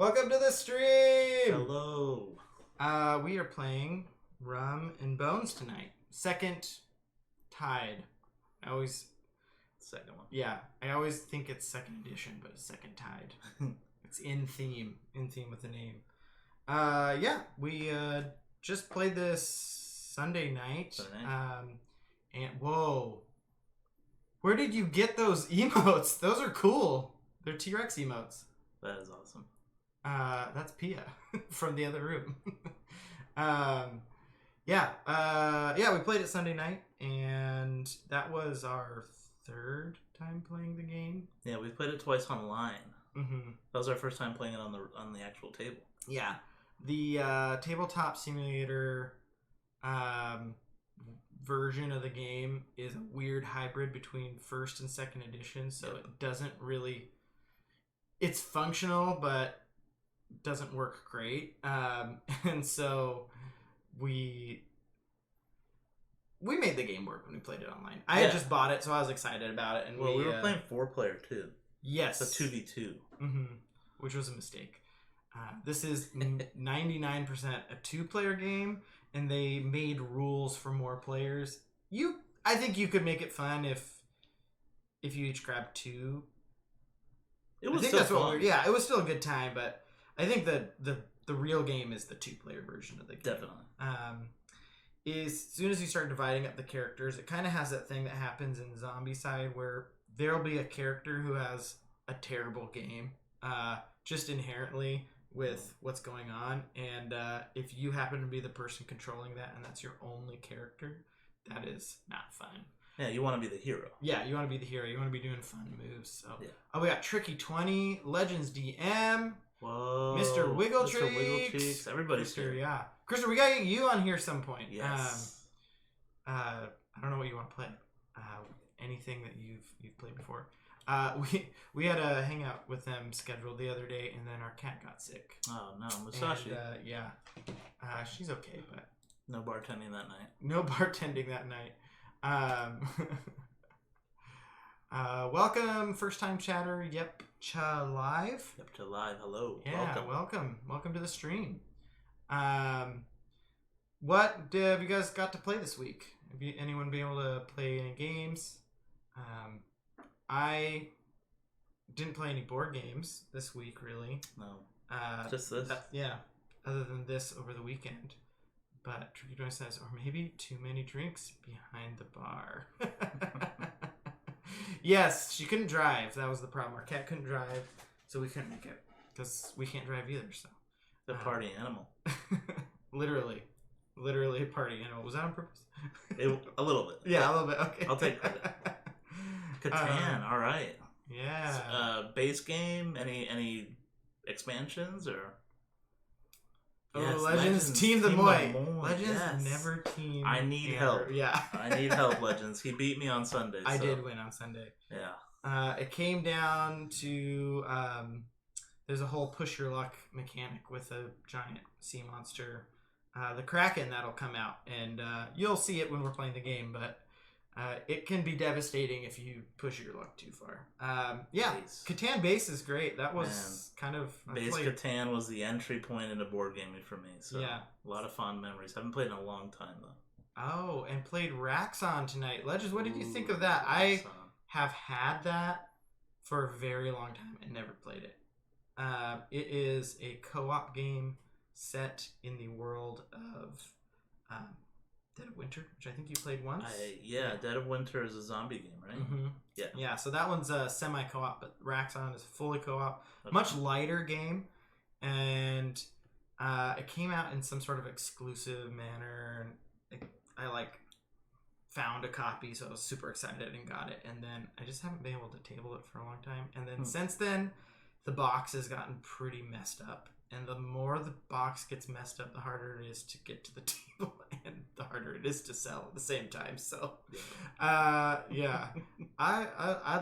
Welcome to the stream! Hello. We are playing Rum and Bones tonight. Second Tide. Second one. Yeah, I always think it's second edition, but it's Second Tide. It's in theme with the name. We just played this Sunday night. And whoa. Where did you get those emotes? Those are cool. They're T-Rex emotes. That is awesome. That's Pia from the other room. We played it Sunday night, and that was our third time playing the game. Yeah, we played it twice online. Mm-hmm. That was our first time playing it on the actual table. Yeah, the tabletop simulator version of the game is a weird hybrid between first and second edition, so it doesn't really. It's functional, but doesn't work great. And so we made the game work when we played it online. I had just bought it, so I was excited about it. And we were playing 4-player too. Yes. It's a 2v2. Mm-hmm. Which was a mistake. This is 99% a 2-player game, and they made rules for more players. I think you could make it fun if you each grabbed 2. It was still fun. It was still a good time, but I think the real game is the 2-player version of the game. Definitely. As soon as you start dividing up the characters, it kind of has that thing that happens in Zombie Side where there'll be a character who has a terrible game, just inherently with what's going on, and if you happen to be the person controlling that and that's your only character, that is not fun. Yeah, you want to be the hero. Yeah, you want to be the hero. You want to be doing fun moves. So, yeah. We got Tricky 20, Legends DM, Whoa, Mr. Wigglecheeks. Everybody's here. Yeah, Krister, we gotta get you on here some point. Yes. I don't know what you want to play. Anything that you've played before. We had a hangout with them scheduled the other day, and then our cat got sick. Oh no, Musashi. And, she's okay, but no bartending that night. No bartending that night. Welcome, first time chatter. Yep, live. Yep, to live. Hello. Yeah, welcome to the stream. What have you guys got to play this week? Have anyone been able to play any games? I didn't play any board games this week, really. No. Just this. Other than this over the weekend. But Tricky Joy says, or maybe too many drinks behind the bar. Yes, she couldn't drive. That was the problem. Our cat couldn't drive, so we couldn't make it. Because we can't drive either, so. The party animal. Literally a party animal. Was that on purpose? A little bit. Yeah, a little bit. Okay. I'll take credit. Catan, all right. Yeah. Base game, any expansions or? Yes, Legends Team the Moy. Legends never team. I need help. Yeah. I need help, Legends. He beat me on Sunday. I did win on Sunday. Yeah. It came down to there's a whole push your luck mechanic with a giant sea monster, the Kraken, that'll come out, and you'll see it when we're playing the game, but it can be devastating if you push your luck too far. Catan base is great. That was kind of base Catan was the entry point into board gaming for me. So a lot of fond memories. Haven't played in a long time though. Oh, and played Raxon tonight. Legends, what did you think of that? I have had that for a very long time and never played it. It is a co-op game set in the world of Dead of Winter, which I think you played once. Dead of Winter is a zombie game, right? Mm-hmm. Yeah, so that one's a semi-co-op, but Raxon is fully co-op. Okay. Much lighter game, and it came out in some sort of exclusive manner, and I found a copy, so I was super excited and got it, and then I just haven't been able to table it for a long time, and then since then, the box has gotten pretty messed up. And the more the box gets messed up, the harder it is to get to the table, and the harder it is to sell at the same time. So, I'd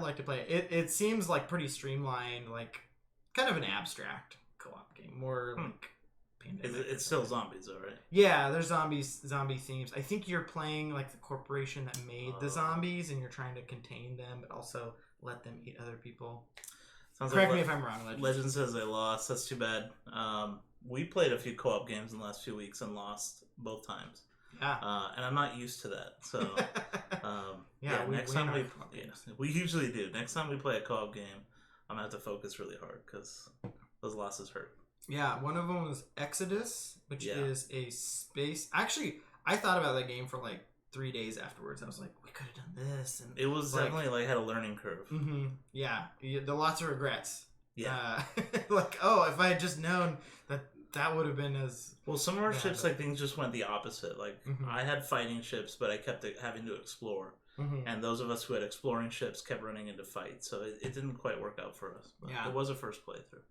like to play it. It seems like pretty streamlined, like kind of an abstract co-op game, more like Pandemic. It's still zombies, though, right? Yeah, there's zombie themes. I think you're playing like the corporation that made the zombies, and you're trying to contain them, but also let them eat other people. Correct me if I'm wrong, Legend. Legend says they lost. That's too bad. We played a few co-op games in the last few weeks and lost both times. Yeah. And I'm not used to that. So, next time we usually do. Next time we play a co-op game, I'm going to have to focus really hard because those losses hurt. Yeah, one of them was Exodus, which is a space... Actually, I thought about that game for like 3 days afterwards. I was like, we could have done this. And it was definitely had a learning curve. Mm-hmm. Yeah, there are lots of regrets. Yeah. If I had just known that would have been as... Well, some of our ships, things just went the opposite. I had fighting ships, but I kept having to explore. Mm-hmm. And those of us who had exploring ships kept running into fights. So it didn't quite work out for us. But it was a first playthrough.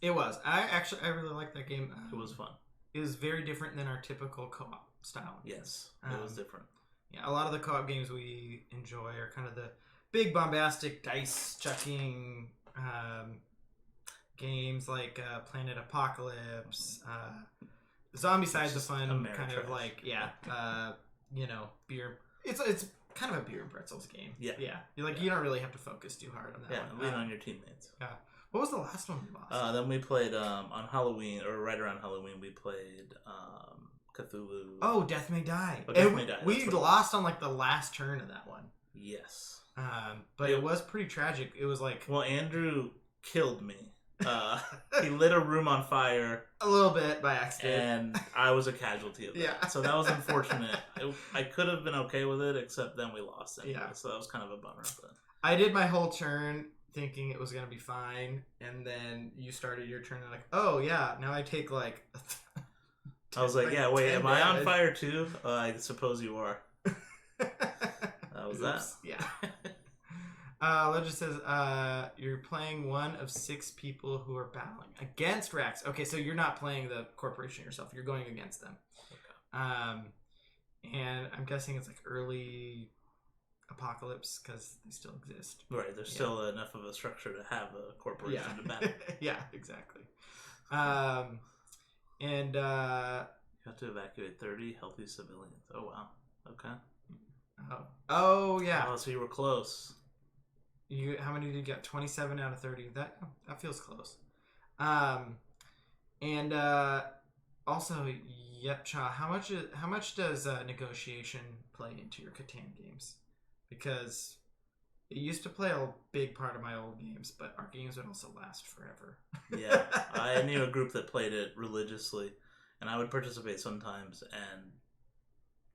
It was. I really liked that game. It was fun. It was very different than our typical co-op style. Yes, it was different. Yeah, a lot of the co-op games we enjoy are kind of the big bombastic dice chucking games like Planet Apocalypse. Zombicide's a fun kind of beer. It's kind of a beer and pretzels game. Yeah. You don't really have to focus too hard on that one. Lean on your teammates. Yeah. What was the last one we lost? Then we played on Halloween, or right around Halloween, we played Cthulhu. Oh, Death May Die. Death May Die. We lost on the last turn of that one. Yes. But it was pretty tragic. It was Well, Andrew killed me. He lit a room on fire. A little bit by accident. And I was a casualty of that. Yeah. So that was unfortunate. I could have been okay with it, except then we lost anyway. Yeah. So that was kind of a bummer. But I did my whole turn thinking it was going to be fine, and then you started your turn and oh yeah, now I take I was like, yeah, wait, am I on fire too? I suppose you are. That was that. Yeah. Legend says, you're playing one of 6 people who are battling against Rax. Okay, so you're not playing the corporation yourself. You're going against them. Okay. And I'm guessing it's early apocalypse because they still exist. Right, there's still enough of a structure to have a corporation to battle. Yeah, exactly. And you have to evacuate 30 healthy civilians. Oh wow. Okay. Oh yeah. Oh, so you were close. How many did you get? 27 out of 30. That feels close. And also, Yepcha, how much does negotiation play into your Catan games? Because it used to play a big part of my old games, but our games would also last forever. Yeah, I knew a group that played it religiously, and I would participate sometimes, and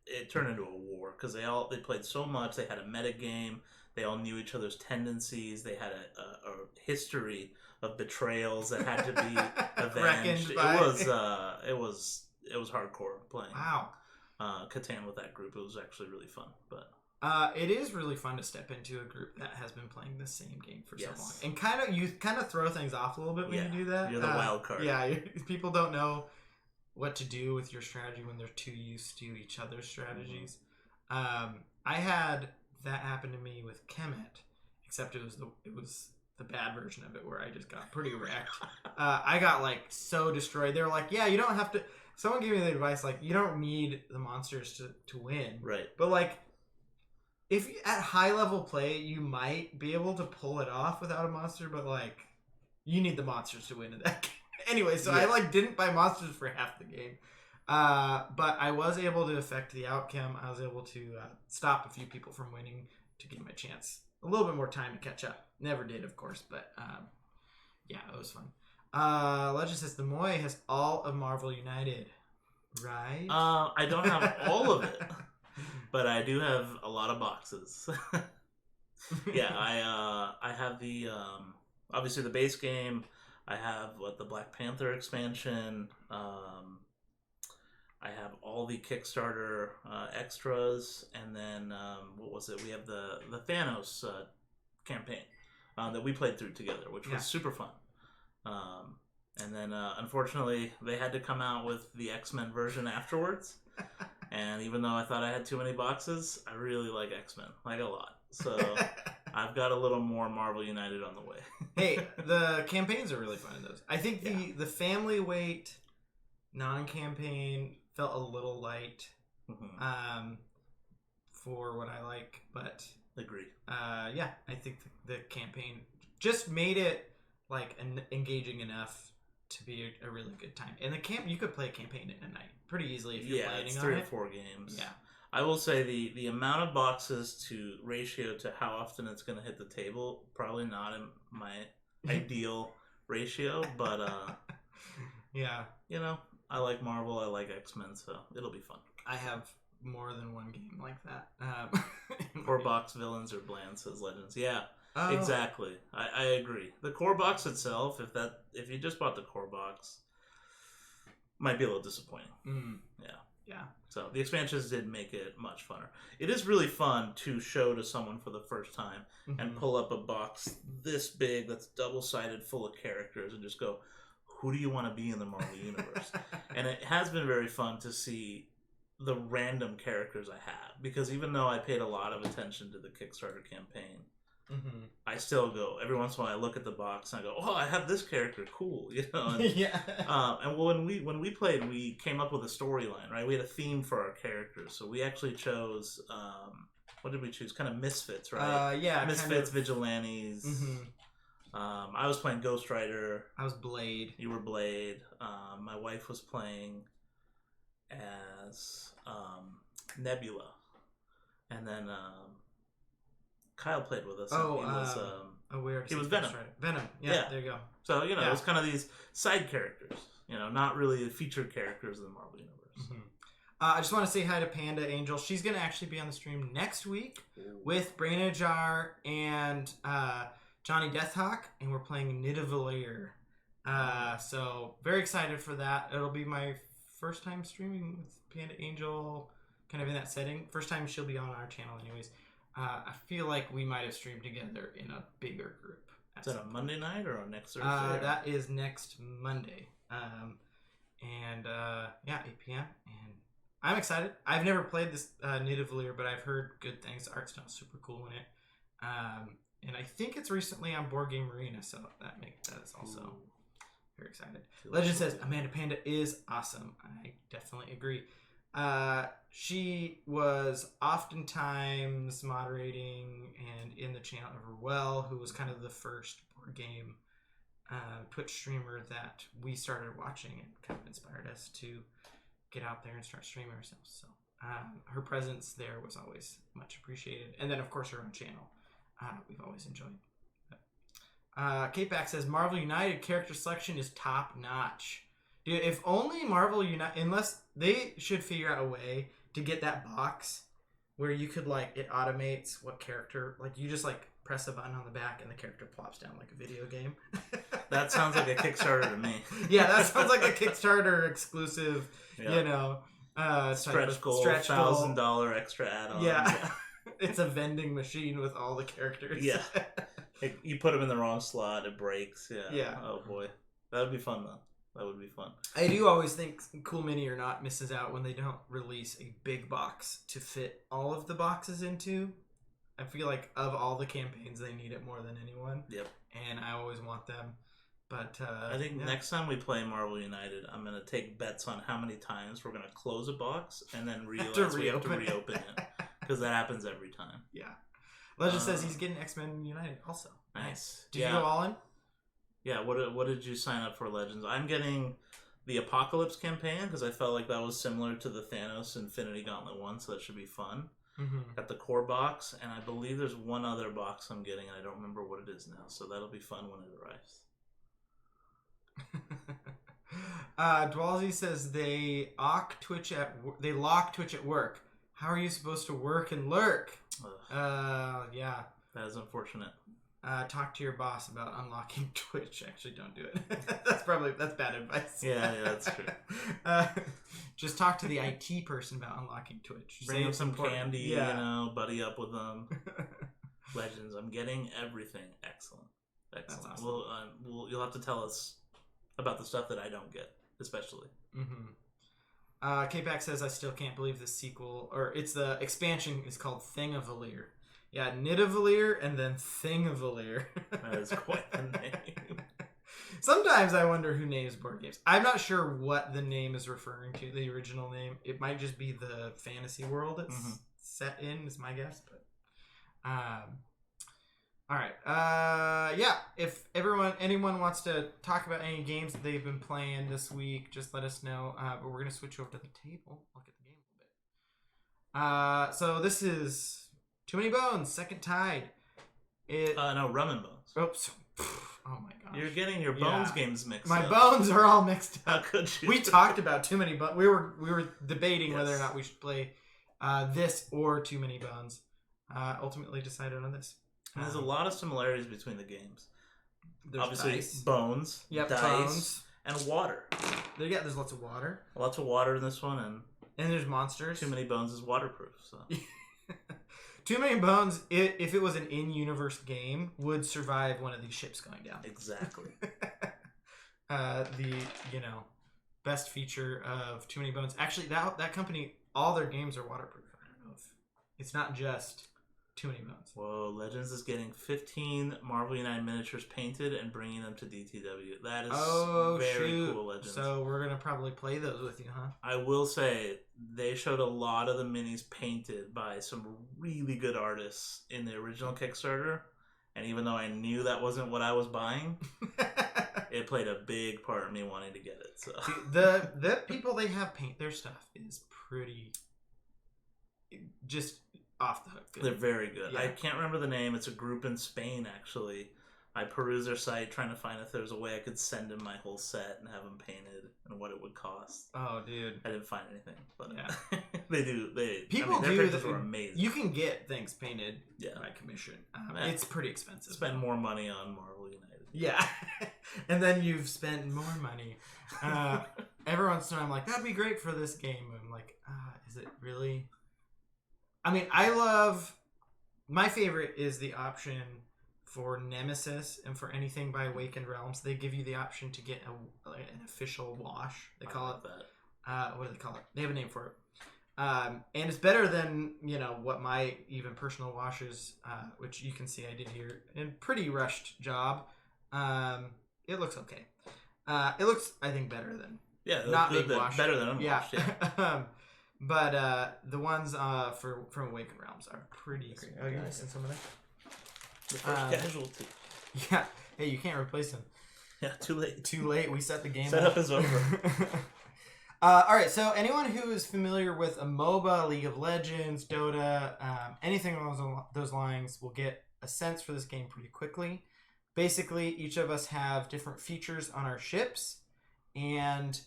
it turned into a war because they played so much. They had a meta game. They all knew each other's tendencies. They had a history of betrayals that had to be avenged. It was hardcore playing. Wow. Catan with that group. It was actually really fun, but. It is really fun to step into a group that has been playing the same game for so long, and you throw things off a little bit when you do that. You're the wild card. Yeah, people don't know what to do with your strategy when they're too used to each other's strategies. Mm-hmm. I had that happen to me with Kemet, except it was the bad version of it where I just got pretty wrecked. I got so destroyed. They were like, "Yeah, you don't have to." Someone gave me the advice you don't need the monsters to win, right? But if at high level play, you might be able to pull it off without a monster, but you need the monsters to win in that game. Anyway, so I didn't buy monsters for half the game. But I was able to affect the outcome. I was able to stop a few people from winning to give my chance a little bit more time to catch up. Never did, of course, but it was fun. Legend says the Moy has all of Marvel United, right? I don't have all of it. But I do have a lot of boxes. Yeah, I have the obviously the base game. I have the Black Panther expansion. I have all the Kickstarter extras, and then what was it? We have the Thanos campaign that we played through together, which was super fun. And then unfortunately, they had to come out with the X-Men version afterwards. And even though I thought I had too many boxes, I really like X-Men, a lot. So I've got a little more Marvel United on the way. Hey, the campaigns are really fun in those. I think the family weight non-campaign felt a little light for what I like, but agree. I think the campaign just made it like engaging enough to be a really good time. And you could play a campaign in a night pretty easily if you're planning it's on 3 it. or 4 games. Yeah. I will say the amount of boxes to ratio to how often it's going to hit the table, probably not in my ideal ratio, but yeah. You know, I like Marvel, I like X-Men, so it'll be fun. I have more than one game like that. Core box villains are bland, says Legends. Yeah, exactly. I agree. The core box itself, if you just bought the core box, might be a little disappointing. Yeah. So the expansions did make it much funner. It is really fun to show to someone for the first time and pull up a box this big that's double-sided full of characters and just go, who do you want to be in the Marvel Universe? And it has been very fun to see the random characters I have, because even though I paid a lot of attention to the Kickstarter campaign, I still go, every once in a while I look at the box and I go, oh, I have this character, cool, you know. And, and when we played, we came up with a storyline, right? We had a theme for our characters, so we actually chose what did we choose? Kind of misfits, right? Misfits, vigilantes. I was playing Ghost Rider. I was Blade. You were Blade. My wife was playing as Nebula, and then Kyle played with us. He was Venom. Venom. Yeah, there you go. So it was kind of these side characters. Not really the featured characters in the Marvel Universe. I just want to say hi to Panda Angel. She's going to actually be on the stream next week with Brain Ajar and Johnny Deathhawk, and we're playing Nidavellir. So very excited for that. It'll be my first time streaming with Panda Angel, kind of in that setting. First time she'll be on our channel anyways. I feel like we might have streamed together in a bigger group. Is that a Monday night or on next Thursday? That is next Monday. 8 p.m. And I'm excited. I've never played this Nidavellir, but I've heard good things. The art style's super cool in it. And I think it's recently on Board Game Arena, so that is also very excited. Legend says Amanda Panda is awesome. I definitely agree. She was oftentimes moderating and in the channel of Ruel, who was kind of the first board game Twitch streamer that we started watching, and kind of inspired us to get out there and start streaming ourselves. So her presence there was always much appreciated. And then, of course, her own channel. We've always enjoyed. Kate Back says Marvel United character selection is top notch. Dude, if only Marvel United, unless they should figure out a way to get that box where you could it automates what character, you just press a button on the back and the character plops down like a video game. That sounds like a Kickstarter to me. Yeah, that sounds like a Kickstarter exclusive, stretch goal, $1,000 extra add-on. Yeah. It's a vending machine with all the characters. Yeah. You put them in the wrong slot, it breaks. Yeah. Oh boy. That would be fun though. That would be fun. I do always think Cool Mini or Not misses out when they don't release a big box to fit all of the boxes into. I feel like of all the campaigns, they need it more than anyone. Yep. And I always want them. But I think next time we play Marvel United, I'm going to take bets on how many times we're going to close a box and then realize we have to reopen it. Because that happens every time. Yeah. Legend says he's getting X-Men United also. Nice. Did you go all in? Yeah, what did you sign up for, Legends? I'm getting the Apocalypse campaign because I felt like that was similar to the Thanos Infinity Gauntlet one, so that should be fun. Got the core box, and I believe there's one other box I'm getting, and I don't remember what it is now, so that'll be fun when it arrives. Dwalsy says they lock Twitch at work. How are you supposed to work and lurk? Yeah. That is unfortunate. Talk to your boss about unlocking Twitch. Actually, don't do it. That's bad advice. Yeah, that's true. Just talk to the IT person about unlocking Twitch. Bring them some candy, buddy up with them. Legends, I'm getting everything. Excellent. That's awesome. You'll have to tell us about the stuff that I don't get, especially. K-Pack says, I still can't believe the sequel, or it's the expansion is called Thingavalier. Yeah, Nidavellir and then Thingavalier. That is quite the name. Sometimes I wonder who names board games. I'm not sure what the name is referring to, the original name. It might just be the fantasy world it's set in, is my guess. But All right. Yeah. If anyone wants to talk about any games that they've been playing this week, just let us know. But we're gonna switch over to the table. Look at the game a little bit. So this is Too Many Bones, Second Tide. No, Rum and Bones. Oops. Oh my gosh. You're getting your Bones games mixed up. My bones are all mixed up. How could you? We talked about Too Many Bones. We were debating whether or not we should play this or Too Many Bones. Ultimately decided on this. There's a lot of similarities between the games. Obviously, dice. Bones, yep, dice, bones. And water. There's lots of water. Lots of water in this one, and there's monsters. Too Many Bones is waterproof. So. Too Many Bones, if it was an in-universe game, would survive one of these ships going down. Exactly. The best feature of Too Many Bones. Actually, that company, all their games are waterproof. I don't know if it's not just Too Many Bones. Whoa, Legends is getting 15 Marvel United miniatures painted and bringing them to DTW. That is very cool, Legends. So we're going to probably play those with you, huh? I will say, they showed a lot of the minis painted by some really good artists in the original Kickstarter. And even though I knew that wasn't what I was buying, it played a big part in me wanting to get it. So the people they have paint their stuff is pretty just off the hook good. They're very good. Yeah. I can't remember the name. It's a group in Spain, actually. I perused their site trying to find if there was a way I could send them my whole set and have them painted and what it would cost. Oh, dude. I didn't find anything, but yeah. they do. Their pictures were amazing. You can get things painted by commission. It's pretty expensive. Spend more money on Marvel United. Yeah. And then you've spent more money. Every once in a while I'm like, that'd be great for this game. I'm like, is it really? I mean, my favorite is the option for Nemesis and for anything by Awakened Realms. They give you the option to get an official wash. They call it that. What do they call it? They have a name for it. And it's better than, what my even personal wash is, which you can see I did here. And pretty rushed job. It looks okay. It looks, I think, better than not big wash. Better than unwashed, yeah. But the ones from Awakened Realms are pretty great. Oh, you want to send some of that? The first casualty. Yeah. Hey, you can't replace him. Yeah, too late. Too late. We set the game Setup is over. All right. So anyone who is familiar with a MOBA, League of Legends, Dota, anything along those lines will get a sense for this game pretty quickly. Basically, each of us have different features on our ships, and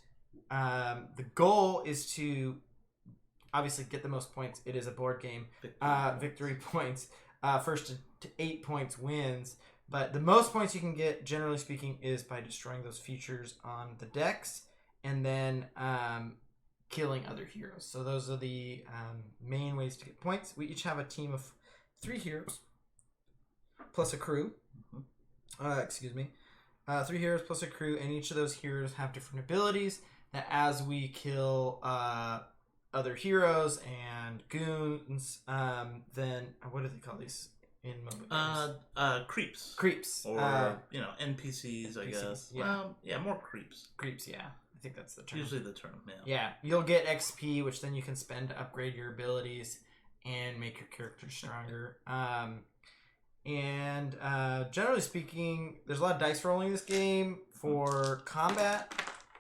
the goal is to obviously get the most points. It is a board game. Victory points. First to 8 points wins. But the most points you can get, generally speaking, is by destroying those features on the decks and then killing other heroes. So those are the main ways to get points. We each have a team of 3 heroes plus a crew. Excuse me. 3 heroes plus a crew, and each of those heroes have different abilities that as we kill other heroes and goons, then what do they call these in MOBA games? Creeps. Or NPCs, I guess. Yeah. More creeps. Creeps, yeah. I think that's the term. Usually the term, yeah. Yeah. You'll get XP, which then you can spend to upgrade your abilities and make your character stronger. And generally speaking, there's a lot of dice rolling in this game for combat.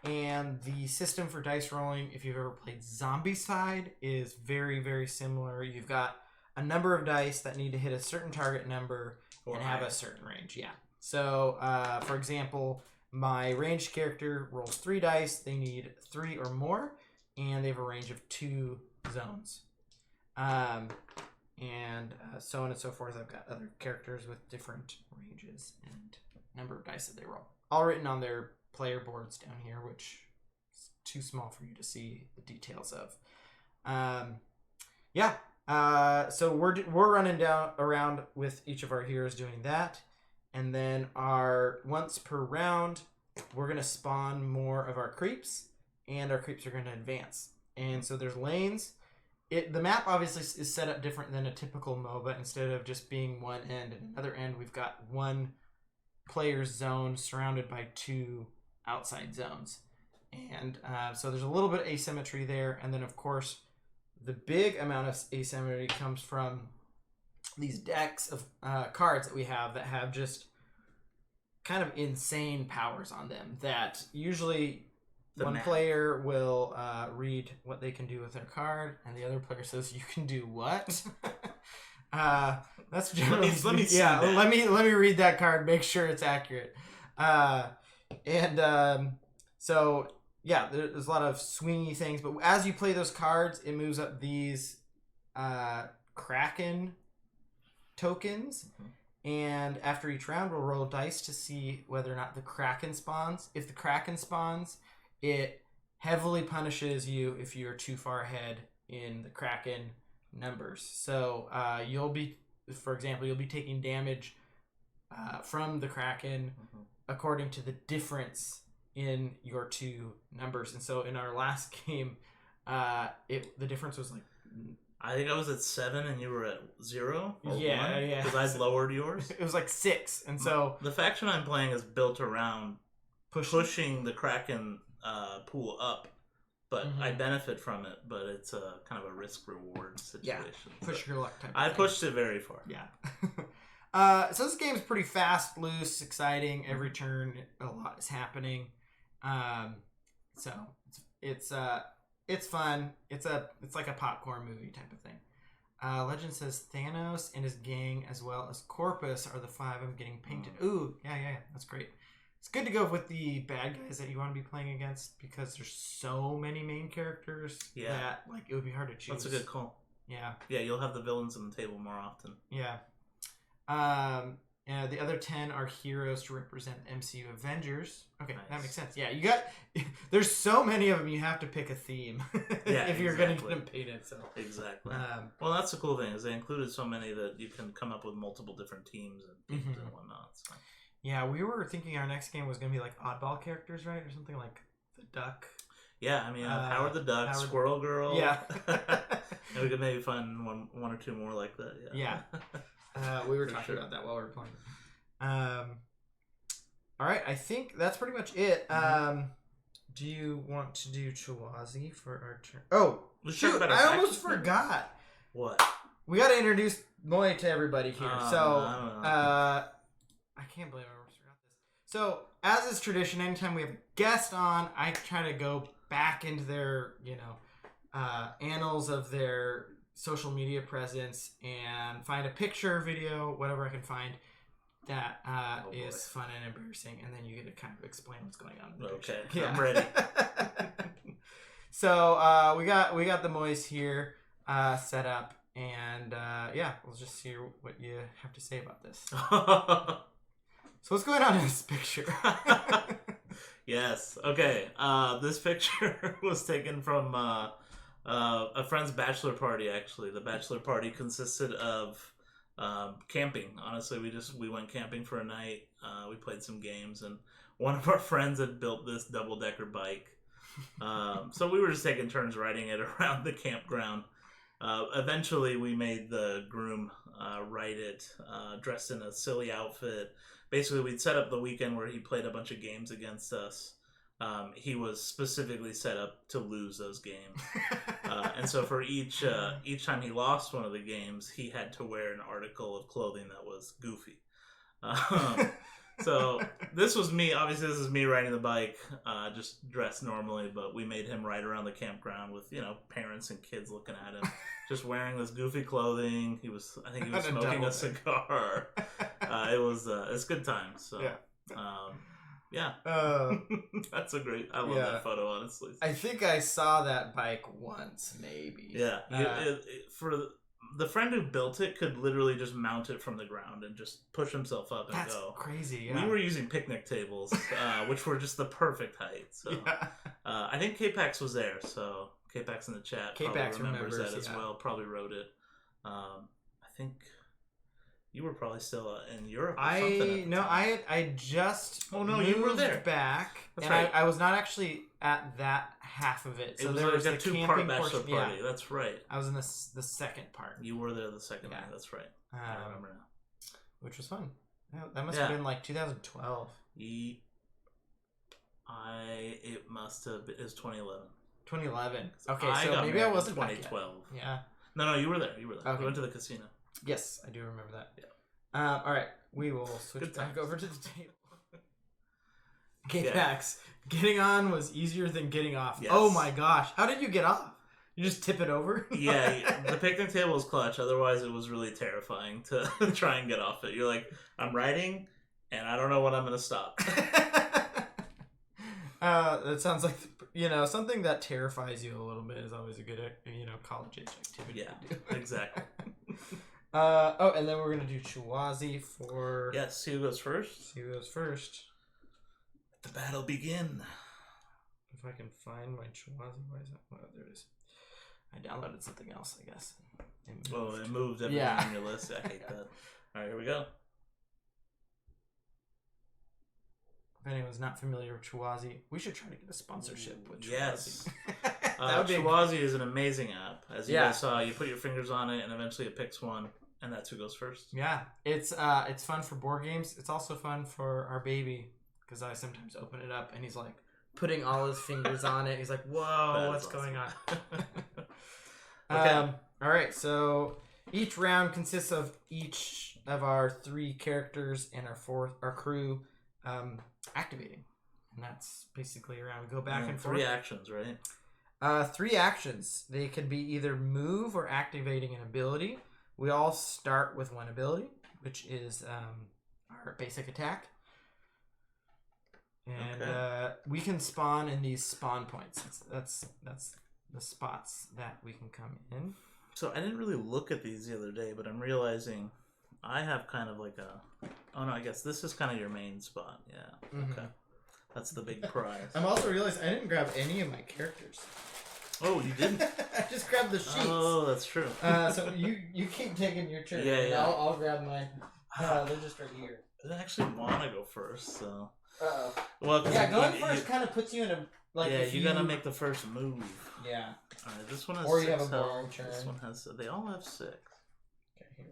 And the system for dice rolling, if you've ever played Zombicide, is very, very similar. You've got a number of dice that need to hit a certain target number and have a certain range. Yeah. So, for example, my ranged character rolls 3 dice. They need 3 or more, and they have a range of 2 zones. And so on and so forth. I've got other characters with different ranges and number of dice that they roll. All written on their player boards down here, which is too small for you to see the details of. So we're running around with each of our heroes doing that, and then once per round, we're gonna spawn more of our creeps, and our creeps are gonna advance. And so there's lanes. The map obviously is set up different than a typical MOBA. Instead of just being one end and another end, we've got one player's zone surrounded by 2 outside zones. And so there's a little bit of asymmetry there. And then, of course, the big amount of asymmetry comes from these decks of cards that we have that have just kind of insane powers on them that usually one player will read what they can do with their card, and the other player says, "You can do what?" That's generally let me let me read that card, make sure it's accurate. So yeah, there's a lot of swingy things, but as you play those cards, it moves up these Kraken tokens. And after each round, we'll roll dice to see whether or not the Kraken spawns. If the Kraken spawns, it heavily punishes you if you're too far ahead in the Kraken numbers. So you'll be taking damage from the Kraken according to the difference in your two numbers. And so in our last game, the difference was like... I think I was at 7 and you were at 0 or 1. Yeah. Because I lowered yours. It was like 6. And so... The faction I'm playing is built around pushing the Kraken pool up. But I benefit from it, but it's a kind of a risk-reward situation. Yeah, push your luck type of I thing. pushed it very far. Yeah. So this game's pretty fast, loose, exciting. Every turn, a lot is happening. So it's fun. It's like a popcorn movie type of thing. Legend says Thanos and his gang, as well as Corpus, are the 5 I'm getting painted. Ooh, yeah, that's great. It's good to go with the bad guys that you want to be playing against because there's so many main characters that like it would be hard to choose. That's a good call. Yeah. Yeah, you'll have the villains on the table more often. Yeah. The other 10 are heroes to represent MCU Avengers. Okay, nice. That makes sense. Yeah, there's so many of them, you have to pick a theme if you're going to get them painted. So. Exactly. Well, that's the cool thing, is they included so many that you can come up with multiple different teams and themes and whatnot. So. Yeah, we were thinking our next game was going to be like oddball characters, right? Or something like the Duck. Yeah, I mean, Howard the Duck, Squirrel Girl. Yeah. And we could maybe find one or two more like that. Yeah. We were talking about that while we were playing. All right, I think that's pretty much it. Do you want to do Chiwazi for our turn? Oh, shoot, I almost forgot. What? We got to introduce Moy to everybody here. I can't believe I almost forgot this. So, as is tradition, anytime we have a guest on, I try to go back into their, annals of their social media presence and find a picture, video, whatever I can find that is fun and embarrassing, and then you get to kind of explain what's going on in the picture. Okay, I'm ready. So we got the Moys here set up, and we'll just see what you have to say about this. So what's going on in this picture? Yes. Okay. This picture was taken from a friend's bachelor party. Actually, the bachelor party consisted of camping. Honestly, we went camping for a night. We played some games, and one of our friends had built this double-decker bike. So we were just taking turns riding it around the campground. Eventually, we made the groom ride it, dressed in a silly outfit. Basically, we'd set up the weekend where he played a bunch of games against us. He was specifically set up to lose those games. And so for each time he lost one of the games, he had to wear an article of clothing that was goofy. So this was me. Obviously, this is me riding the bike, just dressed normally, but we made him ride around the campground with, parents and kids looking at him, just wearing this goofy clothing. I think he was smoking a cigar. It's good times. So, yeah. That's a great, I love that photo, honestly. I think I saw that bike once, maybe. Yeah. For the friend who built it could literally just mount it from the ground and just push himself up and That's go. That's crazy, yeah. We were using picnic tables, which were just the perfect height. So I think K-Pax was there, so K-Pax in the chat K-Pax probably remembers that as well, probably wrote it. I think you were probably still in Europe or something. I just you were there back. That's and right. I was not actually at that half of it. So there was a 2-part bachelor party. Yeah. That's right. I was in the second part. You were there the second night. That's right. I remember now. Which was fun. That must have been like 2012. It must have been. It was 2011. 2011. Okay, so maybe I wasn't 2012. Yeah. No, you were there. Okay. We went to the casino. Yes, I do remember that. Yeah. All right, we will switch back over to the table. Okay, Pax. Getting on was easier than getting off. Yes. Oh my gosh. How did you get off? You just tip it over? Yeah, the picnic table was clutch. Otherwise, it was really terrifying to try and get off it. You're like, I'm riding, and I don't know when I'm going to stop. That sounds like, something that terrifies you a little bit is always a good, college-age activity to do. Exactly. And then we're going to do Chiwazi for... Yes, see who goes first? See who goes first. Let the battle begin. If I can find my Chiwazi, why is that? Oh, there it is. I downloaded something else, I guess. It moved everything on your list. I hate that. All right, here we go. If anyone's not familiar with Chiwazi, we should try to get a sponsorship with Chiwazi. Yes. Chiwazi is an amazing app. As you guys saw, you put your fingers on it, and eventually it picks one, and that's who goes first. Yeah, it's fun for board games. It's also fun for our baby, because I sometimes open it up, and he's like putting all his fingers on it. He's like, whoa, what's going on? Okay. All right, so each round consists of each of our 3 characters and our crew activating. And that's basically around. We go back and forth. 3 actions, right? 3 actions. They can be either move or activating an ability. We all start with one ability, which is our basic attack. And we can spawn in these spawn points. That's the spots that we can come in. So I didn't really look at these the other day, but I'm realizing I have kind of like a... Oh no, I guess this is kind of your main spot. Yeah. Mm-hmm. Okay. That's the big prize. I'm also realizing I didn't grab any of my characters. Oh, you didn't? I just grabbed the sheets. Oh, that's true. So you keep taking your turn. Yeah. I'll grab mine. They're just right here. I actually want to go first, so... Uh-oh. Well, going first kind of puts you in a... you gotta make the first move. Yeah. Alright, this one has 6 Or you have a borrowed turn. This one has... They all have 6. Okay, here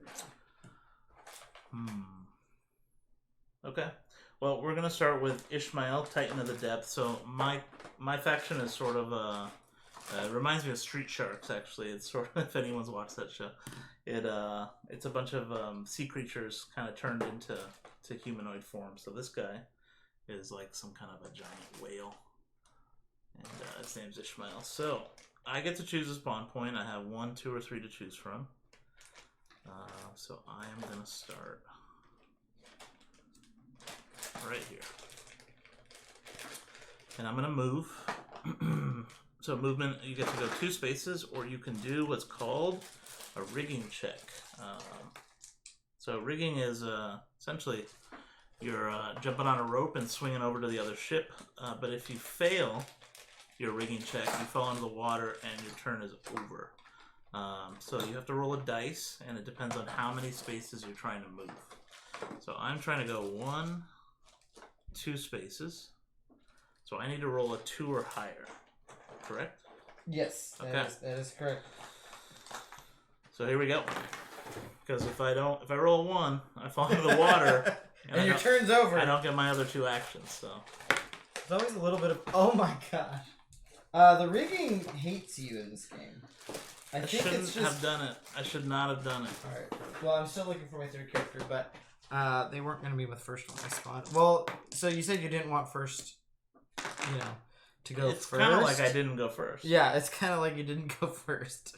we go. Okay. Well, we're gonna start with Ishmael, Titan of the Depth. So my faction is sort of it reminds me of Street Sharks, actually. It's sort of, if anyone's watched that show. It's a bunch of sea creatures kind of turned into humanoid form. So this guy is like some kind of a giant whale. And his name's Ishmael. So I get to choose a spawn point. I have 1, 2, or 3 to choose from. So I am going to start right here. And I'm going to move. So movement, you get to go 2 spaces, or you can do what's called a rigging check. So rigging is essentially you're jumping on a rope and swinging over to the other ship. But if you fail your rigging check, you fall into the water and your turn is over. So you have to roll a dice, and it depends on how many spaces you're trying to move. So I'm trying to go 1, 2 spaces. So I need to roll a 2 or higher. Correct? Yes, that is correct. So here we go. Because if I roll a 1, I fall into the water, and your turn's over. I don't get my other 2 actions. So there's always a little bit of. Oh my gosh, the rigging hates you in this game. I think shouldn't have done it. I should not have done it. All right. Well, I'm still looking for my 3rd character, but they weren't going to be with first one I spotted. Well, so you said you didn't want first, to go first. It's kind of like I didn't go first. Yeah, it's kind of like you didn't go first.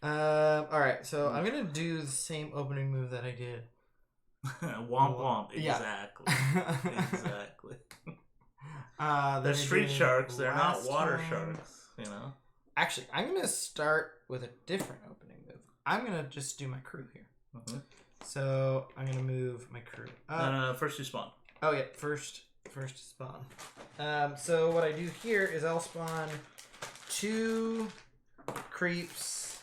All right, so I'm gonna do the same opening move that I did. Womp womp. Exactly. Yeah. Exactly. They're street sharks. They're not water sharks. Actually, I'm gonna start with a different opening move. I'm gonna just do my crew here. Mm-hmm. So I'm gonna move my crew. First you spawn. Oh yeah, first spawn. So what I do here is I'll spawn 2 creeps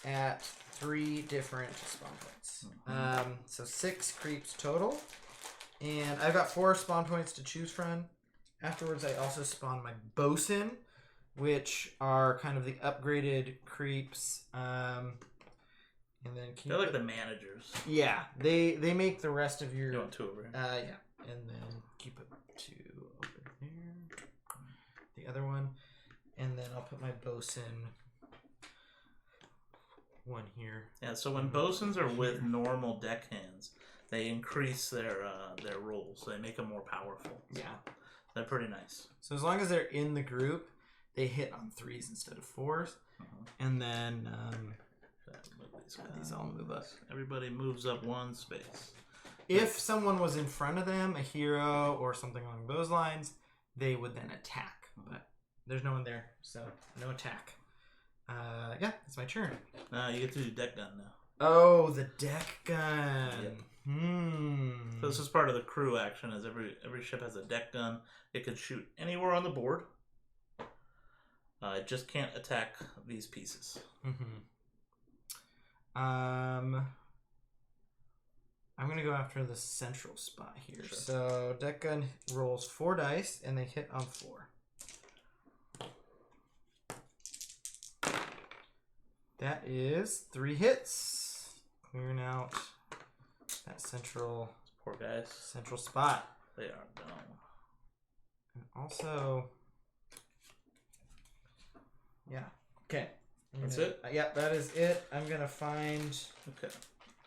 at 3 different spawn points. Mm-hmm. So 6 creeps total. And I've got 4 spawn points to choose from. Afterwards, I also spawn my bosun, which are kind of the upgraded creeps. And then they're like the managers. Yeah, they make the rest of your... You want 2 over here? Yeah, and then keep it 2 over there. The other one. And then I'll put my bosun one here. Yeah, so when bosuns are with normal deck hands, they increase their rolls. So they make them more powerful. So yeah. they're pretty nice. So as long as they're in the group, they hit on 3s instead of 4s. And then these all move up. Everybody moves up 1 space. If someone was in front of them, a hero or something along those lines, they would then attack. But there's no one there, so no attack. Yeah, it's my turn. You get to do deck gun now. Oh, the deck gun. Yep. So this is part of the crew action, as every ship has a deck gun. It can shoot anywhere on the board. It just can't attack these pieces. I'm going to go after the central spot here. Sure. So deck gun rolls 4 dice, and they hit on 4. That is 3 hits. Clearing out that central... Poor guys. Central spot. They are dumb. And also... Yeah. Okay. That's it? Yeah, that is it. I'm going to find... Okay.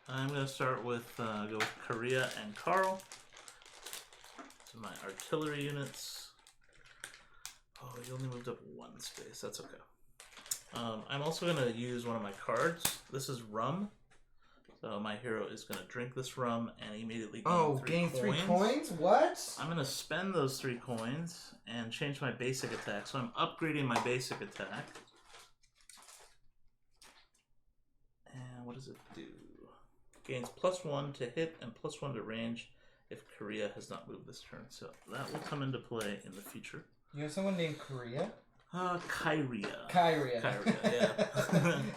I'm going to start with, go with Korea and Carl. So my artillery units. Oh, you only moved up 1 space. That's okay. I'm also going to use one of my cards. This is rum. So my hero is going to drink this rum and immediately gain 3 coins? What? I'm going to spend those 3 coins and change my basic attack. So I'm upgrading my basic attack. And what does it do? Gains +1 to hit and +1 to range if Korea has not moved this turn. So that will come into play in the future. You have someone named Korea? Kyria. Kyria, yeah.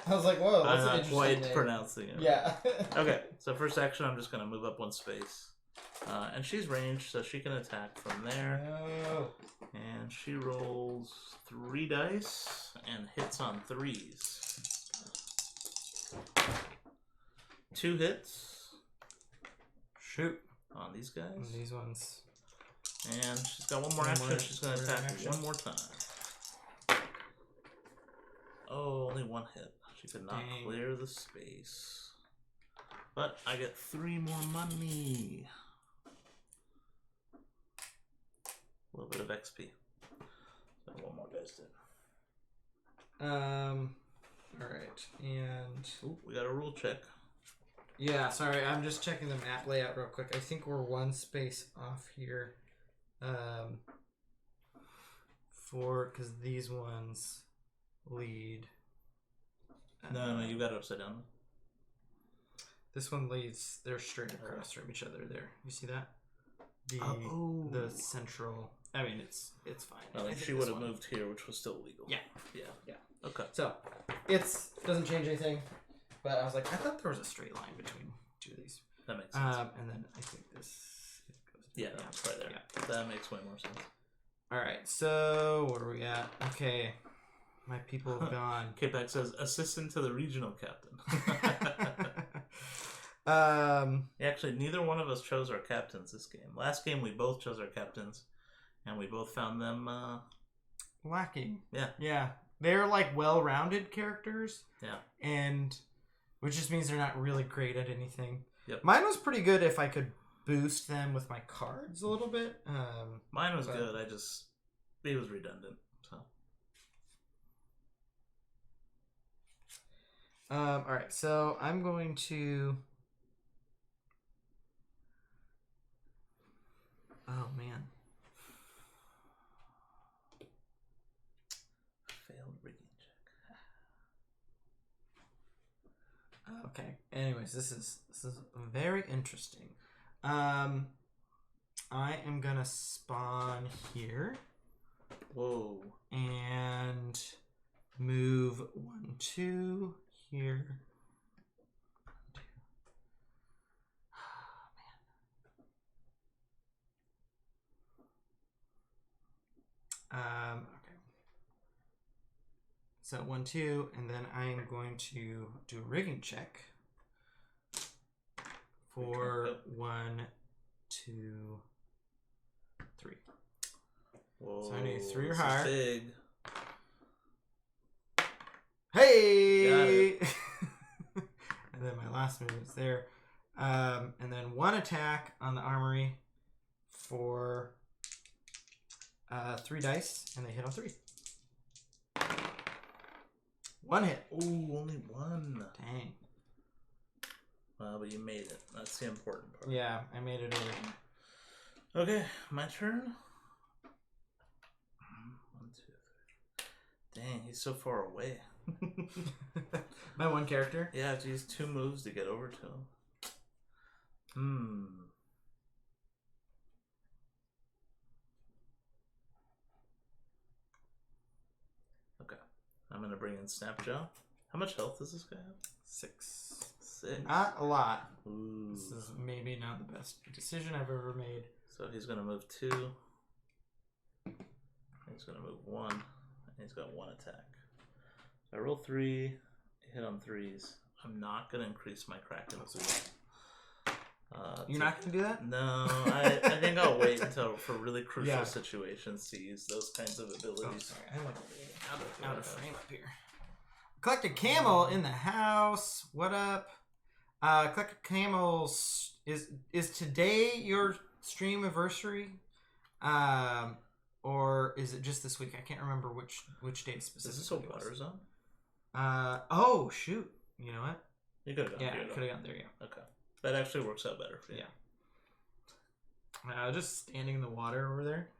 I was like, whoa, that's an interesting quite name. Pronouncing it. Yeah. Okay, so first action, I'm just going to move up 1 space. And she's ranged, so she can attack from there. Oh. And she rolls 3 dice and hits on 3s. 2 hits. Shoot. On these guys. On these ones. And she's got 1 more action. She's going to attack 1 more time. Oh, only 1 hit. She could not clear the space. But I get 3 more money. A little bit of XP. So 1 more dice then. Alright, and... Ooh, we got a rule check. Yeah, sorry, I'm just checking the map layout real quick. I think we're 1 space off here. Because these ones lead... No, you got it upside down. This one leads, they're straight across from each other there. You see that? The central... I mean, it's fine. Well, like she would have moved here, which was still legal. Yeah. Okay. So, it doesn't change anything, but I was like, I thought there was a straight line between 2 of these. That makes sense. And then I think this goes... that's right there. Yeah. That makes way more sense. Alright, so what are we at? Okay. My people have gone. K-Pack says, assistant to the regional captain. Actually, neither one of us chose our captains this game. Last game, we both chose our captains, and we both found them... lacking. Yeah. They're like well-rounded characters. Yeah. And which just means they're not really great at anything. Yep. Mine was pretty good if I could boost them with my cards a little bit. Mine was good. It was redundant. So. All right. So I'm going to. Oh man. Failed rigging check. Okay. Anyways, this is very interesting. I am gonna spawn here. Whoa. And move 1, 2 here. Okay. So 1, 2, and then I am going to do a rigging check for 1, 2, 3. Whoa, so I need 3 or higher. Big. Hey! last movement's there. And then 1 attack on the armory for 3 dice, and they hit on 3. 1 hit. Ooh, only 1. Dang. Well, but you made it. That's the important part. Yeah, I made it over. Okay, my turn. 1, 2, 3. Dang, he's so far away. My 1 character? Yeah, I have to use 2 moves to get over to him. Okay. I'm going to bring in Snapjaw. How much health does this guy have? 6. 6. Not a lot. Ooh. This is maybe not the best decision I've ever made. So he's going to move 2. He's going to move 1. And he's got 1 attack. So I roll 3. Hit on 3s. I'm not going to increase my Kraken pool. You're not going to do that? No, I think I'll wait until for really crucial situations to use those kinds of abilities. Oh, sorry. I went out of frame up here. Collected Camel in the house. What up? Collected Camels. Is today your stream anniversary? Or is it just this week? I can't remember which date specifically. Is this a water zone? Oh, shoot. You know what? You could have gone there. Yeah, could have gone there, yeah. Okay. That actually works out better for you. Yeah. Just standing in the water over there.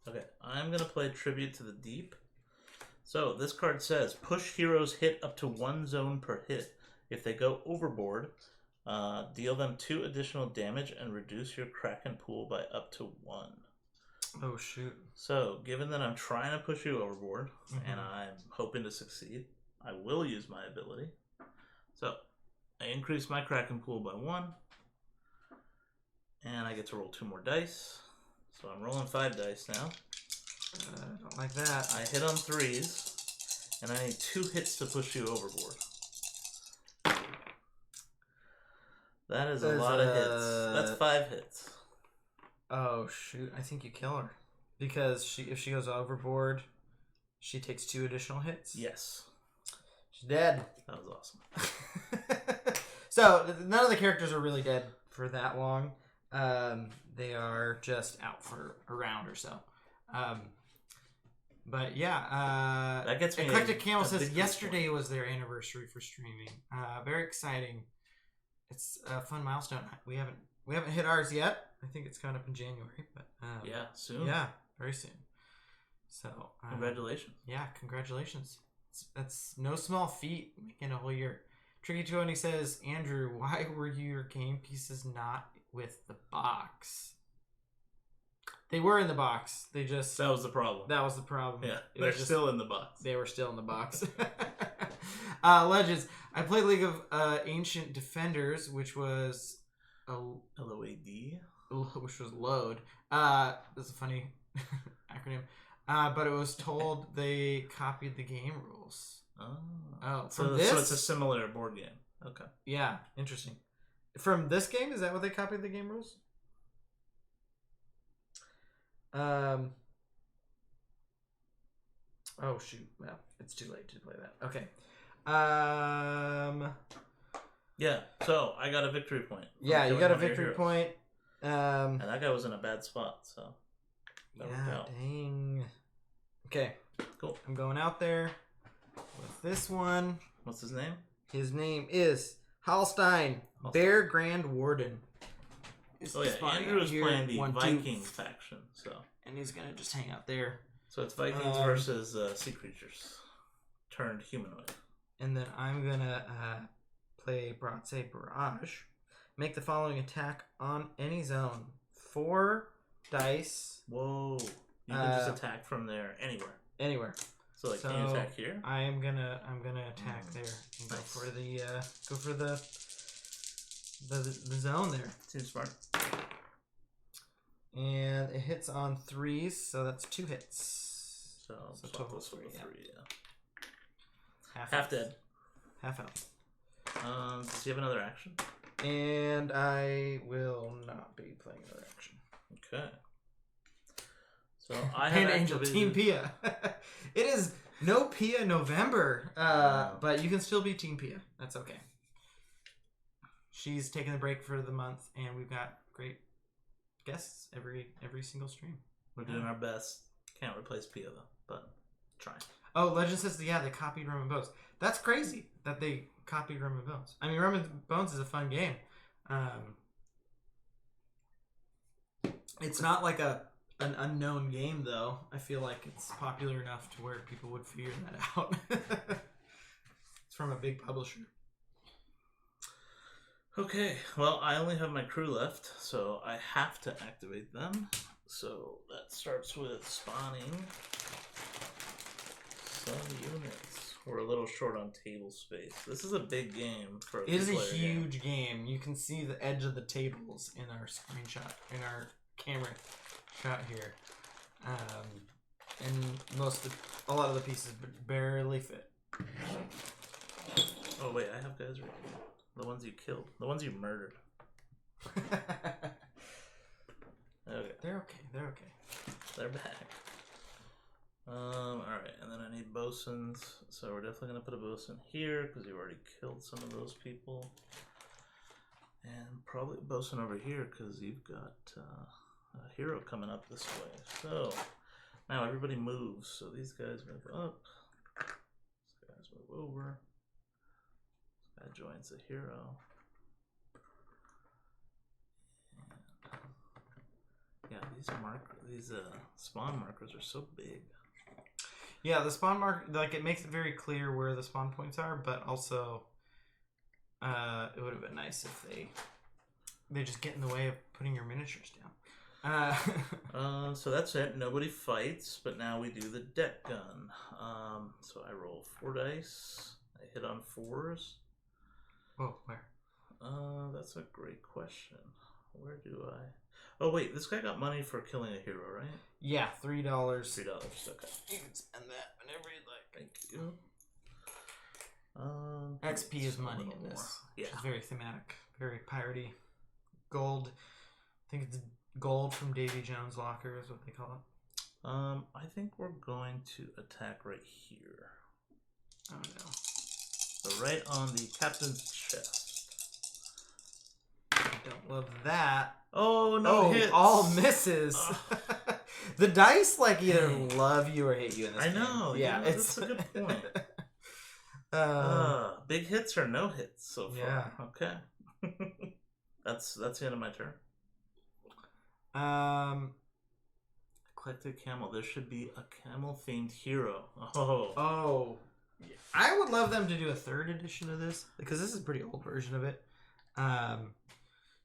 Okay, I'm going to play Tribute to the Deep. So, this card says, push heroes hit up to 1 zone per hit. If they go overboard, deal them 2 additional damage and reduce your Kraken pool by up to 1. Oh, shoot. So, given that I'm trying to push you overboard, and I'm hoping to succeed, I will use my ability. So, I increase my Kraken pool by 1. And I get to roll 2 more dice. So I'm rolling 5 dice now. I don't like that. I hit on 3s. And I need 2 hits to push you overboard. That is a lot of hits. That's 5 hits. Oh, shoot. I think you kill her. Because if she goes overboard, she takes 2 additional hits? Yes. She's dead. That was awesome. So, none of the characters are really dead for that long. They are just out for a round or so. But yeah, that gets me. Eclectic Camel says yesterday was their anniversary for streaming. Very exciting. It's a fun milestone. We haven't hit ours yet. I think it's coming up in January, but yeah, soon. Yeah, very soon. So congratulations. Yeah, congratulations. That's no small feat, making a whole year. Tricky 220 says, Andrew, why were your game pieces not with the box? They were in the box. They just... That was the problem. That was the problem. Yeah, they're still in the box. They were still in the box. Legends. I played League of Ancient Defenders, which was... LOAD? Which was load. That's a funny acronym. But it was told they copied the game rules. Oh, so it's a similar board game. Okay. Yeah, interesting. From this game, is that what they copied the game rules? Oh shoot! Well, it's too late to play that. Okay. Yeah. So I got a victory point. Yeah, you got a victory point. And that guy was in a bad spot, so that worked out. Dang. Okay. Cool. I'm going out there with this one. What's his name? His name is Hallstein, Bear Grand Warden. Oh yeah, Andrew is playing the Viking faction, so and he's gonna just hang out there. So it's Vikings versus sea creatures turned humanoid. And then I'm gonna play Bratze Barrage. Make the following attack on any zone. 4 dice. Whoa! You can just attack from there anywhere. Anywhere. So can you attack here? I'm gonna attack there and go for the zone there. Seems smart. And it hits on 3s, so that's 2 hits. So total 3, yeah. Half dead. Half health. Does he have another action? And I will not be playing another action. Okay. So I have Panda Angel Team Pia. It is No Pia November. But you can still be Team Pia. That's okay. She's taking a break for the month, and we've got great guests every single stream. We're doing our best. Can't replace Pia though, but trying. Oh, Legend says they copied Rum and Bones. That's crazy that they copied Rum and Bones. I mean, Rum and Bones is a fun game. It's not like an unknown game though. I feel like it's popular enough to where people would figure that out. It's from a big publisher. Okay, well, I only have my crew left, so I have to activate them. So that starts with spawning some units. We're a little short on table space. This is a big game for a It is a huge game. You can see the edge of the tables in our screenshot, in our camera shot here. And a lot of the pieces barely fit. Oh wait, I have guys right here. The ones you killed. The ones you murdered. Okay. They're okay. They're back. Alright, and then I need bosuns. So we're definitely going to put a bosun here because you already killed some of those people. And probably a bosun over here because you've got a hero coming up this way. So now everybody moves. So these guys move up. These guys move over. That joins the hero. And, yeah, these spawn markers are so big. Yeah, the spawn mark, like, it makes it very clear where the spawn points are, but also it would have been nice if they just get in the way of putting your miniatures down. So that's it. Nobody fights, but now we do the deck gun. So I roll 4 dice. I hit on 4s. Oh, where? That's a great question. Where do I... Oh, wait. This guy got money for killing a hero, right? Yeah, $3. $3, okay. You can spend that whenever you'd like. Thank you. XP is money in this. Yeah. Which is very thematic. Very piratey. Gold. I think it's gold from Davy Jones' locker is what they call it. I think we're going to attack right here. Oh, no. So right on the captain's chest. I don't love that. Oh, no hits. All misses. The dice like either love you or hate you in this game. I know. Yeah, that's a good point. Big hits or no hits so far. Yeah. Okay. That's the end of my turn. Eclectic camel. There should be a camel themed hero. Oh. I would love them to do a 3rd edition of this because this is a pretty old version of it.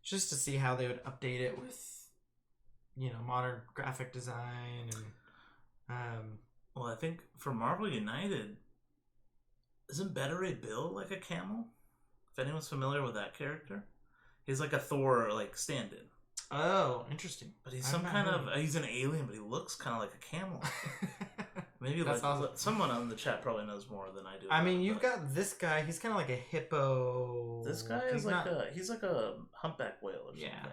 Just to see how they would update it with, modern graphic design and. Well, I think for Marvel United, isn't Better Ray Bill like a camel? If anyone's familiar with that character, he's like a Thor stand-in. Oh, interesting. But he's he's an alien, but he looks kind of like a camel. Maybe that's awesome. Someone on the chat probably knows more than I do. I mean, you've got this guy. He's kind of like a hippo. This guy is he's like a humpback whale or something. Yeah.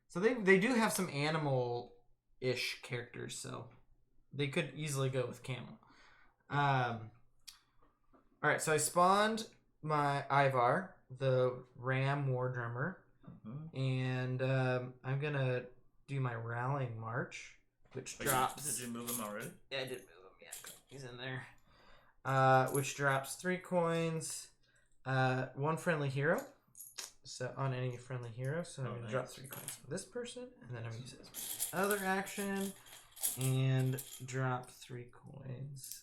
So they do have some animal-ish characters, so they could easily go with camel. All right, so I spawned my Ivar, the Ram War Drummer, and I'm gonna do my Rallying March. Which drops... Did you move him already? Yeah, I did move him. Yeah, he's in there. Which drops 3 coins, 1 friendly hero. So on any friendly hero. So I'm going to drop 3 coins for this person, and then I'm going to use this other action and drop 3 coins.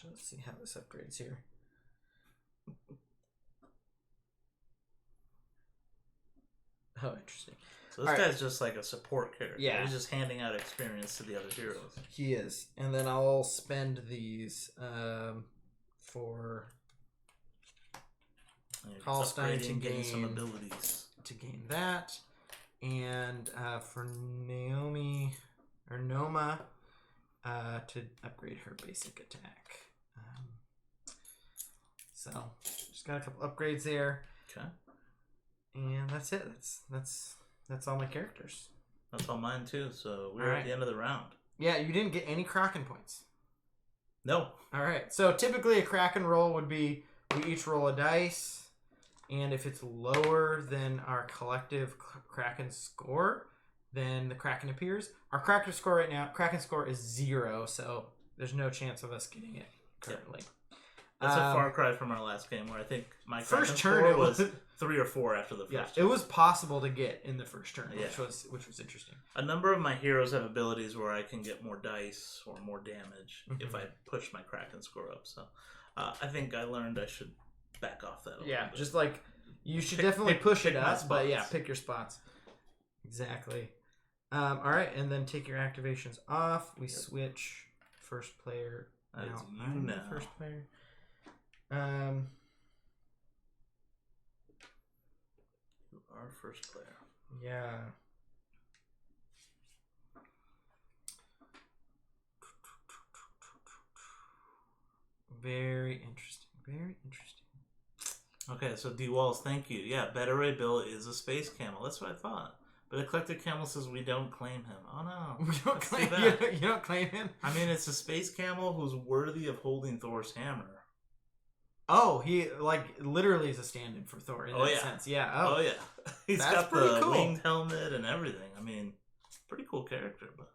Let's see how this upgrades here. Oh, interesting. So this guy's just like a support character. Yeah. He's just handing out experience to the other heroes. He is. And then I'll spend these for Hallstein to gain some abilities. To gain that. And for Noma to upgrade her basic attack. So just got a couple upgrades there. Okay. And that's it. That's all my characters. That's all mine too. So we're at the end of the round. Yeah, you didn't get any Kraken points. No. All right. So typically a Kraken roll would be we each roll a dice, and if it's lower than our collective Kraken score, then the Kraken appears. Our Kraken score right now, Kraken score is 0, so there's no chance of us getting it currently. Yep. That's a far cry from our last game where I think my first turn it was 3 or 4 after the first. Yeah, it was possible to get in the first turn, which was interesting. A number of my heroes have abilities where I can get more dice or more damage if I push my Kraken score up. So I think I learned I should back off that a little bit. Just like you should definitely push it up, but pick your spots. Exactly. All right, and then take your activations off. We switch first player. That's I'm the first player. You are first player. Yeah. Very interesting. Very interesting. Okay, so D Walls, thank you. Yeah, Better Ray Bill is a space camel. That's what I thought. But Eclectic Camel says we don't claim him. Oh no. We don't claim you don't claim him? I mean, it's a space camel who's worthy of holding Thor's hammer. Oh, he literally is a stand-in for Thor in that sense. Yeah. Oh yeah. He's got the winged helmet and everything. I mean, pretty cool character, but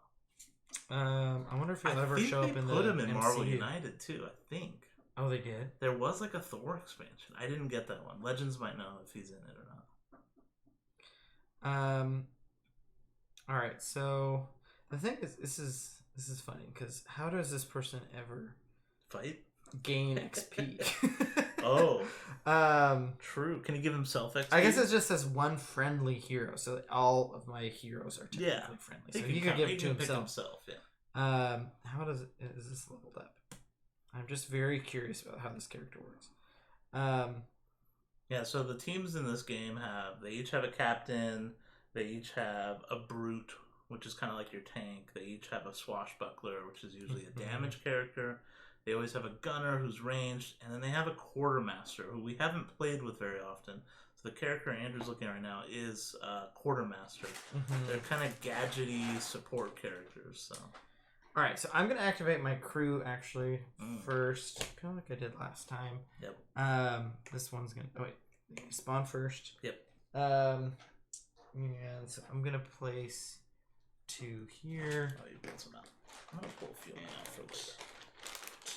I wonder if he'll ever show up in the put him in MCU. Marvel United too, I think. Oh, they did? There was like a Thor expansion. I didn't get that one. Legends might know if he's in it or not. All right. So the thing is, this is funny because how does this person ever fight? Gain XP. Oh. True. Can you give himself XP? I guess it just says one friendly hero, so all of my heroes are technically friendly. So he could give it to himself. How is this leveled up? I'm just very curious about how this character works. Yeah, so the teams in this game they each have a captain, they each have a brute, which is kind of like your tank. They each have a swashbuckler, which is usually a damage character. They always have a gunner who's ranged, and then they have a quartermaster who we haven't played with very often. So the character Andrew's looking at right now is quartermaster. They're kind of gadgety support characters. So, all right, so I'm gonna activate my crew actually first, kind of like I did last time. Yep. This one's gonna spawn first. Yep. And so I'm gonna place 2 here. Oh, you pulled some out. I'm gonna pull a few out for later.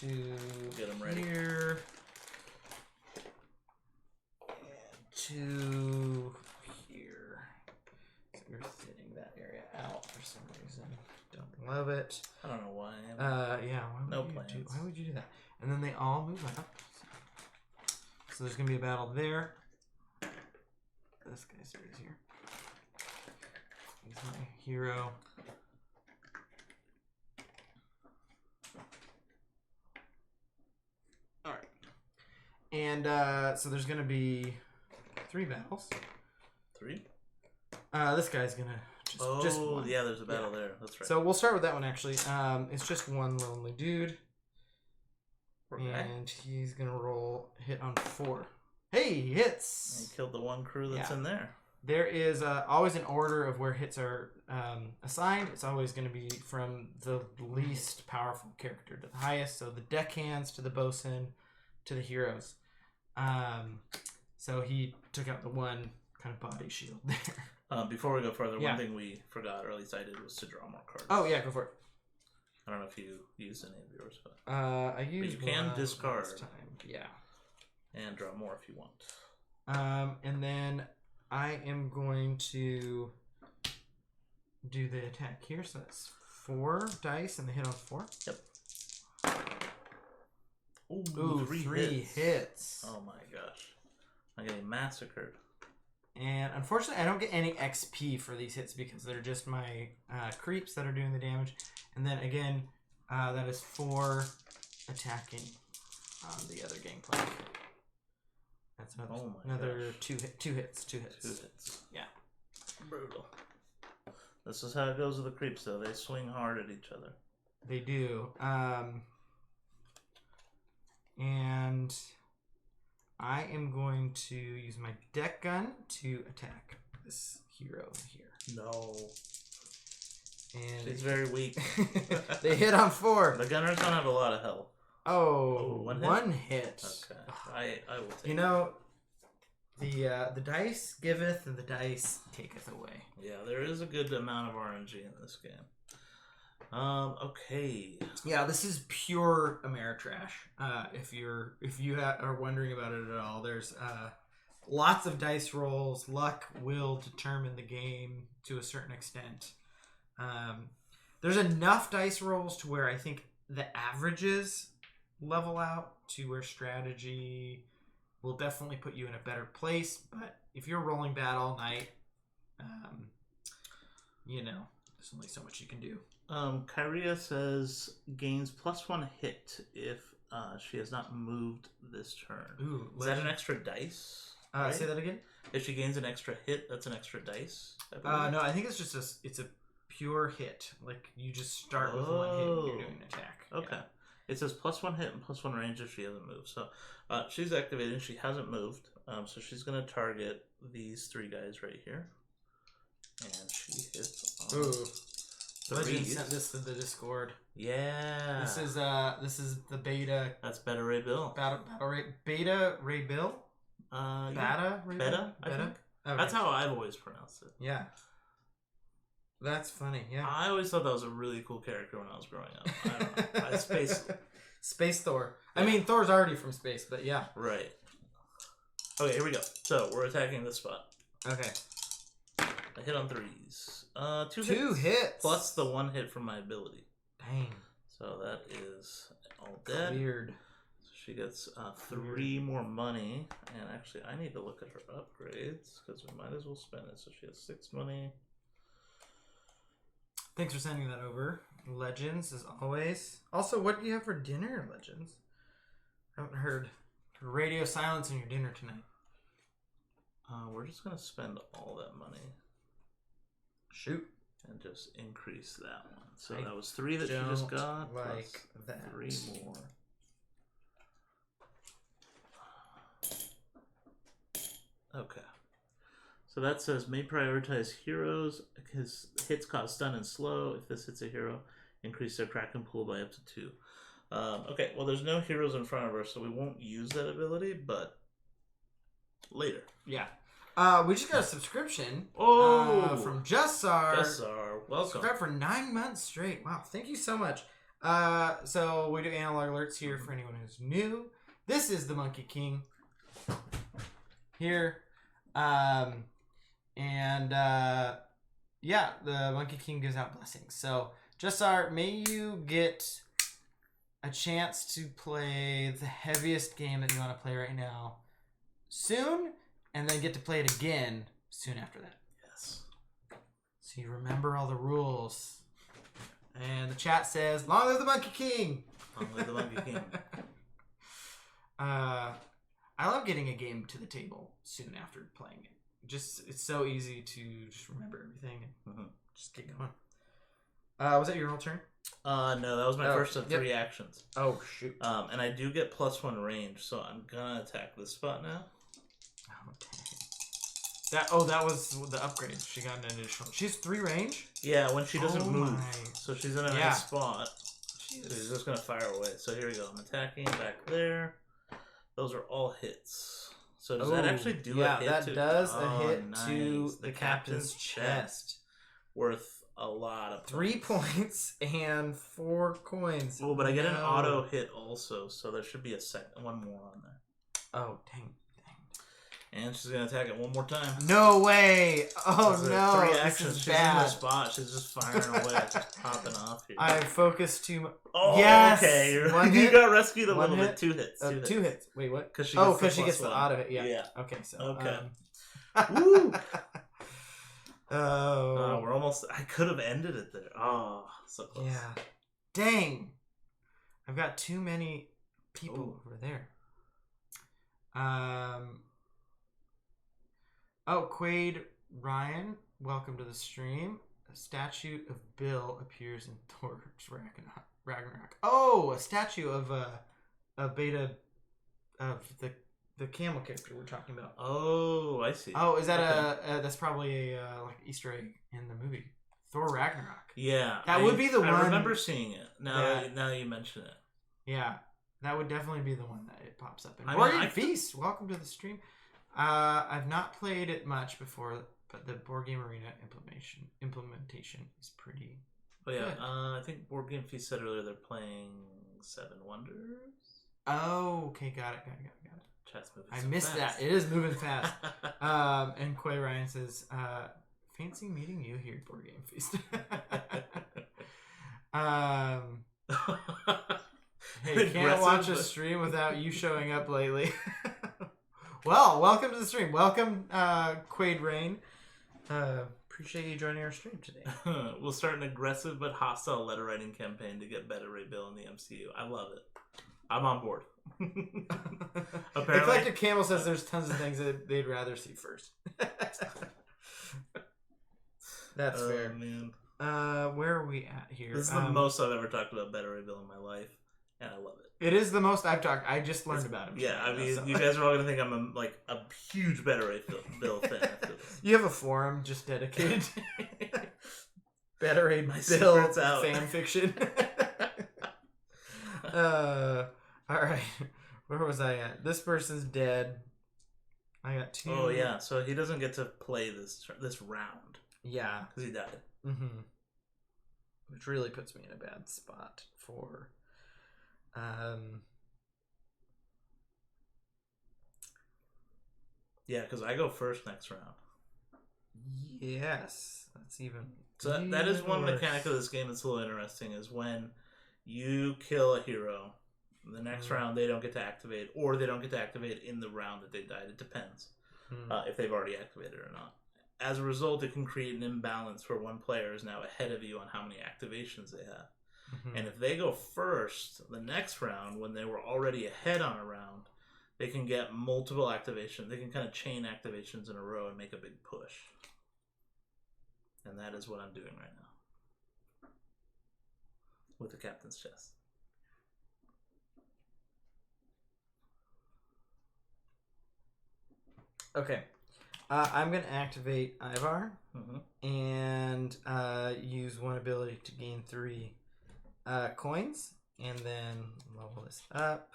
2 get them ready. Here. And 2 here. So we're thinning that area out for some reason. Don't love it. I don't know why. Yeah. Why would you do that? And then they all move up. So there's gonna be a battle there. This guy stays here. He's my hero. Alright. And so there's going to be 3 battles. 3? This guy's going to just one. Yeah, there's a battle there. That's right. So we'll start with that one, actually. It's just one lonely dude. Okay. And he's going to roll hit on 4. Hey, he hits! And he killed the one crew that's in there. There is always an order of where hits are assigned. It's always going to be from the least powerful character to the highest. So the deckhands to the bosun to the heroes. So he took out the one kind of body shield there. Before we go further, one thing we forgot, or at least I did, was to draw more cards. Oh, yeah, go for it. I don't know if you used any of yours, but I used but you can discard last time. Yeah. And draw more if you want. And then I am going to do the attack here. So that's 4 dice and the hit on 4. Yep. Ooh, 3 hits. Oh my gosh. I'm getting massacred. And unfortunately, I don't get any XP for these hits because they're just my creeps that are doing the damage. And then again, that is 4 attacking on the other gangplank. That's another 2 hits. Yeah. Brutal. This is how it goes with the creeps, though. They swing hard at each other. They do. And I am going to use my deck gun to attack this hero here. No. And she's very weak. They hit on 4. The gunners don't have a lot of health. Oh, one hit. Okay, I will take. You know, the dice giveth and the dice taketh away. Yeah, there is a good amount of RNG in this game. Okay. Yeah, this is pure Ameritrash. If you are wondering about it at all, there's lots of dice rolls. Luck will determine the game to a certain extent. There's enough dice rolls to where I think the averages level out to where strategy will definitely put you in a better place. But if you're rolling bad all night, there's only so much you can do. Kyria says gains +1 hit if she has not moved this turn. Ooh, is that an extra dice? Right? Say that again. If she gains an extra hit, that's an extra dice. No, I think it's just it's a pure hit. Like you just start with 1 hit and you're doing an attack. Okay. Yeah. It says +1 hit and +1 range if she hasn't moved. So she's activated. She hasn't moved. So she's going to target these 3 guys right here. And she hits on... Ooh. Legend sent this to the Discord. Yeah. This is the beta. That's Beta Ray Bill. Beta Ray Bill? Beta? I think. Okay. That's how I've always pronounced it. Yeah. That's funny, yeah. I always thought that was a really cool character when I was growing up. I don't know. Space Thor. Yeah. I mean, Thor's already from space, but yeah. Right. Okay, here we go. So, we're attacking this spot. Okay. I hit on 3s. 2 hits. Plus the 1 hit from my ability. Dang. So that is all dead. Weird. So she gets 3 more money. And actually, I need to look at her upgrades because we might as well spend it. So she has 6 money. Thanks for sending that over. Legends, as always. Also, what do you have for dinner, Legends? I haven't heard radio silence in your dinner tonight. We're just going to spend all that money. Shoot. And just increase that one. So that was 3 that she just got. Like that. 3 more. Okay. So that says may prioritize heroes. His hits cause stun and slow. If this hits a hero, increase their Kraken pool by up to 2. Okay, well there's no heroes in front of her, so we won't use that ability, but later. Yeah. We just got a subscription. From Jussar. Jussar, welcome. Subscribed for 9 months straight. Wow, thank you so much. So we do analog alerts here for anyone who's new. This is the Monkey King. Here. Yeah, the Monkey King gives out blessings. So, Jussar, may you get a chance to play the heaviest game that you want to play right now soon, and then get to play it again soon after that. Yes. So you remember all the rules. And the chat says, long live the Monkey King! Long live the Monkey King. I love getting a game to the table soon after playing it. It's so easy to just remember everything and just get going. Was that your whole turn? No, that was my first of 3 actions. Oh, shoot. And I do get +1 range, so I'm gonna attack this spot now. Oh, that was the upgrade. She got an additional. She has 3 range? Yeah, when she doesn't move. So she's in a nice spot. So she's just gonna fire away. So here we go. I'm attacking back there. Those are all hits. So does that actually do a hit? Yeah, that does a hit nice. to the captain's chest. Worth a lot of 3 points and 4 coins. Oh, but I get an auto hit also, so there should be one more on there. Oh, dang. And she's gonna attack it one more time. No way! Oh no! 3 actions. She's in the spot. She's just firing away, just popping off here. I focused too much. Oh, yes! Okay. You got rescued a little bit. 2 hits. 2 hits. Wait, what? Because she gets the auto hit. Yeah. Okay. So. Okay. Woo! We're almost. I could have ended it there. Oh, so close. Yeah. Dang. I've got too many people over there. Quaid Ryan, welcome to the stream. A statue of Bill appears in Thor's Ragnarok. Oh, a statue of a beta of the camel character we're talking about. Oh, I see. Oh, is that that's probably a like Easter egg in the movie Thor Ragnarok. Yeah. That would be the one. I remember seeing it. Now you mention it. Yeah. That would definitely be the one that it pops up in. Board Game Feast, welcome to the stream. I've not played it much before, but the Board Game Arena implementation is pretty good. I think Board Game Feast said earlier they're playing Seven Wonders. Oh, okay, got it. Chat's moving I missed that. It is moving fast. And Quay Ryan says, fancy meeting you here at Board Game Feast. Hey, can't watch a stream without you showing up lately. Well, welcome to the stream. Welcome, Quaid Rain. Appreciate you joining our stream today. We'll start an aggressive but hostile letter writing campaign to get better Ray Bill in the MCU. I love it. I'm on board. Apparently, Eclectic Camel says there's tons of things that they'd rather see first. That's fair. Man. Where are we at here? This is the most I've ever talked about Better Ray Bill in my life, and I love it. It is the most I've talked. I just learned about him. Yeah, I mean, you guys are all gonna think I'm a huge Better Ray Bill fan after this. You have a forum just dedicated to Better Ray Bill fan fiction. All right, where was I at? This person's dead. I got 2. Oh yeah, so he doesn't get to play this round. Yeah, because he died. Mm-hmm. Which really puts me in a bad spot for. Yeah, because I go first next round. Yes, that's even. So that is one mechanic of this game that's a little interesting. Is when you kill a hero, the next round they don't get to activate, or they don't get to activate in the round that they died. It depends if they've already activated or not. As a result, it can create an imbalance where one player is now ahead of you on how many activations they have. Mm-hmm. And if they go first, the next round, when they were already ahead on a round, they can get multiple activations. They can kind of chain activations in a row and make a big push. And that is what I'm doing right now. With the captain's chest. Okay. I'm going to activate Ivar and use one ability to gain 3 coins, and then level this up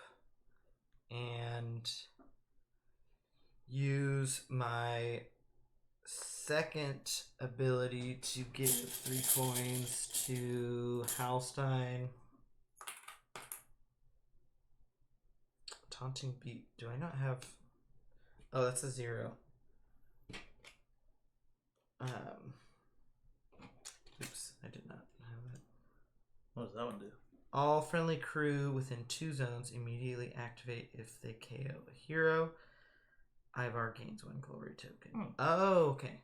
and use my second ability to give 3 coins to Halstein. Taunting Beat. Do I not have... Oh, that's a 0. Oops, I did not have it. What does that one do? All friendly crew within 2 zones immediately activate if they KO a hero. Ivar gains 1 glory token. Oh, okay.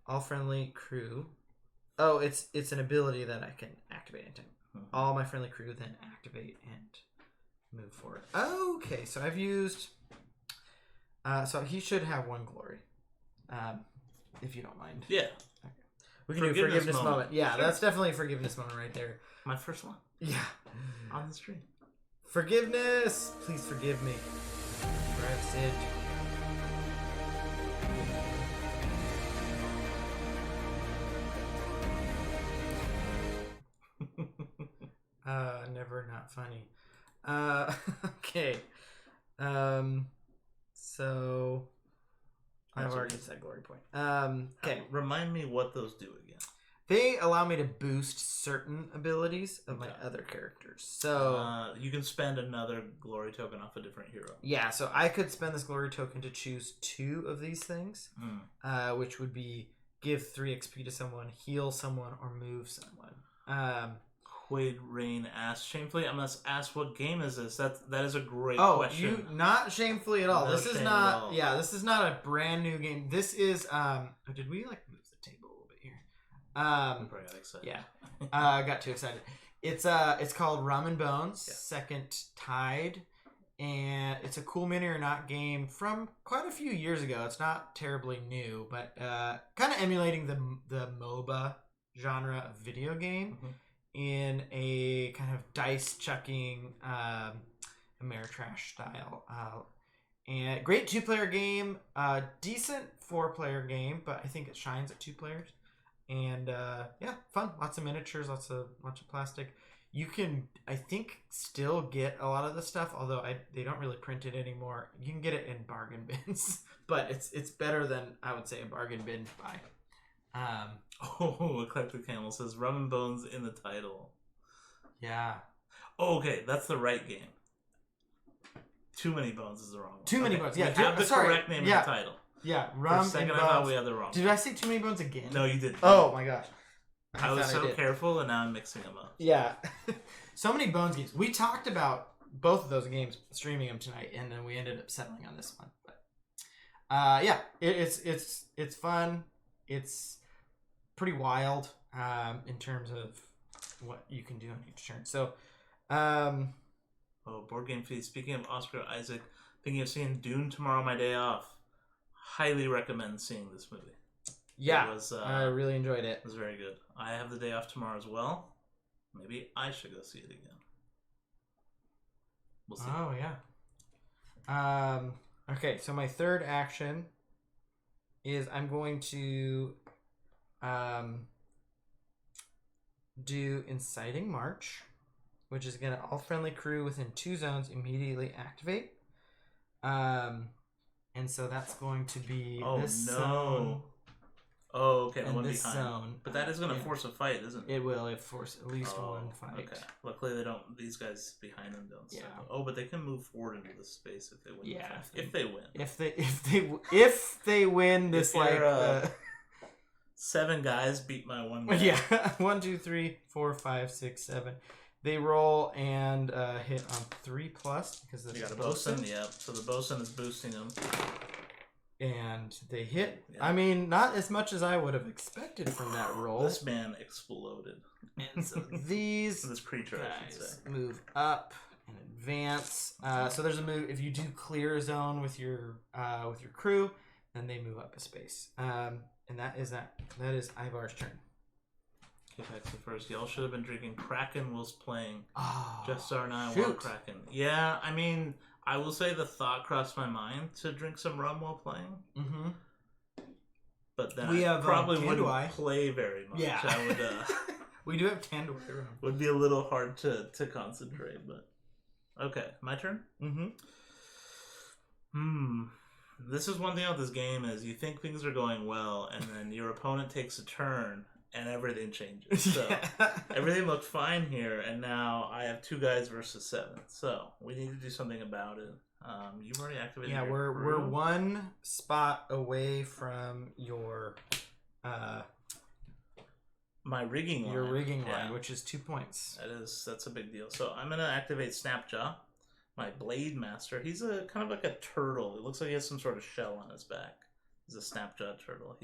All friendly crew. Oh, it's an ability that I can activate in time. All my friendly crew then activate and move forward. Okay, so I've used... so he should have 1 glory. If you don't mind. Yeah. Okay. We can do forgiveness moment. Yeah, sure. That's definitely a forgiveness moment right there. My first one. Yeah. On the stream. Forgiveness! Please forgive me. Drive Sid. Never not funny. Okay. So I've already said glory point. Okay. Remind me what those do again. They allow me to boost certain abilities of my other characters. So you can spend another glory token off a different hero. Yeah, so I could spend this glory token to choose 2 of these things, which would be give 3 XP to someone, heal someone, or move someone. Quaid Rain asked shamefully. I must ask, what game is this? That is a great question. Not shamefully at all. No, this is not. Yeah, this is not a brand new game. This is. Did we move the table a little bit here? Probably got excited. Yeah, I got too excited. It's called Rum and Bones. Yeah. Second Tide, and it's a cool mini or not game from quite a few years ago. It's not terribly new, but kind of emulating the MOBA genre of video game. In a kind of dice chucking Ameritrash style. And great 2-player game, decent 4-player game, but I think it shines at 2 players. And yeah, fun. Lots of miniatures, lots of plastic. You can, I think, still get a lot of the stuff, although they don't really print it anymore. You can get it in bargain bins, but it's better than, I would say, a bargain bin buy. Eclectic Camel says Rum and Bones in the title. Yeah. Oh, okay, that's the right game. Too Many Bones is the wrong one. Too Many Bones, yeah. We have the correct name of the title. Yeah, Rum and Bones. I thought we had the wrong. Did I say Too Many Bones again? No, you didn't. Oh my gosh. I was so careful, and now I'm mixing them up. Yeah. So many Bones games. We talked about both of those games, streaming them tonight, and then we ended up settling on this one. But yeah, it's fun. It's pretty wild in terms of what you can do on each turn. So, Board Game Feed. Speaking of Oscar Isaac, thinking of seeing Dune tomorrow on my day off. Highly recommend seeing this movie. Yeah, I really enjoyed it. It was very good. I have the day off tomorrow as well. Maybe I should go see it again. We'll see. Oh, yeah. Okay, so my third action is I'm going to do Inciting March, which is going to all friendly crew within 2 zones immediately activate. And so that's going to be this zone. Oh, okay. And one this behind. zone. But that is going to force a fight, isn't it? It will. It force at least one fight. Okay. Luckily, they don't. These guys behind them don't. Yeah. Oh, but they can move forward into the space if they win. Yeah. If they win. If they win this, like 7 guys beat my 1 guy. Yeah. 1, 2, 3, 4, 5, 6, 7. They roll and hit on 3+ because you got a bosun. Yep. So the bosun is boosting them. And they hit. Yeah. I mean, not as much as I would have expected from that roll. This man exploded. And so these this creature guys move up and advance. So there's a move if you do clear a zone with your crew, then they move up a space. And that is Ivar's turn. Okay, back to first. Y'all should have been drinking Kraken whilst playing. Oh, Jeffstar and I want Kraken. Yeah, I mean, I will say the thought crossed my mind to drink some rum while playing. Mm-hmm. But then I probably wouldn't play very much. Yeah. I would, we do have Canterbury rum. Would be a little hard to concentrate, but... Okay, my turn? This is one thing about this game is you think things are going well, and then your opponent takes a turn, and everything changes. So everything looked fine here, and now I have 2 guys versus 7. So we need to do something about it. You've already activated. Yeah, we're 1 spot away from your my rigging line. Your rigging line, which is 2 points. That's a big deal. So I'm gonna activate Snapjaw, my Blade Master. He's a kind of like a turtle. It looks like he has some sort of shell on his back. He's a Snapjaw turtle.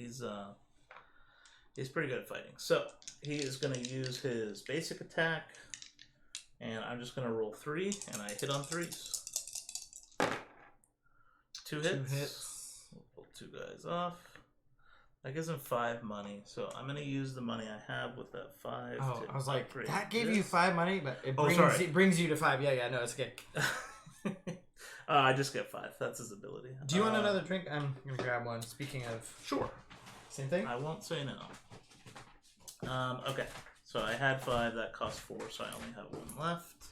He's pretty good at fighting. So he is going to use his basic attack, and I'm just going to roll 3, and I hit on 3s. 2 hits. 2 hits. We'll pull 2 guys off. That gives him 5 money, so I'm going to use the money I have with that 5. Oh, I was like, that gave you 5 money, but it brings you to 5. Yeah, no, it's good. I just get 5. That's his ability. Do you want another drink? I'm going to grab one. Speaking of... Sure. Same thing? I won't say no. Okay, so I had 5. That cost 4, so I only have 1 left.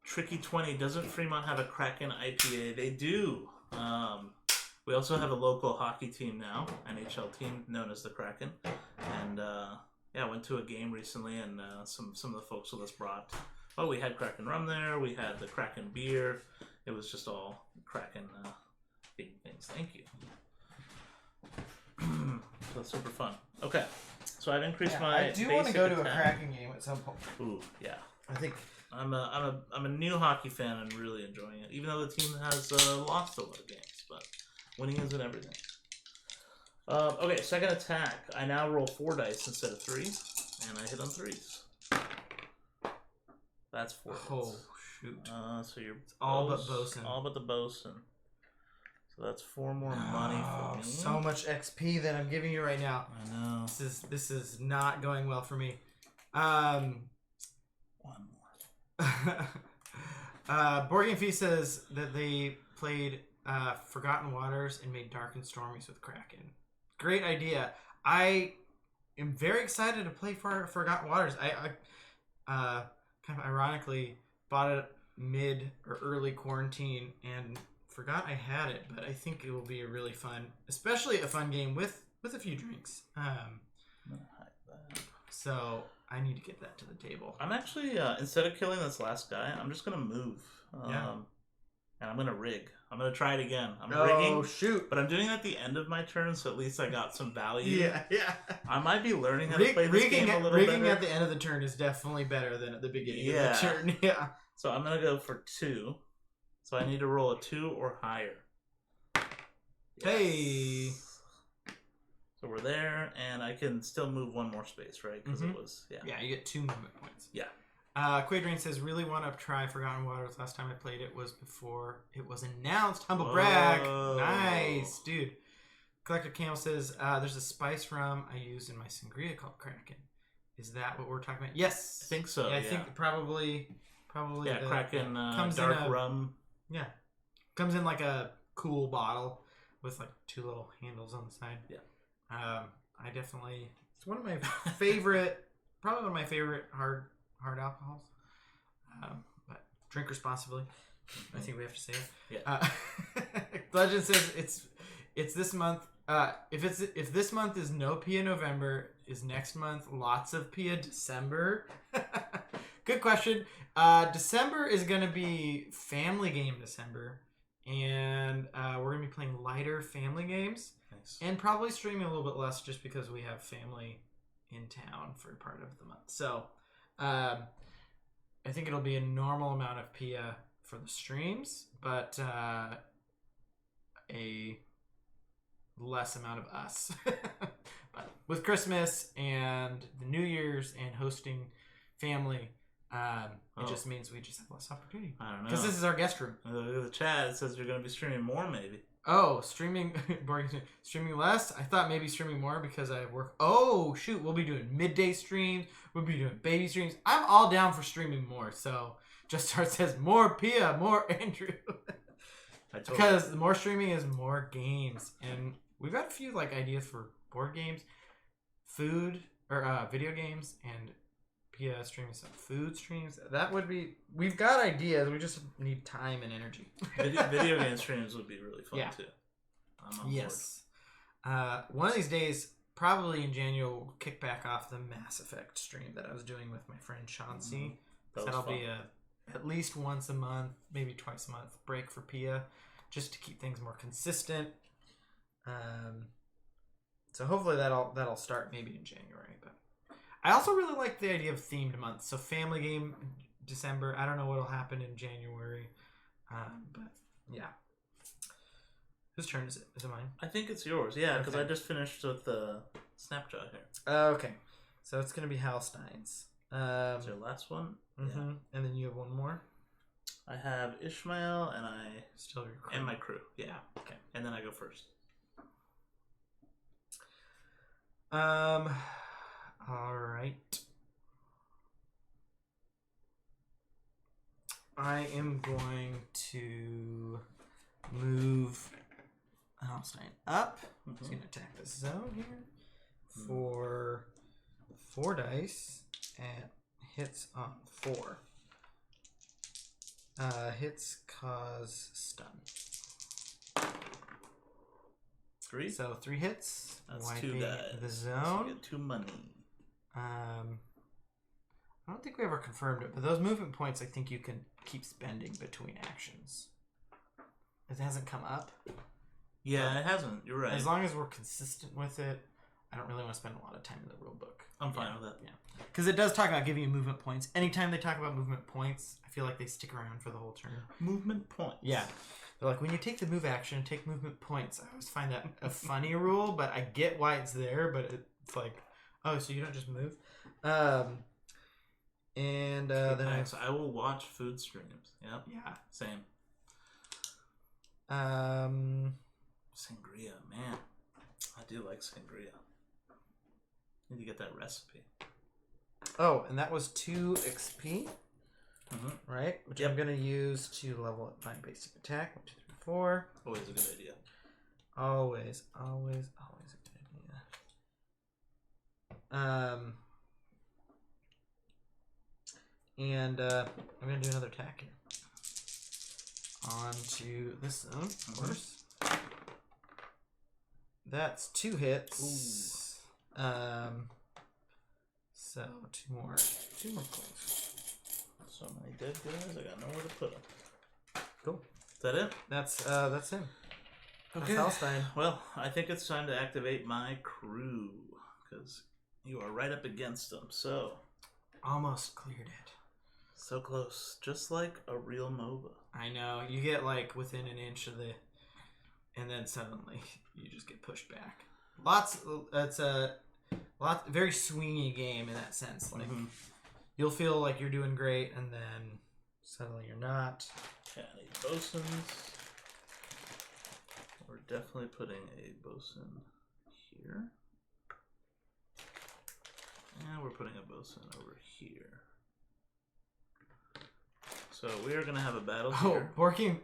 Tricky 20. Doesn't Fremont have a Kraken IPA? They do. We also have a local hockey team now, NHL team known as the Kraken. And yeah, I went to a game recently, and some of the folks with us brought. Oh, we had Kraken rum there. We had the Kraken beer. It was just all Kraken themed things. Thank you. So that's super fun. Okay, so I've increased my. I do want to go to a Kraken game at some point. Ooh, yeah. I think I'm a new hockey fan and really enjoying it. Even though the team has lost a lot of games, but winning isn't everything. Okay, second attack. I now roll 4 dice instead of 3, and I hit on 3s. That's 4 hits. Oh shoot! So you're all but bosun. All but the bosun. So that's 4 more money for me. So much XP that I'm giving you right now. I know. This is not going well for me. 1 more. Board Game Feast says that they played Forgotten Waters and made Dark and Stormies with Kraken. Great idea. I am very excited to play Forgotten Waters. I kind of ironically bought it mid or early quarantine and forgot I had it, but I think it will be a really fun, especially a fun game with a few drinks. So I need to get that to the table. I'm actually instead of killing this last guy, I'm just gonna move. And I'm gonna rig. I'm gonna try it again. I'm rigging. Oh shoot! But I'm doing it at the end of my turn, so at least I got some value. Yeah. I might be learning how to play this game a little better. Rigging at the end of the turn is definitely better than at the beginning of the turn. Yeah. So I'm gonna go for 2. So I need to roll a 2 or higher. Yes. Hey. So we're there, and I can still move 1 more space, right? Because it was Yeah, you get 2 movement points. Yeah. Quadrain says, really want to try Forgotten Waters. Last time I played it was before it was announced. Humble brag. Nice, dude. Collector Camel says, there's a spice rum I use in my sangria called Kraken. Is that what we're talking about? Yes. I think so. Yeah, I think probably. Yeah, Kraken dark rum. Yeah. Comes in like a cool bottle with like 2 little handles on the side. Yeah. I definitely, it's one of my favorite, probably one of my favorite hard alcohols. But drink responsibly. I think we have to say it. Yeah. Legend says it's this month. If this month is no Pia November, is next month lots of Pia December? Good question. December is going to be family game December, and we're going to be playing lighter family games. Nice. And probably streaming a little bit less just because we have family in town for part of the month. So I think it'll be a normal amount of Pia for the streams, but a less amount of us. But with Christmas and the New Year's and hosting family, it just means we just have less opportunity. I don't know. Because this is our guest room. The chat says you're going to be streaming more, maybe. Oh, streaming less? I thought maybe streaming more because I work. Oh, shoot. We'll be doing midday streams. We'll be doing baby streams. I'm all down for streaming more. So, Just Start says, more Pia, more Andrew. Because the more streaming is more games. And we've got a few like ideas for board games, food, or video games, and Pia streaming some food streams. That would be... We've got ideas. We just need time and energy. Video game streams would be really fun, too. Yes. One of these days, probably in January, we'll kick back off the Mass Effect stream that I was doing with my friend Chauncey. That'll be at least once a month, maybe twice a month break for Pia, just to keep things more consistent. So hopefully that'll start maybe in January. But I also really like the idea of themed months. So family game December. I don't know what'll happen in January, but yeah. Whose turn is it? Is it mine? I think it's yours. Yeah, because I just finished with the Snapshot here. Okay, so it's gonna be Halstein's. Is your last one? Mm-hmm. Yeah. And then you have one more. I have Ishmael and still your crew. And my crew. Yeah. Okay. And then I go first. All right. I am going to move Halstein up. He's going to attack the zone here for 4 dice and hits on 4. Hits cause stun. 3? So 3 hits. That's 2 dice. The zone. So you get 2 money. I don't think we ever confirmed it, but those movement points, I think you can keep spending between actions. It hasn't come up. Yeah, it hasn't. You're right. As long as we're consistent with it, I don't really want to spend a lot of time in the rule book. I'm fine with that. Yeah, because it does talk about giving you movement points. Anytime they talk about movement points, I feel like they stick around for the whole turn. Movement points. Yeah. They're like, when you take the move action, take movement points. I always find that a funny rule, but I get why it's there, but it's like, oh, so you don't just move? And then I will watch food streams. Yep. Yeah. Same. Sangria, man. I do like sangria. Need to get that recipe. Oh, and that was 2 XP. Right? Which I'm going to use to level up my basic attack. 1, 2, before. Always a good idea. Always a good idea. And I'm gonna do another attack here. On to this zone, of course. That's 2 hits. Ooh. So 2 more points. So many dead guys. I got nowhere to put them. Cool. Is that it? That's him. Okay. Well, I think it's time to activate my crew because you are right up against them. So almost cleared it. So close, just like a real MOBA. I know. You get like within an inch of the, and then suddenly you just get pushed back. It's a very swingy game in that sense. Like you'll feel like you're doing great, and then suddenly you're not. Okay, I need bosuns. We're definitely putting a bosun here, and we're putting a bosun over here. So we are going to have a battle here. Board Game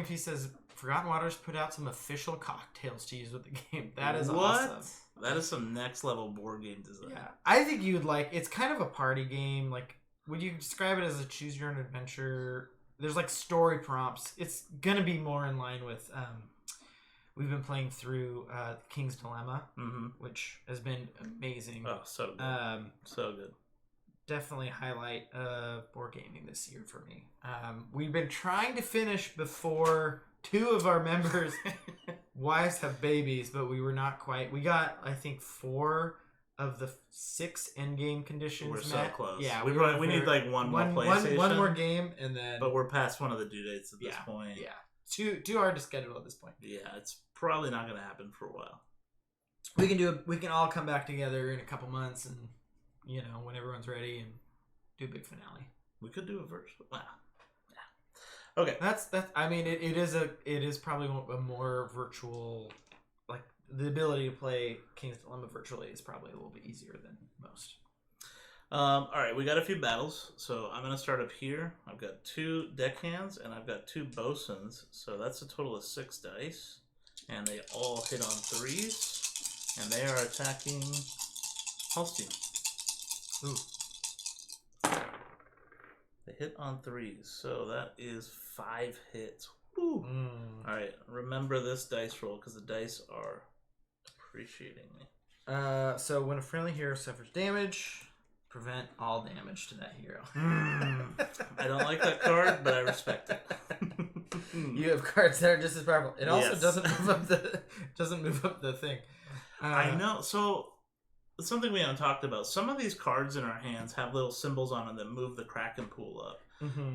Feast says Forgotten Waters put out some official cocktails to use with the game. That is awesome. That is some next level board game design. Yeah, I think you'd like. It's kind of a party game. Like, would you describe it as a choose your own adventure? There's like story prompts. It's gonna be more in line with. We've been playing through King's Dilemma, which has been amazing. Oh, so good. So good. Definitely highlight board gaming this year for me. We've been trying to finish before 2 of our members' wives have babies, but we were not quite. We got, I think, 4 of the 6 endgame conditions we're met. So close. Yeah, we need like one more PlayStation. One more game, and then. But we're past one of the due dates at this point. Yeah, too hard to schedule at this point. Yeah, it's probably not going to happen for a while. We can all come back together in a couple months and. When everyone's ready, and do a big finale. We could do a virtual. Wow. Yeah. Okay. That's. I mean, it is probably a more virtual. Like the ability to play King's Dilemma virtually is probably a little bit easier than most. All right, we got a few battles, so I'm gonna start up here. I've got 2 deckhands and I've got 2 bosuns, so that's a total of 6 dice, and they all hit on 3s, and they are attacking Holstein. Ooh. They hit on 3s, so that is 5 hits. Woo. Alright, remember this dice roll because the dice are appreciating me. So when a friendly hero suffers damage, prevent all damage to that hero. I don't like that card, but I respect it. You have cards that are just as powerful. It also doesn't move up the thing. I know. So something we haven't talked about. Some of these cards in our hands have little symbols on them that move the Kraken pool up.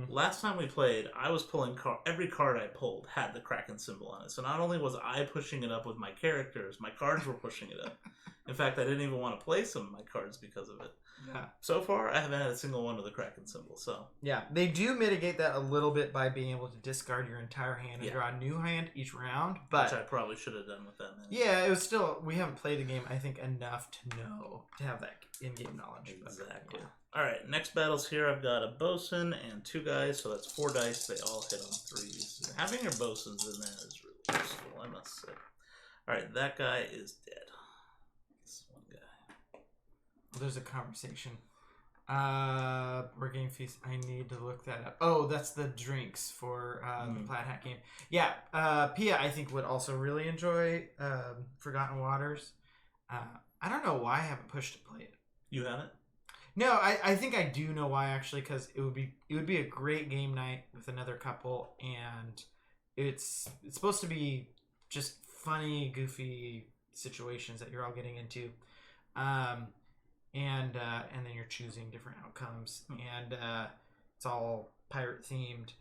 Last time we played, I was pulling every card I pulled had the Kraken symbol on it. So not only was I pushing it up with my characters, my cards were pushing it up. In fact, I didn't even want to play some of my cards because of it. Yeah. So far, I haven't had a single one with the Kraken symbol. So yeah, they do mitigate that a little bit by being able to discard your entire hand and draw a new hand each round. But which I probably should have done with that. Yeah, it was still. We haven't played the game, I think, enough to have that in-game knowledge. Exactly. All right, next battle's here. I've got a bosun and 2 guys, so that's 4 dice. They all hit on 3s. Having your bosuns in there is really useful, I must say. All right, that guy is dead. This one guy. There's a conversation. Board Game Feast. I need to look that up. Oh, that's the drinks for the Plaid Hat game. Yeah, Pia, I think, would also really enjoy Forgotten Waters. I don't know why I haven't pushed to play it. You haven't? No, I think I do know why, actually, because it would be a great game night with another couple, and it's supposed to be just funny, goofy situations that you're all getting into, and then you're choosing different outcomes, and it's all pirate themed.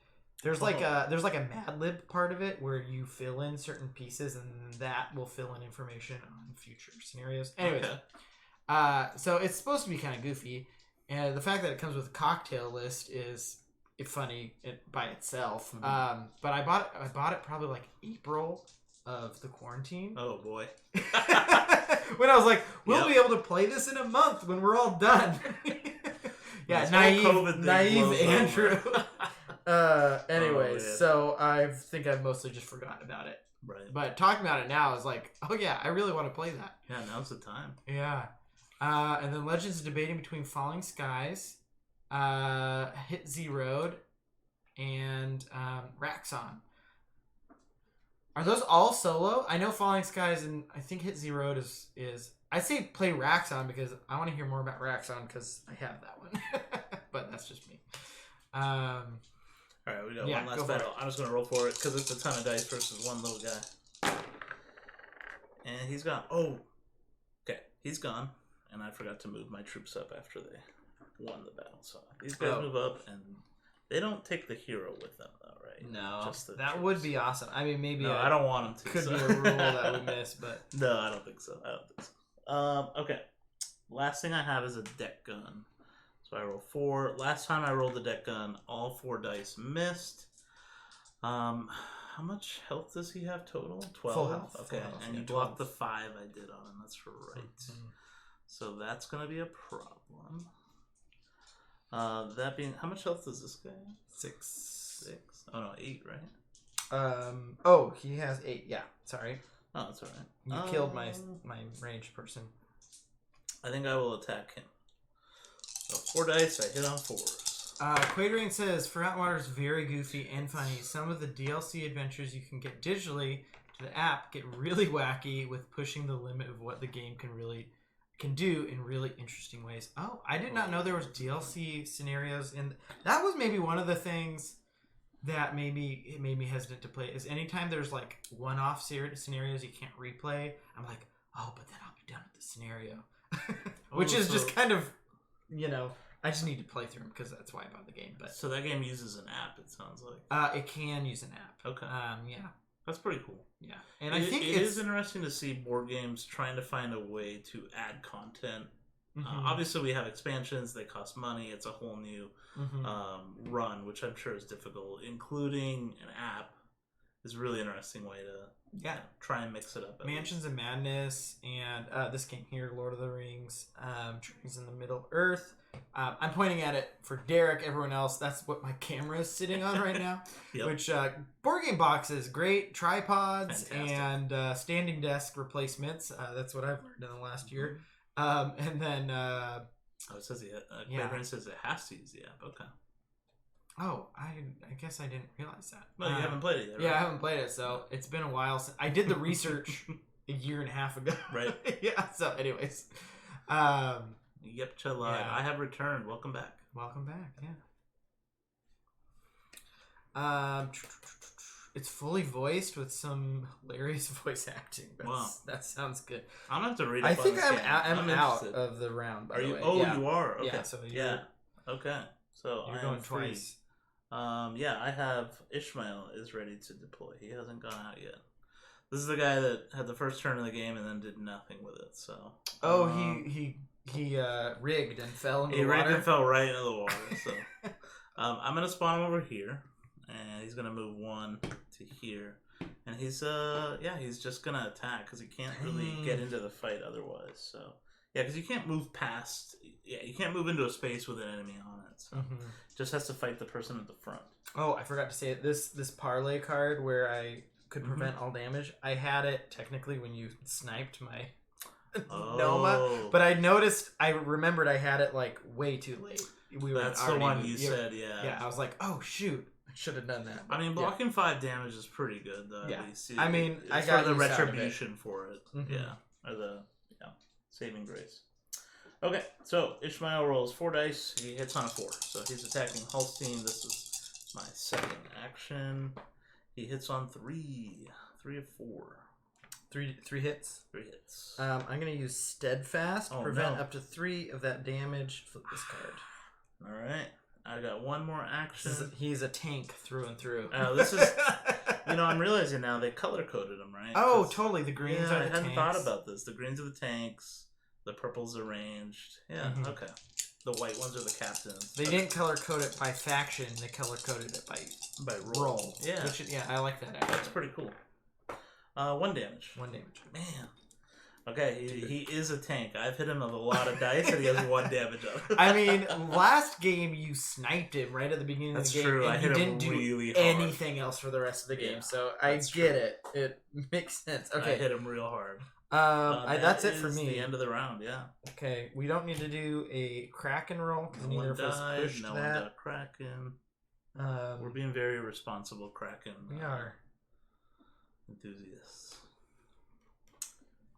There's like a Mad Lib part of it where you fill in certain pieces, and that will fill in information on future scenarios. Anyways. Okay. So it's supposed to be kind of goofy, and the fact that it comes with a cocktail list is funny by itself. But I bought it probably like April of the quarantine. Oh boy! When I was like, we'll be able to play this in a month when we're all done. Yeah, naive Andrew. Anyways, so I think I've mostly just forgotten about it. Right. But talking about it now is like, oh yeah, I really want to play that. Yeah, now's the time. Yeah. And then Legends is debating between Falling Skies, Hit Z Road, and Raxon. Are those all solo? I know Falling Skies and I think Hit Z Road is. I say play Raxon because I want to hear more about Raxon because I have that one. But that's just me. All right, we got one last battle. I'm just going to roll for it because it's a ton of dice versus one little guy. And he's gone. Oh, okay. He's gone. And I forgot to move my troops up after they won the battle. So these guys move up, and they don't take the hero with them, though, right? No, just that troops. Would be awesome. I mean, maybe I don't want them to. Could be a rule that we miss, but no, I don't think so. Okay. Last thing I have is a deck gun. So I roll 4. Last time I rolled the deck gun, all 4 dice missed. How much health does he have total? 12. Full health. Okay, full health, and you blocked the 5 I did on him. That's right. Mm-hmm. So that's gonna be a problem. That being, how much health does this guy have? 6. Oh no, 8, right? Oh, he has 8. Yeah, sorry. Oh, that's all right. You killed my ranged person. I think I will attack him. So 4 dice, I hit on 4s. Quadrang says, Forgotten Water is very goofy and funny. Some of the DLC adventures you can get digitally to the app get really wacky with pushing the limit of what the game can do in really interesting ways. Oh, I did not know there was DLC scenarios in... That was maybe one of the things that it made me hesitant to play, is anytime there's like one-off scenarios you can't replay, I'm like, oh, but then I'll be done with the scenario. Which is just kind of... I just need to play through them because that's why I bought the game. But so that game uses an app, it sounds like. It can use an app. Okay. Yeah. That's pretty cool. Yeah. And I think it is interesting to see board games trying to find a way to add content. Mm-hmm. Obviously, we have expansions. They cost money. It's a whole new run, which I'm sure is difficult. Including an app is a really interesting way to try and mix it up. Mansions of Madness and this game here, Lord of the Rings, Trees in the Middle Earth. I'm pointing at it for Derek. Everyone else, that's what my camera is sitting on right now. Yep. Which board game boxes, great tripods. Fantastic. And standing desk replacements. That's what I've learned in the last year. And then it says Quadrant says it has to use the app. Okay. Oh, I guess I didn't realize that. No, you haven't played it yet, right? Yeah, I haven't played it, so it's been a while since I did the research a year and a half ago. Right. Yeah, so anyways. Yep, chill live. Yeah. I have returned. Welcome back. Welcome back, yeah. It's fully voiced with some hilarious voice acting. Wow. That sounds good. I'm going to have to read I think I'm out of the round, by the way. Oh, yeah. You are? Okay. Yeah, so okay. So you're going twice. I have Ishmael is ready to deploy. He hasn't gone out yet. This is the guy that had the first turn of the game and then did nothing with it. So he rigged and fell into the water. He rigged and fell right into the water. So I'm gonna spawn him over here, and he's gonna move 1 to here, and he's just gonna attack because he can't really get into the fight otherwise. So. Yeah, because you can't move past... Yeah, you can't move into a space with an enemy on it. So just has to fight the person at the front. Oh, I forgot to say it. This parlay card where I could prevent all damage, I had it technically when you sniped my Noma. But I remembered I had it like way too late. That's the one you said, yeah. Yeah, I was like, oh, shoot. I should have done that. I mean, blocking 5 damage is pretty good, though. Yeah. At least. I mean, I got the retribution for it. Mm-hmm. Yeah. Or the... saving grace. Okay, so Ishmael rolls 4 dice. He hits on a 4. So he's attacking Holstein. This is my second action. He hits on 3. 3 of 4. 3 hits? 3 hits. I'm going to use Steadfast. Prevent up to 3 of that damage. Flip this card. Alright. I got one more action. He's a tank through and through. This is... I'm realizing now they color-coded them, right? Oh, totally. The greens are the tanks. I hadn't thought about this. The greens are the tanks. The purple's arranged. Yeah, okay. The white ones are the captains. They didn't color-code it by faction. They color-coded it by role. Yeah. I like that, actually. That's pretty cool. 1 damage. 1 damage. Man. Okay, he is a tank. I've hit him with a lot of dice, and he has 1 damage on him. I mean, last game you sniped him right at the beginning of the game. True. And I hit you didn't him really do hard. anything else for the rest of the game, so I get true. it. It makes sense. Okay, I hit him real hard. That's it for me. The end of the round, yeah. Okay, we don't need to do a Kraken roll because neither of us pushed no that. one got Kraken. We're being very responsible Kraken. We are enthusiasts.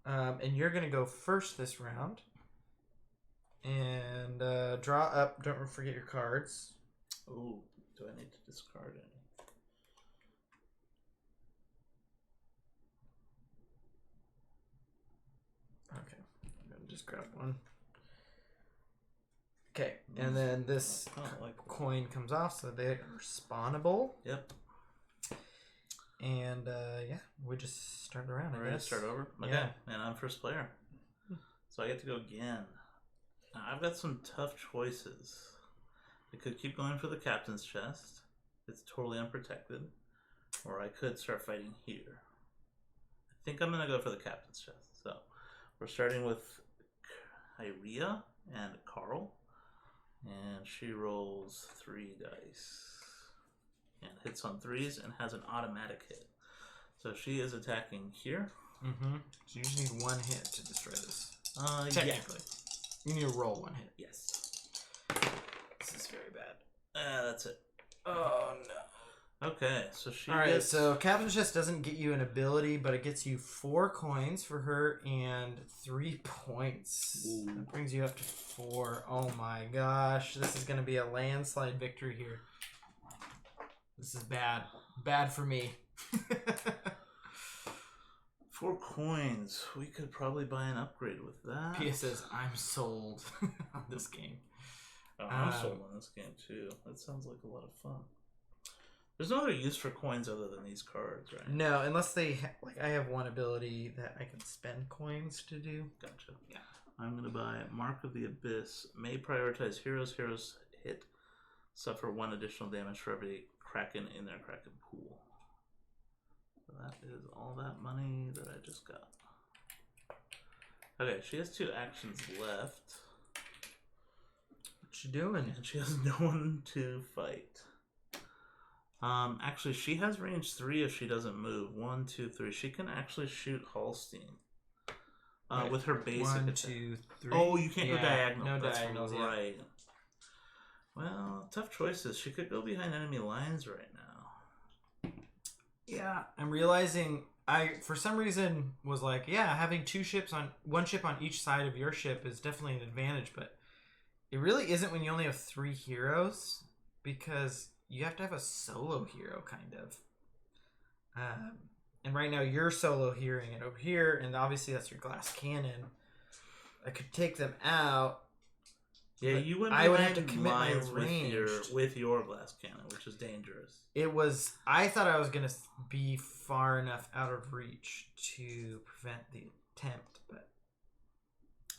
And you're gonna go first this round. And draw up. Don't forget your cards. Oh, do I need to discard any? Okay, I'm gonna just grab one. Okay, and then this coin comes off, so they are spawnable. Yep. And yeah, we just start the round. Ready to start over? Okay, yeah. And I'm first player, so I get to go again. Now, I've got some tough choices. I could keep going for the captain's chest. It's totally unprotected, or I could start fighting here. I think I'm gonna go for the captain's chest. So we're starting with Kyria and Carl. And she rolls 3 dice and hits on 3s and has an automatic hit. So she is attacking here. Mm-hmm. So you just need 1 hit to destroy this. Technically. Yeah. You need to roll 1 hit. Yes. This is very bad. That's it. Oh, no. Okay, so she Alright, so Captain's Chest doesn't get you an ability, but it gets you 4 coins for her and 3 points. Ooh. That brings you up to 4. Oh my gosh. This is going to be a landslide victory here. This is bad. Bad for me. 4 coins. We could probably buy an upgrade with that. Pia says, I'm sold on this game. Oh, I'm sold on this game too. That sounds like a lot of fun. There's no other use for coins other than these cards, right? No, unless they I have one ability that I can spend coins to do. Gotcha. Yeah. I'm gonna buy Mark of the Abyss. May prioritize heroes. Heroes hit suffer 1 additional damage for every Kraken in their Kraken pool. So that is all that money that I just got. Okay, she has 2 actions left. What you doing? And she has no one to fight. Actually, she has range 3 if she doesn't move. 1, 2, 3. She can actually shoot Hallstein. With her basic 1, attack. 2, 3. Oh, you can't go diagonal. No That's diagonals, right. Yeah. Well, tough choices. She could go behind enemy lines right now. Yeah, I'm realizing I, for some reason, was like, yeah, having 2 ships on 1 ship on each side of your ship is definitely an advantage, but it really isn't when you only have 3 heroes, because you have to have a solo hero, kind of. And right now you're solo heroing it over here, and obviously that's your glass cannon. I could take them out. Yeah, you went. I would have to commit my range with your glass cannon, which is dangerous. It was. I thought I was gonna be far enough out of reach to prevent the attempt, but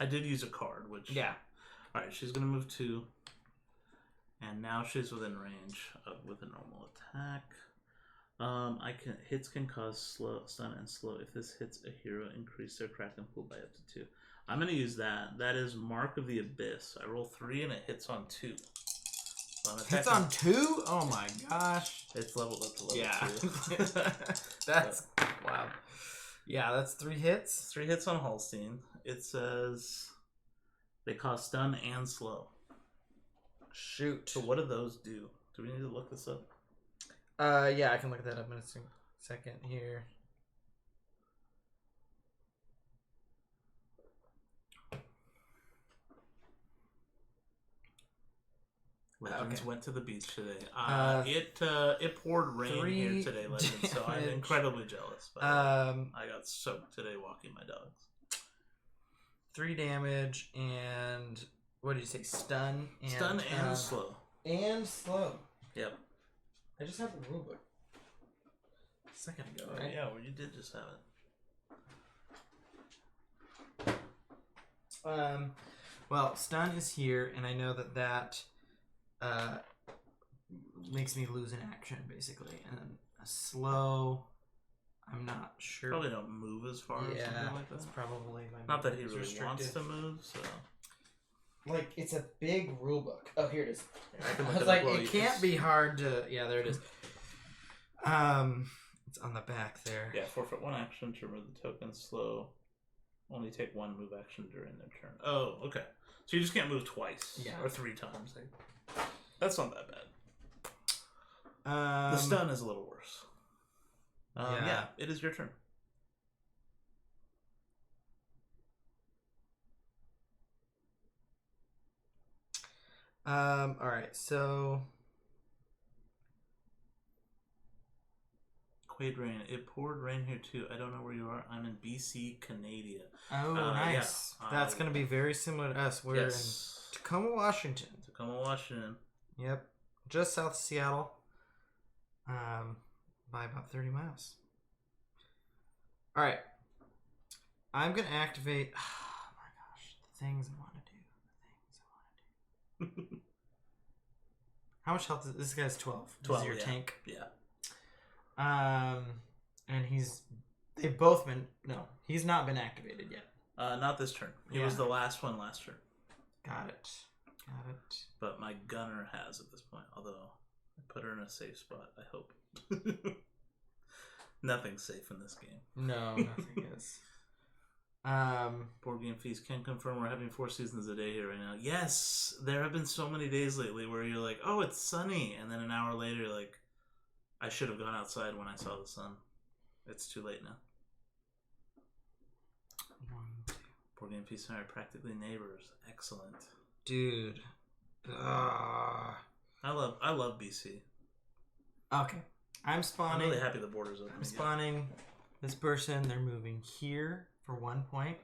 I did use a card, which yeah. All right, she's gonna move 2. And now she's within range with a normal attack. Hits can cause stun and slow. If this hits a hero, increase their Kraken pool by up to 2. I'm gonna use that. That is Mark of the Abyss. I roll 3 and it hits on 2. So hits on 2? Oh my gosh! It's leveled up to level 2. That's wow. Yeah, that's 3 hits. 3 hits on Hallstein. It says they cause stun and slow. Shoot. So what do those do? Do we need to look this up? Yeah, I can look that up in a second here. Legends went to the beach today. It poured rain here today, Legends, so I'm incredibly jealous. But I got soaked today walking my dogs. 3 damage and what did you say? Stun and slow. And slow. Yep. I just have the rulebook a second ago, right? Yeah, well, you did just have it. Well, stun is here, and I know that makes me lose an action, basically. And then a slow, I'm not sure. Probably don't move as far or something like that. That's probably not that he really wants to move, so. Like, it's a big rule book. Oh, here it is. I was like, it can't be hard to... Yeah, there it is. It's on the back there. Yeah, forfeit 1 action to remove the token. Slow. Only take 1 move action during their turn. Oh, okay. So you just can't move twice. Yeah. Or 3 times. That's not that bad. The stun is a little worse. Yeah, it is your turn. Alright, so... Quaid rain. It poured rain here too. I don't know where you are. I'm in BC, Canada. Oh, nice. Yeah. That's going to be very similar to us. We're in Tacoma, Washington. Tacoma, Washington. Yep. Just south of Seattle. By about 30 miles. Alright. I'm going to activate... Oh my gosh. The things I want to do. How much health is this? Guy's 12. 12, your tank. Yeah. And they've both been, no, he's not been activated yet. Not this turn. He was the last one last turn. Got it. But my gunner has at this point, although I put her in a safe spot, I hope. Nothing's safe in this game. No, nothing is. Board Game Feast can confirm we're having 4 seasons a day here right now. Yes! There have been so many days lately where you're like, oh, it's sunny, and then an hour later you're like, I should have gone outside when I saw the sun. It's too late now. 1, 2. Board Game Feast and I are practically neighbors. Excellent. Dude. I love BC. Okay. I'm spawning. I'm really happy the border's open. I'm spawning this person. They're moving here for 1 point.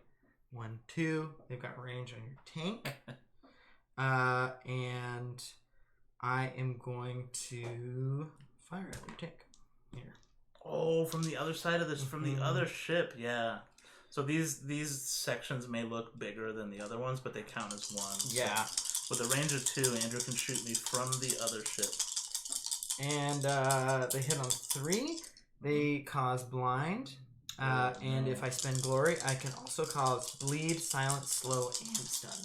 1, 2. They've got range on your tank. And I am going to fire at your tank. Here. Oh, from the other side of this, from the other ship. Yeah. So these sections may look bigger than the other ones, but they count as one. Yeah. So with a range of 2, Andrew can shoot me from the other ship. And they hit on 3. They cause blind. And if I spend glory, I can also cause bleed, silence, slow, and stun.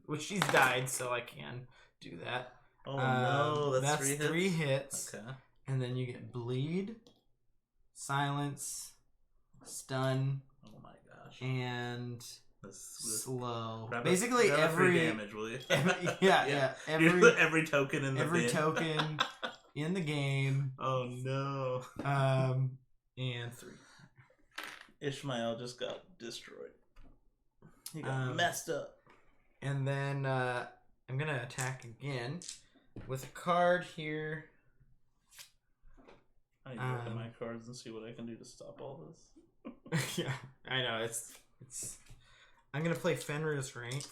Which she's died, so I can do that. Oh no, that's 3 hits. Okay. And then you get bleed, silence, stun. Oh my gosh. And slow. Basically every damage, will you? Every token in the token in the game. Oh no. And 3. Ishmael just got destroyed. He got messed up. And then I'm gonna attack again with a card here. I need to look at my cards and see what I can do to stop all this. Yeah, I know. It's. I'm gonna play Fenrir's Range.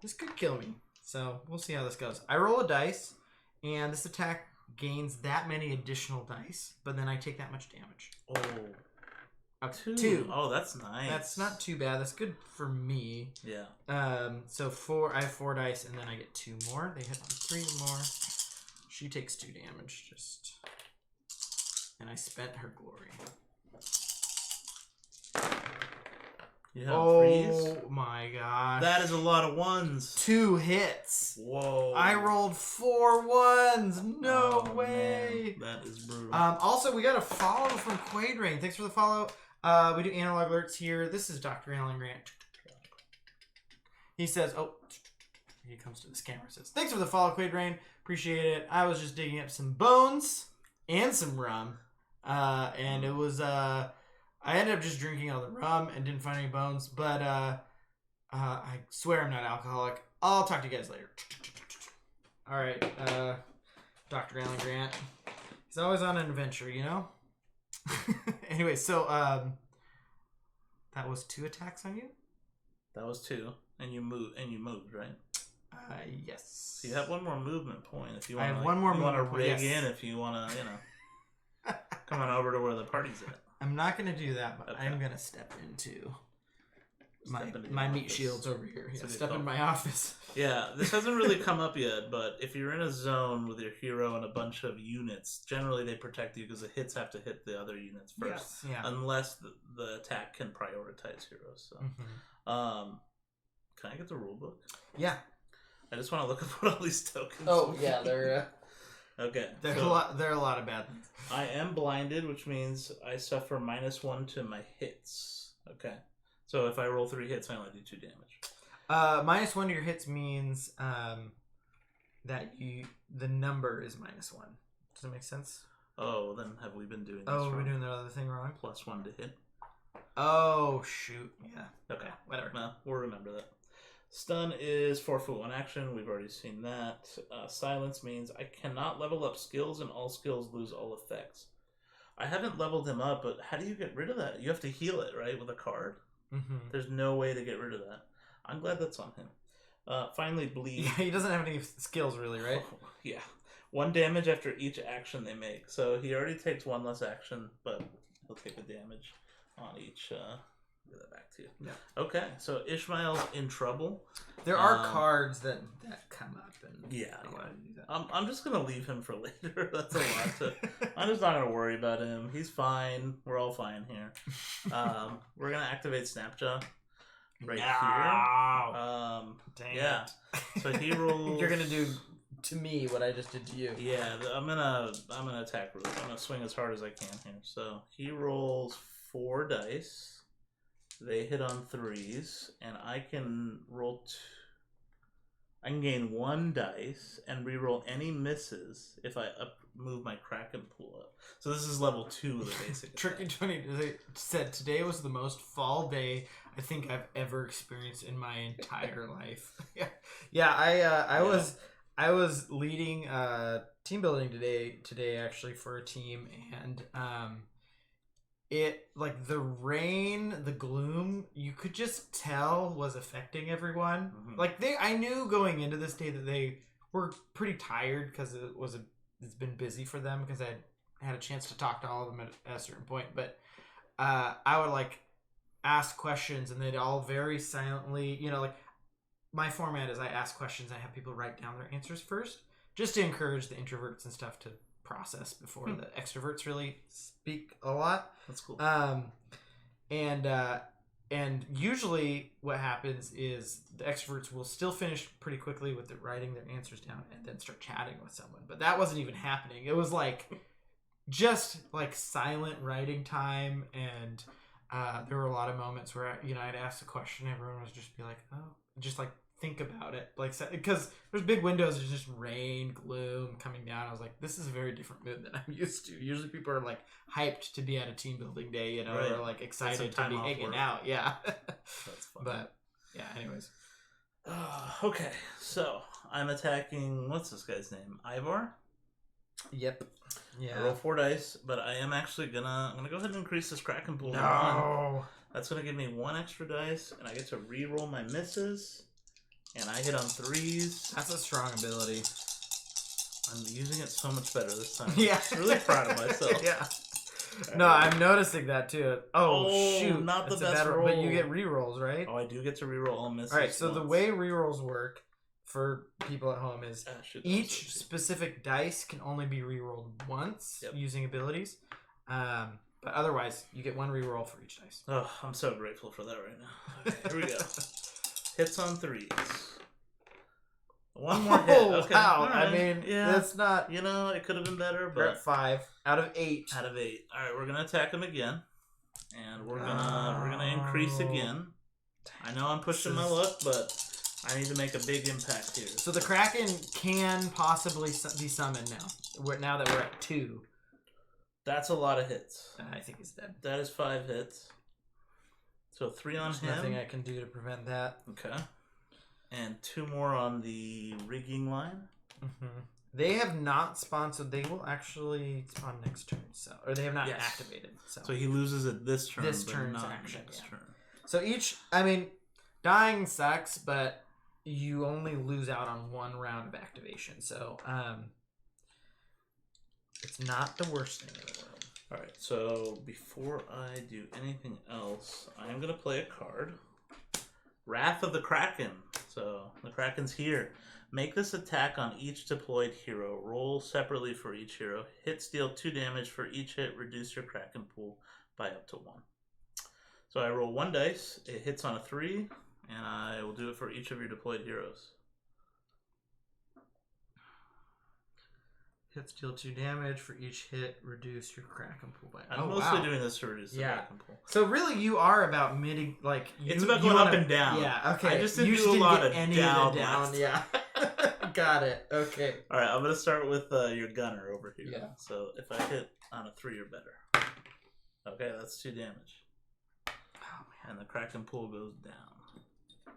This could kill me, so we'll see how this goes. I roll a dice, and this attack gains that many additional dice, but then I take that much damage. Oh, 2. Oh, that's nice. That's not too bad. That's good for me. Yeah. So 4. I have 4 dice, and then I get 2 more. They hit on 3 more. She takes 2 damage, and I spent her glory. You have freeze? Oh my gosh. That is a lot of 1s. 2 hits. Whoa. I rolled 4 1s. No way. Man. That is brutal. Also, we got a follow from Quaid Rain. Thanks for the follow. We do analog alerts here. This is Dr. Alan Grant. He says, he comes to this camera and says, thanks for the follow, Quaid Rain. Appreciate it. I was just digging up some bones and some rum. And it was, I ended up just drinking all the rum and didn't find any bones, but I swear I'm not alcoholic. I'll talk to you guys later. All right, Dr. Alan Grant. He's always on an adventure, you know? Anyway, so that was 2 attacks on you? That was 2, and you moved, right? Yes. So you have 1 more movement point if you want. I have 1 more movement point. Rig in if you want to, come on over to where the party's at. I'm not going to do that, but okay. I'm going to step into my meat shield's over here. Yeah, step in my office. Yeah, this hasn't really come up yet, but if you're in a zone with your hero and a bunch of units, generally they protect you because the hits have to hit the other units first. Yes, yeah. Unless the attack can prioritize heroes. So, can I get the rule book? Yeah. I just want to look at what all these tokens. Oh yeah, they're. Okay. There are a lot of bad things. I am blinded, which means I suffer -1 to my hits. Okay. So if I roll 3 hits, I only do 2 damage. -1 to your hits means that the number is -1. Does that make sense? Oh, then have we been doing this wrong? We're doing the other thing wrong? +1 to hit. Oh, shoot. Yeah. Okay. Whatever. Well, we'll remember that. Stun is 4 foot 1 action. We've already seen that. Silence means I cannot level up skills and all skills lose all effects. I haven't leveled him up, but how do you get rid of that? You have to heal it, right, with a card? Mm-hmm. There's no way to get rid of that. I'm glad that's on him. Finally, bleed. Yeah, he doesn't have any skills, really, right? Oh, yeah. 1 damage after each action they make. So he already takes 1 less action, but he'll take a damage on each... Get that back to you. Yeah. Okay, so Ishmael's in trouble. There are cards that come up, and yeah. I want to do that. I'm just gonna leave him for later. That's a lot to. I'm just not gonna worry about him. He's fine. We're all fine here. We're gonna activate Snapjaw right here. Dang yeah. it. So he rolls. You're gonna do to me what I just did to you. Yeah, I'm gonna attack. I'm gonna swing as hard as I can here. So he rolls 4 dice. They hit on 3s, and I can roll. I can gain 1 dice and reroll any misses if I move my Kraken pool up. So this is level 2 of the basic. Tricky 20 said today was the most fall day I think I've ever experienced in my entire life. Yeah. I was leading team building today actually for a team, and it, like, the rain, the gloom, you could just tell was affecting everyone. Mm-hmm. Like, I knew going into this day that they were pretty tired because it's been busy for them, because I had a chance to talk to all of them at a certain point. But I would, like, ask questions, and they'd all very silently, like, my format is I ask questions, I have people write down their answers first, just to encourage the introverts and stuff to process before the extroverts really speak a lot. That's cool. And usually what happens is the extroverts will still finish pretty quickly with writing their answers down and then start chatting with someone. But that wasn't even happening. It was like just like silent writing time, and there were a lot of moments where I'd ask a question, everyone would just be like, oh, just like think about it, like, because there's big windows, there's just rain, gloom coming down. I was like, this is a very different mood than I'm used to. Usually people are like hyped to be at a team building day, right, or like excited to be hanging out. Yeah. That's fun. But yeah, anyways. Okay, so I'm attacking, what's this guy's name? Ivar? Yep. Yeah. I roll 4 dice, but I am actually I'm gonna go ahead and increase this Kraken pool. No. That's gonna give me 1 extra dice, and I get to re-roll my misses. And I hit on 3s. That's a strong ability. I'm using it so much better this time. Yeah. I'm really proud of myself. Yeah. No, I'm noticing that too. Oh shoot. Not the best roll. But you get rerolls, right? Oh, I do get to reroll all misses. Alright, so the way rerolls work for people at home is each specific dice can only be rerolled once using abilities. But otherwise, you get 1 reroll for each dice. Oh, I'm so grateful for that right now. Okay, here we go. Hits on 3s. 1 more hit. Okay. Wow. Right. I mean, that's not... it could have been better, but... We're at 5 out of 8. Out of 8. Alright, we're going to attack him again. And we're gonna increase again. I know I'm pushing my luck, but I need to make a big impact here. So the Kraken can possibly be summoned now. Now that we're at 2. That's a lot of hits. I think he's dead. That is 5 hits. So 3 on him. There's nothing I can do to prevent that. Okay. And 2 more on the rigging line. Mm-hmm. They have not spawned, so they will actually spawn next turn. Or they have not activated. So he loses it this turn. This turn's action. Next turn. So dying sucks, but you only lose out on 1 round of activation. So it's not the worst thing in the world. Alright, so before I do anything else, I'm going to play a card. Wrath of the Kraken. So the Kraken's here. Make this attack on each deployed hero. Roll separately for each hero. Hits deal 2 damage for each hit. Reduce your Kraken pool by up to 1. So I roll 1 dice. It hits on a 3, and I will do it for each of your deployed heroes. Hits deal 2 damage for each hit. Reduce your Kraken pool by. I'm mostly doing this to reduce the Kraken pool. So really, you are about it's about going up and down. Yeah. Okay. I just didn't do a lot of down. Yeah. Got it. Okay. All right. I'm gonna start with your gunner over here. Yeah. So if I hit on a 3 or better, okay, that's 2 damage. Oh man. And the Kraken pool goes down.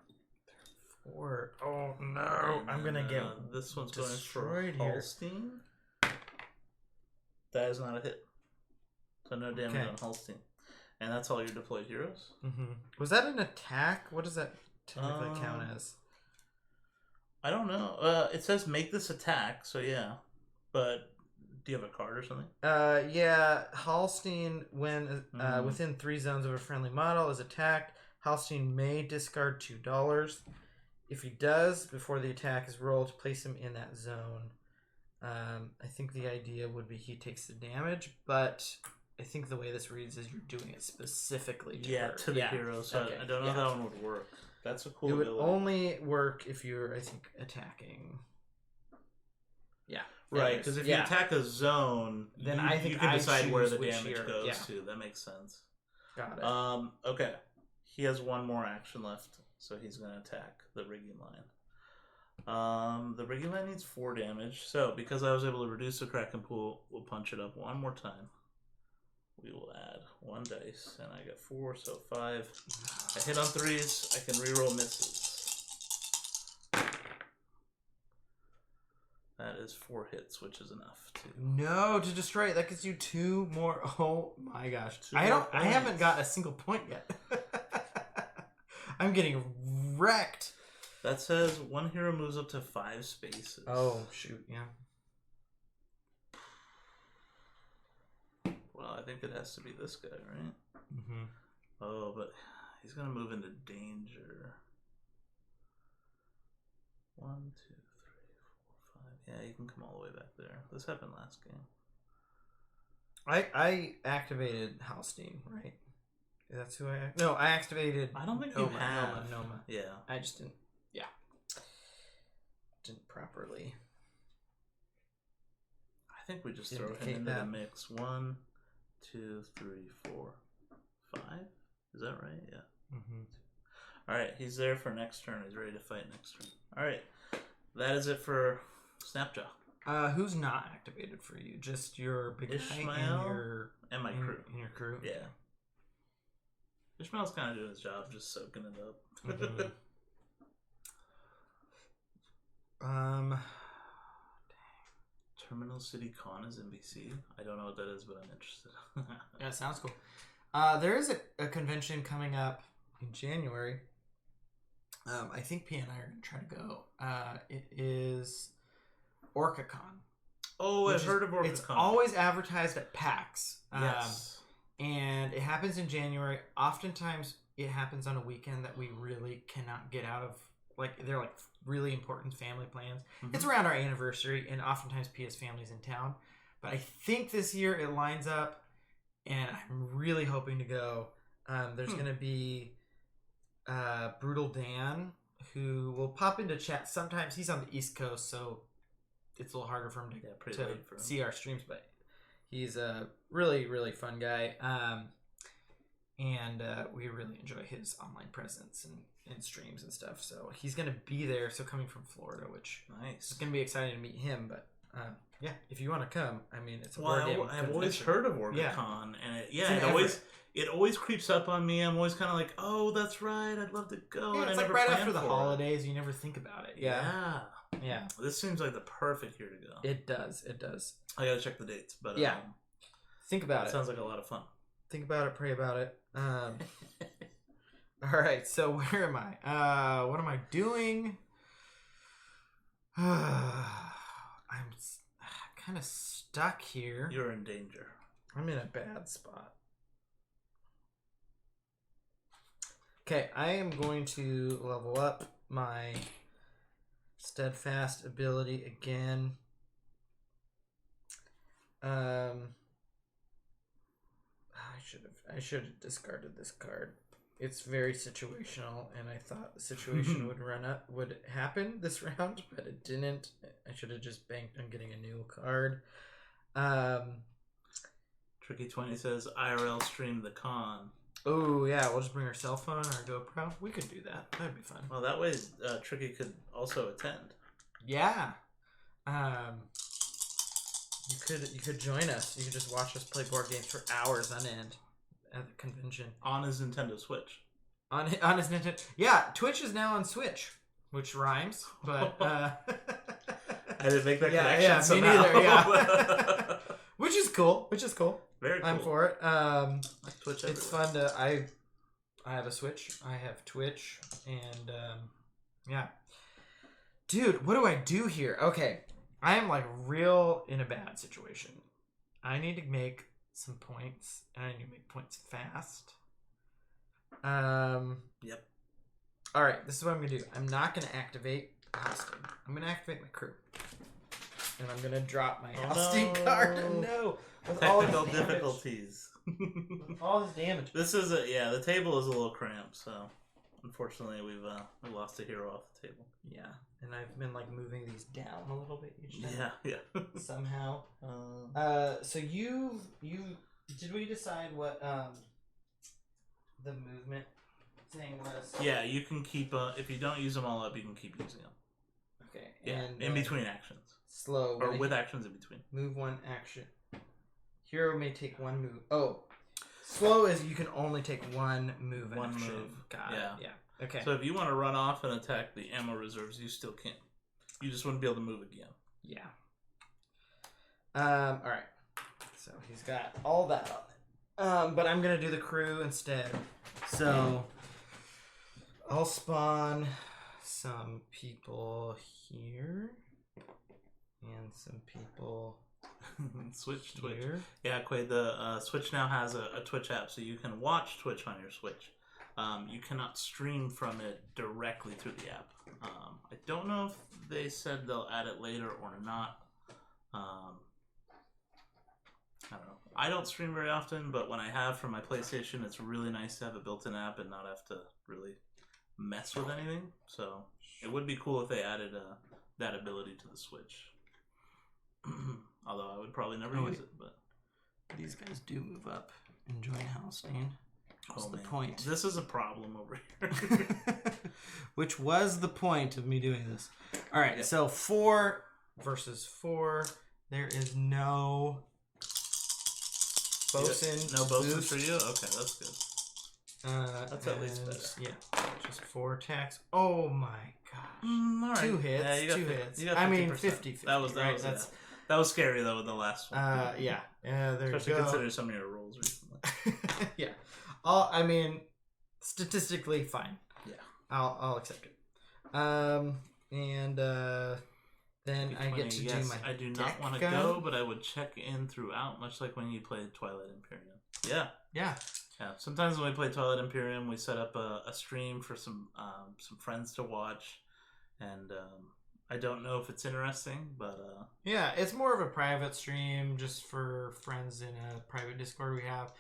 4. Oh no! I'm gonna get this one's destroyed going for here. Holstein. That is not a hit. So no damage on Holstein. And that's all your deployed heroes. Mm-hmm. Was that an attack? What does that typically count as? I don't know. It says make this attack, so yeah. But do you have a card or something? Yeah. Holstein, when within 3 zones of a friendly model, is attacked. Holstein may discard $2. If he does, before the attack is rolled, place him in that zone. I think the idea would be he takes the damage, but I think the way this reads is you're doing it specifically to her. To the hero. So okay. I don't know if that one would work. That's a cool ability. It would only work if you're, I think, attacking. Yeah. Right, because if you attack a zone, then you can decide where the damage goes to. That makes sense. Got it. Okay. He has 1 more action left, so he's going to attack the rigging line. The rigging line needs 4 damage, so because I was able to reduce the Kraken pool, we'll punch it up 1 more time. We will add 1 dice, and I got 4, so 5. I hit on 3s, I can reroll misses. That is 4 hits, which is enough to... No, to destroy it. That gets you 2 more... Oh my gosh. I haven't got a single point yet. I'm getting wrecked. That says 1 hero moves up to 5 spaces. Oh, shoot, yeah. Well, I think it has to be this guy, right? Mm-hmm. Oh, but he's going to move into danger. 1, 2, 3, 4, 5. Yeah, you can come all the way back there. This happened last game. I activated Halstein, right? That's who I... No, I activated... I don't think you have. Noma. Yeah. I just didn't... Yeah. Didn't properly... I think we just throw him into the mix. 1, 2, 3, 4, 5. Is that right? Yeah. Mm-hmm. All right, he's there for next turn. He's ready to fight next turn. All right, that is it for Snapjaw. Who's not activated for you? Just your big Ishmael and my crew. And your crew. Yeah. Ishmael's kind of doing his job, just soaking it up. Mm-hmm. Terminal City Con is NBC. I don't know what that is, but I'm interested. Yeah, sounds cool. There is a convention coming up in January. I think P and I are going to try to go. It is OrcaCon. Oh, I've heard of OrcaCon. It's always advertised at PAX. Yes. And it happens in January. Oftentimes, it happens on a weekend that we really cannot get out of. Like, they're like really important family plans. Mm-hmm. It's around our anniversary, and oftentimes Pia's family's in town. But I think this year it lines up, and I'm really hoping to go. There's going to be Brutal Dan, who will pop into chat. Sometimes he's on the East Coast, so it's a little harder for him to see our streams, but he's a really, really fun guy. And we really enjoy his online presence and streams and stuff. So he's going to be there. So coming from Florida, which nice. It's going to be exciting to meet him. But yeah, if you want to come, I mean, it's a I've always heard of OrcaCon, and it always creeps up on me. I'm always kind of like, oh, that's right, I'd love to go. Yeah, and it's I like never right after the for holidays, you never think about it. Yeah. This seems like the perfect year to go. It does. I gotta check the dates, but yeah, think about it. Sounds like a lot of fun. Think about it, pray about it. All right, so where am I? What am I doing? I'm kind of stuck here. You're in danger. I'm in a bad spot. Okay, I am going to level up my steadfast ability again. I should have discarded this card. It's very situational, and I thought the situation would happen this round, but it didn't. I should have just banked on getting a new card. Tricky 20 says IRL stream the con. Oh yeah, we'll just bring our cell phone or GoPro. We could do that. That'd be fun. Well, that way Tricky could also attend. Yeah. You could join us. You could just watch us play board games for hours on end at the convention on his Nintendo Switch. On his Nintendo. Yeah, Twitch is now on Switch, which rhymes, but I didn't make that connection. Yeah, somehow. Me neither. Yeah. Which is cool. Very cool. I'm for it. Twitch it's fun to. I have a Switch. I have Twitch, and yeah. Dude, what do I do here? Okay, I am like real in a bad situation. I need to make some points, and I need to make points fast. Yep. All right, this is what I'm gonna do. I'm not gonna activate hosting. I'm gonna activate my crew, and I'm gonna drop my hosting card. No, with technical difficulties. With all this damage. This is the table is a little cramped, so unfortunately we lost a hero off the table. Yeah, and I've been like moving these down a little bit each time. Yeah. Somehow. So you did we decide what the movement thing was? Yeah, you can keep if you don't use them all up, you can keep using them. Okay. Yeah, and in between actions. Slow. Or with actions in between. Move one action. Hero may take one move. Oh. Slow is you can only take one move. One action. move. Got it. Yeah. Okay. So if you want to run off and attack the ammo reserves, you still can. You just wouldn't be able to move again. Yeah. All right. So he's got all that on it. But I'm gonna do the crew instead. So I'll spawn some people here and some people. Switch here. Twitch. Yeah, Quaid, the Switch now has a Twitch app, so you can watch Twitch on your Switch. You cannot stream from it directly through the app. I don't know if they said they'll add it later or not. I don't know. I don't stream very often, but when I have from my PlayStation, it's really nice to have a built-in app and not have to really mess with anything. So it would be cool if they added that ability to the Switch. Although I would probably never use it. But these guys do move up and join Halstein. What's the point? This is a problem over here. Which was the point of me doing this. All right, so 4 versus 4. There is no bosun. No bosun for you? Okay, that's good. That's at least better. Yeah, just 4 attacks. Oh my gosh. All right. 2 hits. Yeah, you got 2 hits. I mean, 50-50. That was right? That was scary though with the last one. Yeah. There Especially you go. considering some of your rolls recently. Yeah. I mean, statistically fine. Yeah. I'll accept it. Then I get to do my I do not want to go, but I would check in throughout, much like when you played Twilight Imperium. Yeah. Yeah. Sometimes when we play Twilight Imperium, we set up a stream for some friends to watch, and I don't know if it's interesting, but yeah, it's more of a private stream just for friends in a private Discord we have.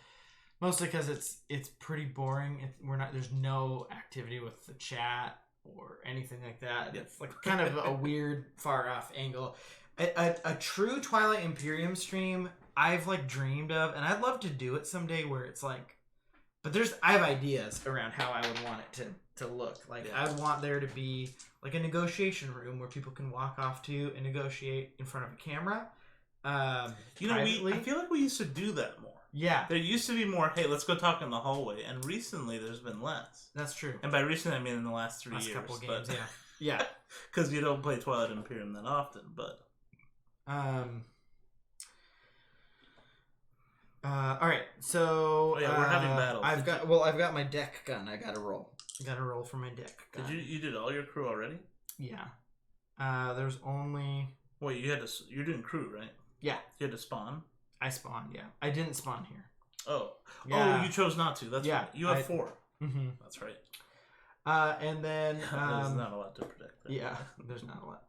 Mostly because it's pretty boring. There's no activity with the chat or anything like that. Yeah. It's like kind of a weird far off angle. A true Twilight Imperium stream I've like dreamed of, and I'd love to do it someday where it's like, but I have ideas around how I would want it to look. Like I want there to be like a negotiation room where people can walk off to and negotiate in front of a camera. I feel like we used to do that more. Yeah. There used to be more, hey, let's go talk in the hallway. And recently there's been less. That's true. And by recently I mean in the last 3 years. Couple games, yeah. Yeah. Because you don't play Twilight Imperium that often, but... all right, so... we're having battles. I've got my deck gun. I gotta roll. For my deck gun. You did all your crew already? Yeah. There's only... Wait, you're doing crew, right? Yeah. You had to spawn? I spawned, yeah. I didn't spawn here. Oh. Yeah. Oh, you chose not to. That's right. You have 4. Mm-hmm. That's right. And then there's not a lot to predict there. Yeah, there's not a lot.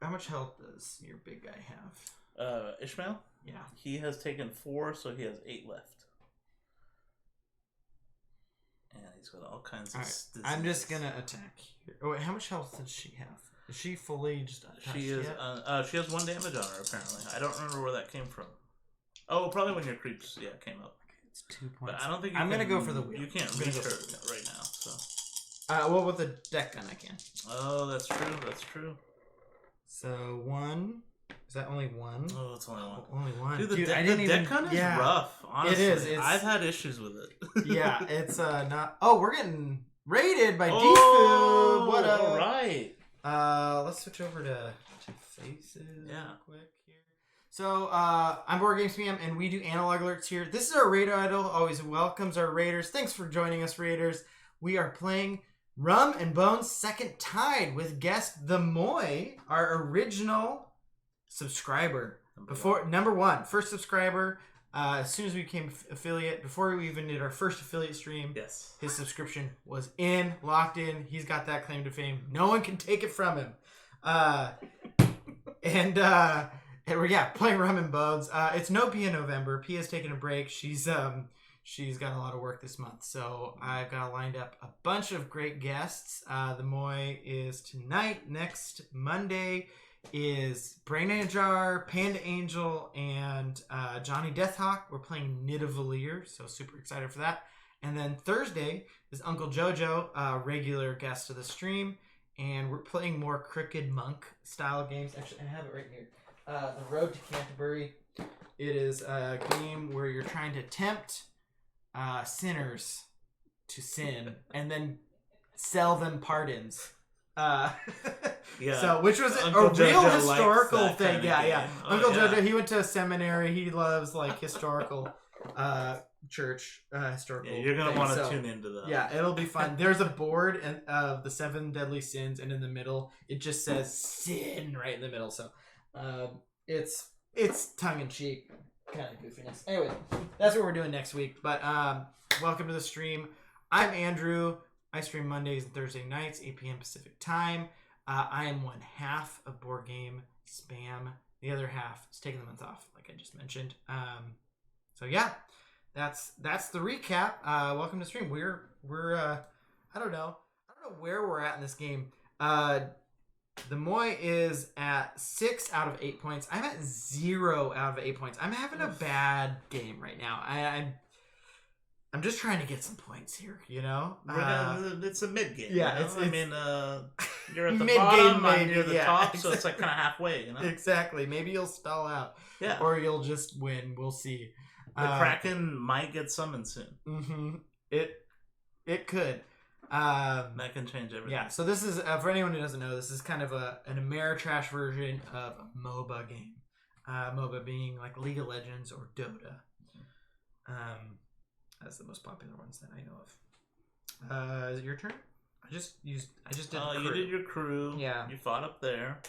How much health does your big guy have? Ishmael? Yeah. He has taken 4, so he has 8 left. And he's got all kinds of diseases. I'm just gonna attack here. Oh, wait, how much health does she have? Is she fully just untouched She is. She has 1 damage on her, apparently. I don't remember where that came from. Oh, probably when your creeps came up. It's 2 points. But I don't think I'm gonna go for the wheel. You can't reach her right now, so. Well, with the deck gun I can. Oh, that's true. That's true. So 1. Is that only 1? Oh, it's only 1. Only 1. Dude, the deck gun is rough. Honestly, it is. I've had issues with it. Yeah, it's not. Oh, we're getting raided by D-Food. What up? All right. Let's switch over to faces. Yeah. Real quick here. So I'm Board Games PM, and we do analog alerts here. This is our Raider Idol. Always welcomes our Raiders. Thanks for joining us, Raiders. We are playing Rum and Bones Second Tide with guest The Moy, our original subscriber. Number one, first subscriber. As soon as we became affiliate, before we even did our first affiliate stream, yes, his subscription was locked in. He's got that claim to fame. No one can take it from him. And we're playing Rum and Bones. It's no Pia November. Pia's taking a break. She's got a lot of work this month, so I've got lined up a bunch of great guests. The Moy is tonight. Next Monday is Brain Jar, Panda Angel, and Johnny Deathhawk. We're playing Nidavellir, so super excited for that. And then Thursday is Uncle Jojo, a regular guest of the stream, and we're playing more Crooked Monk style games. Actually, I have it right here. The Road to Canterbury. It is a game where you're trying to tempt sinners to sin and then sell them pardons. So which was Uncle a real Jojo historical thing. Oh, Uncle Jojo, he went to a seminary. He loves like historical church historical. Yeah, you're gonna want to tune into that. Yeah, it'll be fun. There's a board of the 7 deadly sins, and in the middle it just says sin right in the middle. So it's tongue in cheek kind of goofiness. Anyway, that's what we're doing next week. But welcome to the stream. I'm Andrew. I stream Mondays and Thursday nights, 8 p.m. Pacific time. I am one half of Board Game Spam. The other half is taking the month off, like I just mentioned. So yeah, that's the recap. Welcome to the stream. We're I don't know where we're at in this game. The Moy is at 6 out of 8 points. I'm at 0 out of 8 points. I'm having a bad game right now. I'm just trying to get some points here, you know? It's a mid game. Yeah, you know? I mean, you're at the mid-game, bottom, maybe, I'm near the top, exactly. so it's like kind of halfway, you know? Exactly. Maybe you'll stall out. Yeah. Or you'll just win. We'll see. The Kraken might get summoned soon. Mm-hmm. It could. That can change everything. Yeah, so this is, for anyone who doesn't know, this is kind of an Ameritrash version of a MOBA game. MOBA being like League of Legends or Dota. That's the most popular ones that I know of. Is it your turn? I just did crew. You did your crew. Yeah. You fought up there.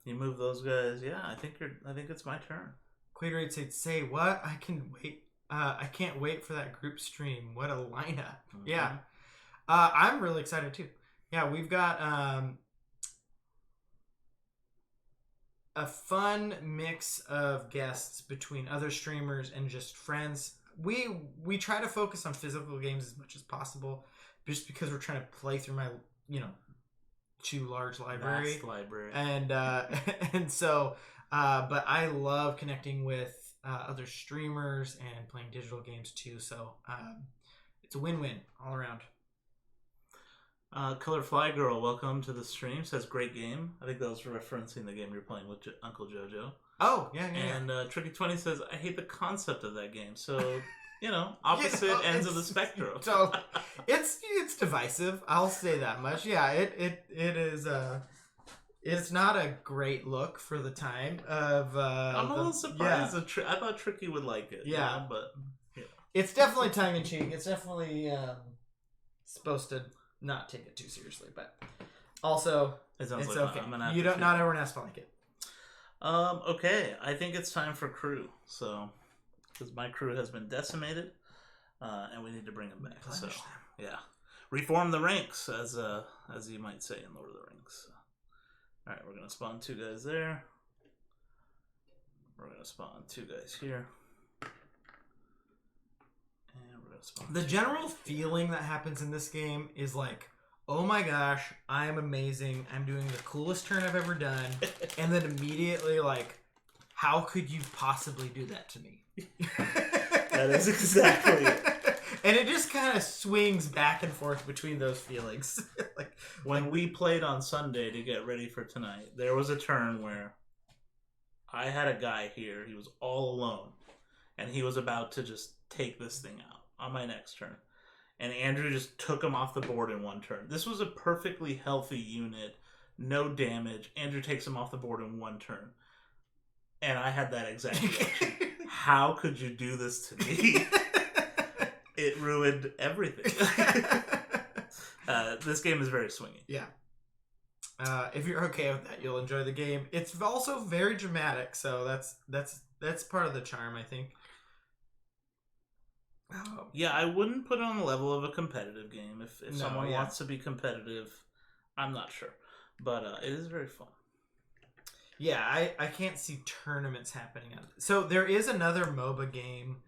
You moved those guys. Yeah, I think it's my turn. Quadrate said, "Say what? I can wait. I can't wait for that group stream. What a lineup!" Mm-hmm. Yeah, I'm really excited too. Yeah, we've got a fun mix of guests between other streamers and just friends. We try to focus on physical games as much as possible, just because we're trying to play through my too large library. Vast library. And so. But I love connecting with other streamers and playing digital games too. So it's a win-win all around. Color Fly Girl, welcome to the stream. Says great game. I think that was referencing the game you're playing with Uncle Jojo. Oh, yeah. And Tricky20 says, I hate the concept of that game. So, opposite ends of the spectrum. So it's divisive. I'll say that much. Yeah, it is. It's not a great look for the time of. I'm a little surprised. Yeah. I thought Tricky would like it. Yeah, but it's definitely tongue in cheek. It's definitely supposed to not take it too seriously, but also it's okay. Not everyone has to like it. Okay, I think it's time for crew. So, because my crew has been decimated, and we need to bring them back. So yeah, reform the ranks, as you might say in Lord of the Rings. All right, we're gonna spawn 2 guys there. We're gonna spawn 2 guys here. And we're gonna spawn. The general feeling that happens in this game is like, oh my gosh, I am amazing. I'm doing the coolest turn I've ever done. And then immediately like, how could you possibly do that to me? That is exactly it. And it just kind of swings back and forth between those feelings. When we played on Sunday to get ready for tonight, there was a turn where I had a guy here. He was all alone. And he was about to just take this thing out on my next turn. And Andrew just took him off the board in 1 turn. This was a perfectly healthy unit. No damage. Andrew takes him off the board in 1 turn. And I had that exact reaction. How could you do this to me? It ruined everything. This game is very swingy. Yeah. If you're okay with that, you'll enjoy the game. It's also very dramatic, so that's part of the charm, I think. Yeah, I wouldn't put it on the level of a competitive game. If someone wants to be competitive, I'm not sure. But it is very fun. Yeah, I can't see tournaments happening. So there is another MOBA game,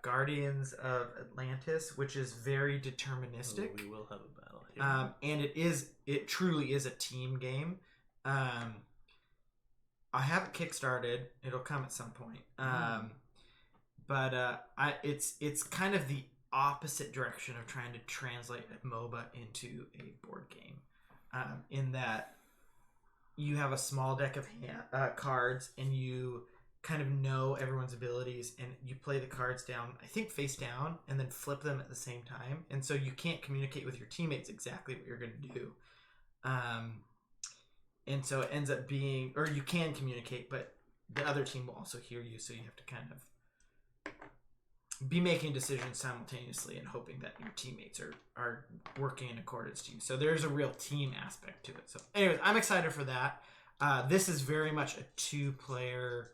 Guardians of Atlantis, which is very deterministic. Oh, we will have a battle here. And it truly is a team game. I have it kickstarted. It'll come at some point. But it's kind of the opposite direction of trying to translate a MOBA into a board game. In that you have a small deck of cards, and you kind of know everyone's abilities, and you play the cards down, I think face down, and then flip them at the same time. And so you can't communicate with your teammates exactly what you're going to do. And so it ends up being, or you can communicate, but the other team will also hear you, so you have to kind of be making decisions simultaneously and hoping that your teammates are working in accordance to you. So there's a real team aspect to it. So anyways, I'm excited for that. This is very much a 2-player,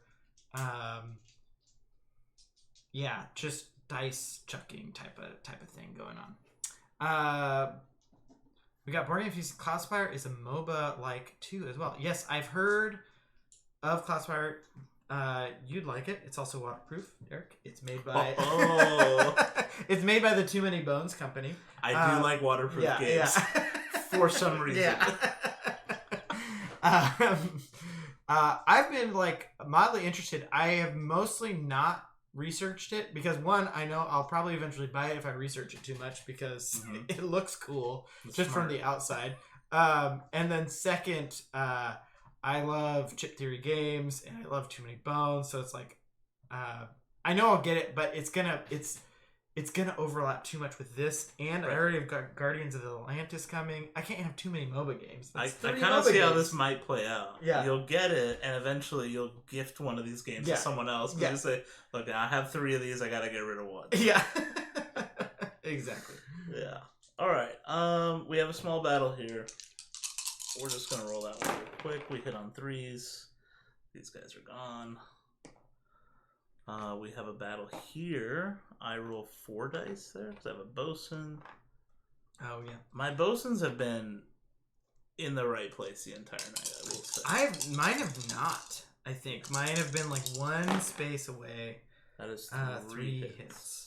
just dice chucking type of thing going on. We got Board Game Fuse. Cloudspire is a MOBA like too as well. Yes, I've heard of Cloudspire. You'd like it. It's also waterproof, Eric. It's made by it's made by the Too Many Bones company. I do like waterproof games for some reason. Yeah. I've been like mildly interested. I have mostly not researched it because one, I know I'll probably eventually buy it if I research it too much because it looks cool just from the outside. And then second, I love chip theory games and I love Too Many Bones, so it's like I know I'll get it, but it's gonna overlap too much with this, and I already have got Guardians of Atlantis coming. I can't have too many MOBA games. I kind of see how this might play out. Yeah, you'll get it, and eventually you'll gift one of these games to someone else. Yeah. You say, "Look, I have 3 of these. I gotta get rid of 1." Yeah, exactly. Yeah. All right. We have a small battle here. We're just going to roll that one real quick. We hit on 3s. These guys are gone. We have a battle here. I roll 4 dice there because I have a bosun. Oh, yeah. My bosuns have been in the right place the entire night, I will say. Mine have not, I think. Mine have been like 1 space away. That is 3 hits.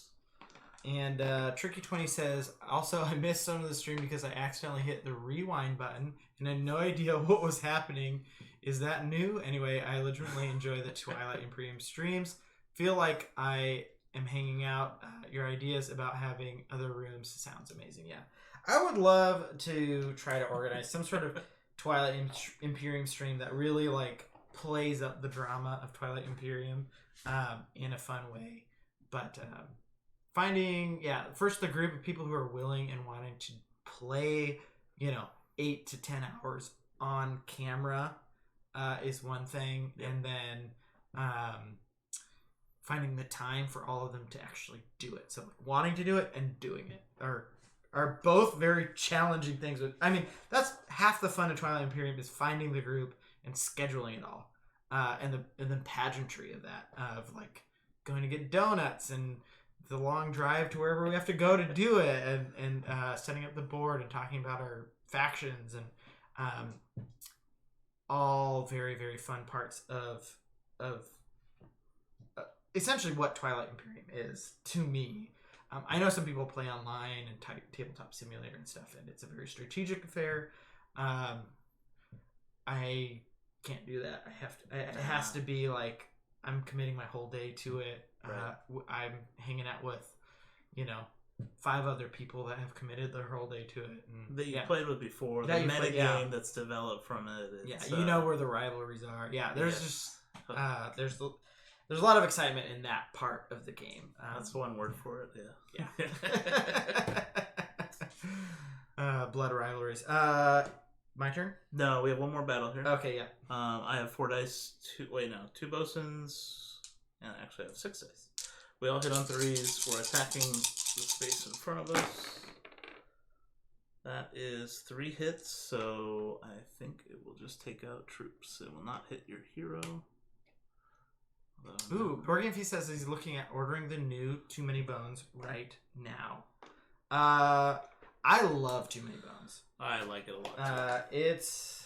And Tricky20 says, also, I missed some of the stream because I accidentally hit the rewind button and had no idea what was happening. Is that new? Anyway, I legitimately enjoy the Twilight Imperium streams. Feel like I am hanging out. Your ideas about having other rooms sounds amazing. Yeah. I would love to try to organize some sort of Twilight Imperium stream that really like plays up the drama of Twilight Imperium in a fun way. But finding, first the group of people who are willing and wanting to play, 8 to 10 hours on camera is one thing. Yeah. And then finding the time for all of them to actually do it. So wanting to do it and doing it are both very challenging things. I mean, that's half the fun of Twilight Imperium is finding the group and scheduling it all. And then pageantry of that, of like going to get donuts and the long drive to wherever we have to go to do it, and setting up the board and talking about our factions, and all very, very fun parts of essentially what Twilight Imperium is to me. I know some people play online and tabletop simulator and stuff, and it's a very strategic affair. I can't do that. It has to be like I'm committing my whole day to it. Right. I'm hanging out with, 5 other people that have committed their whole day to it. And, that you played with before. The meta game that's developed from it. You know where the rivalries are. Yeah, there's just there's a lot of excitement in that part of the game. That's one word for it. Yeah. Blood rivalries. My turn? No, we have one more battle here. Okay, yeah. I have 4 dice. 2 bosuns. And actually I have 6 dice. We all hit on 3s. We're attacking the space in front of us. That is 3 hits, so I think it will just take out troops. It will not hit your hero. Ooh, Borgame says he's looking at ordering the new Too Many Bones right now. I love Too Many Bones. I like it a lot. It's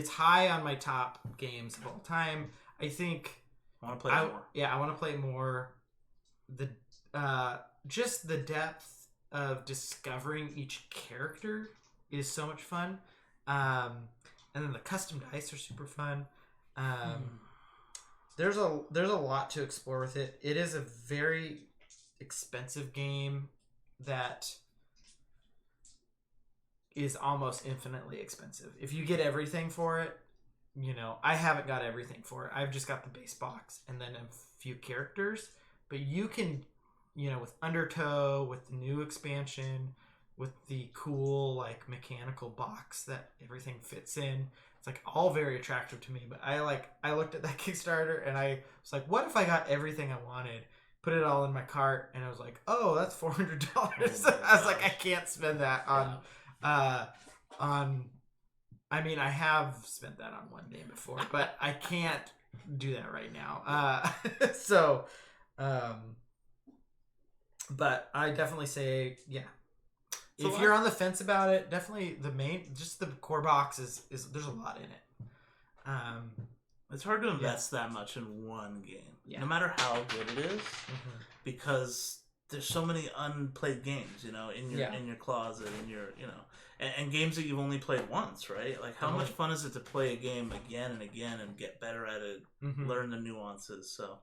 high on my top games of all time. I think I want to play more. Yeah, I want to play more. Just the depth of discovering each character is so much fun. And then the custom dice are super fun. There's a lot to explore with it. It is a very expensive game that is almost infinitely expensive. If you get everything for it, I haven't got everything for it. I've just got the base box and then a few characters. But you can, with Undertow, with the new expansion, with the cool mechanical box that everything fits in. It's all very attractive to me. But I looked at that Kickstarter and I was like, what if I got everything I wanted? Put it all in my cart and I was like, oh, that's $400. I was like, I can't spend that on. I mean, I have spent that on one game before, but I can't do that right now. But I definitely say, yeah. So if you're on the fence about it, definitely just the core box is there's a lot in it. It's hard to invest that much in one game, no matter how good it is, because there's so many unplayed games, in your closet, in your, and games that you've only played once, right? Like, how much fun is it to play a game again and again and get better at it, learn the nuances? So,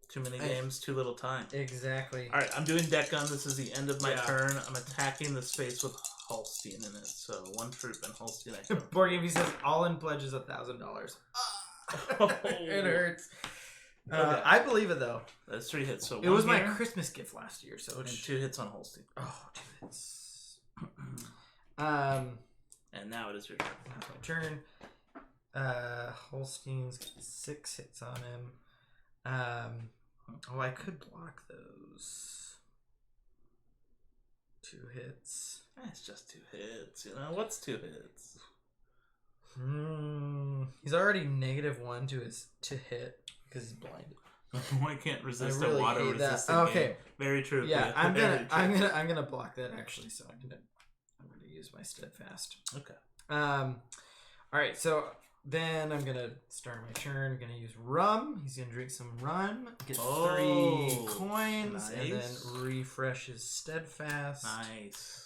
too many games, too little time. Exactly. All right, I'm doing deck gun. This is the end of my turn. I'm attacking the space with Holstein in it. So 1 troop and Holstein. Board game, he says all in pledges $1,000. It hurts. Okay. I believe it though. That's 3 hits. So it was my Christmas gift last year. So it's 2 hits on Holstein. Oh, 2 hits. And now it is your turn. That's my turn. Holstein's got 6 hits on him. I could block those. 2 hits. It's just 2 hits. What's 2 hits? He's already -1 to hit because he's blinded. I can't resist a water resistant okay. Game. Very true. Yeah, I'm gonna block that actually. So I'm gonna use my steadfast. Okay. All right. So then I'm gonna start my turn. I'm gonna use rum. He's gonna drink some rum. Get 3 coins, and then refresh his steadfast. Nice.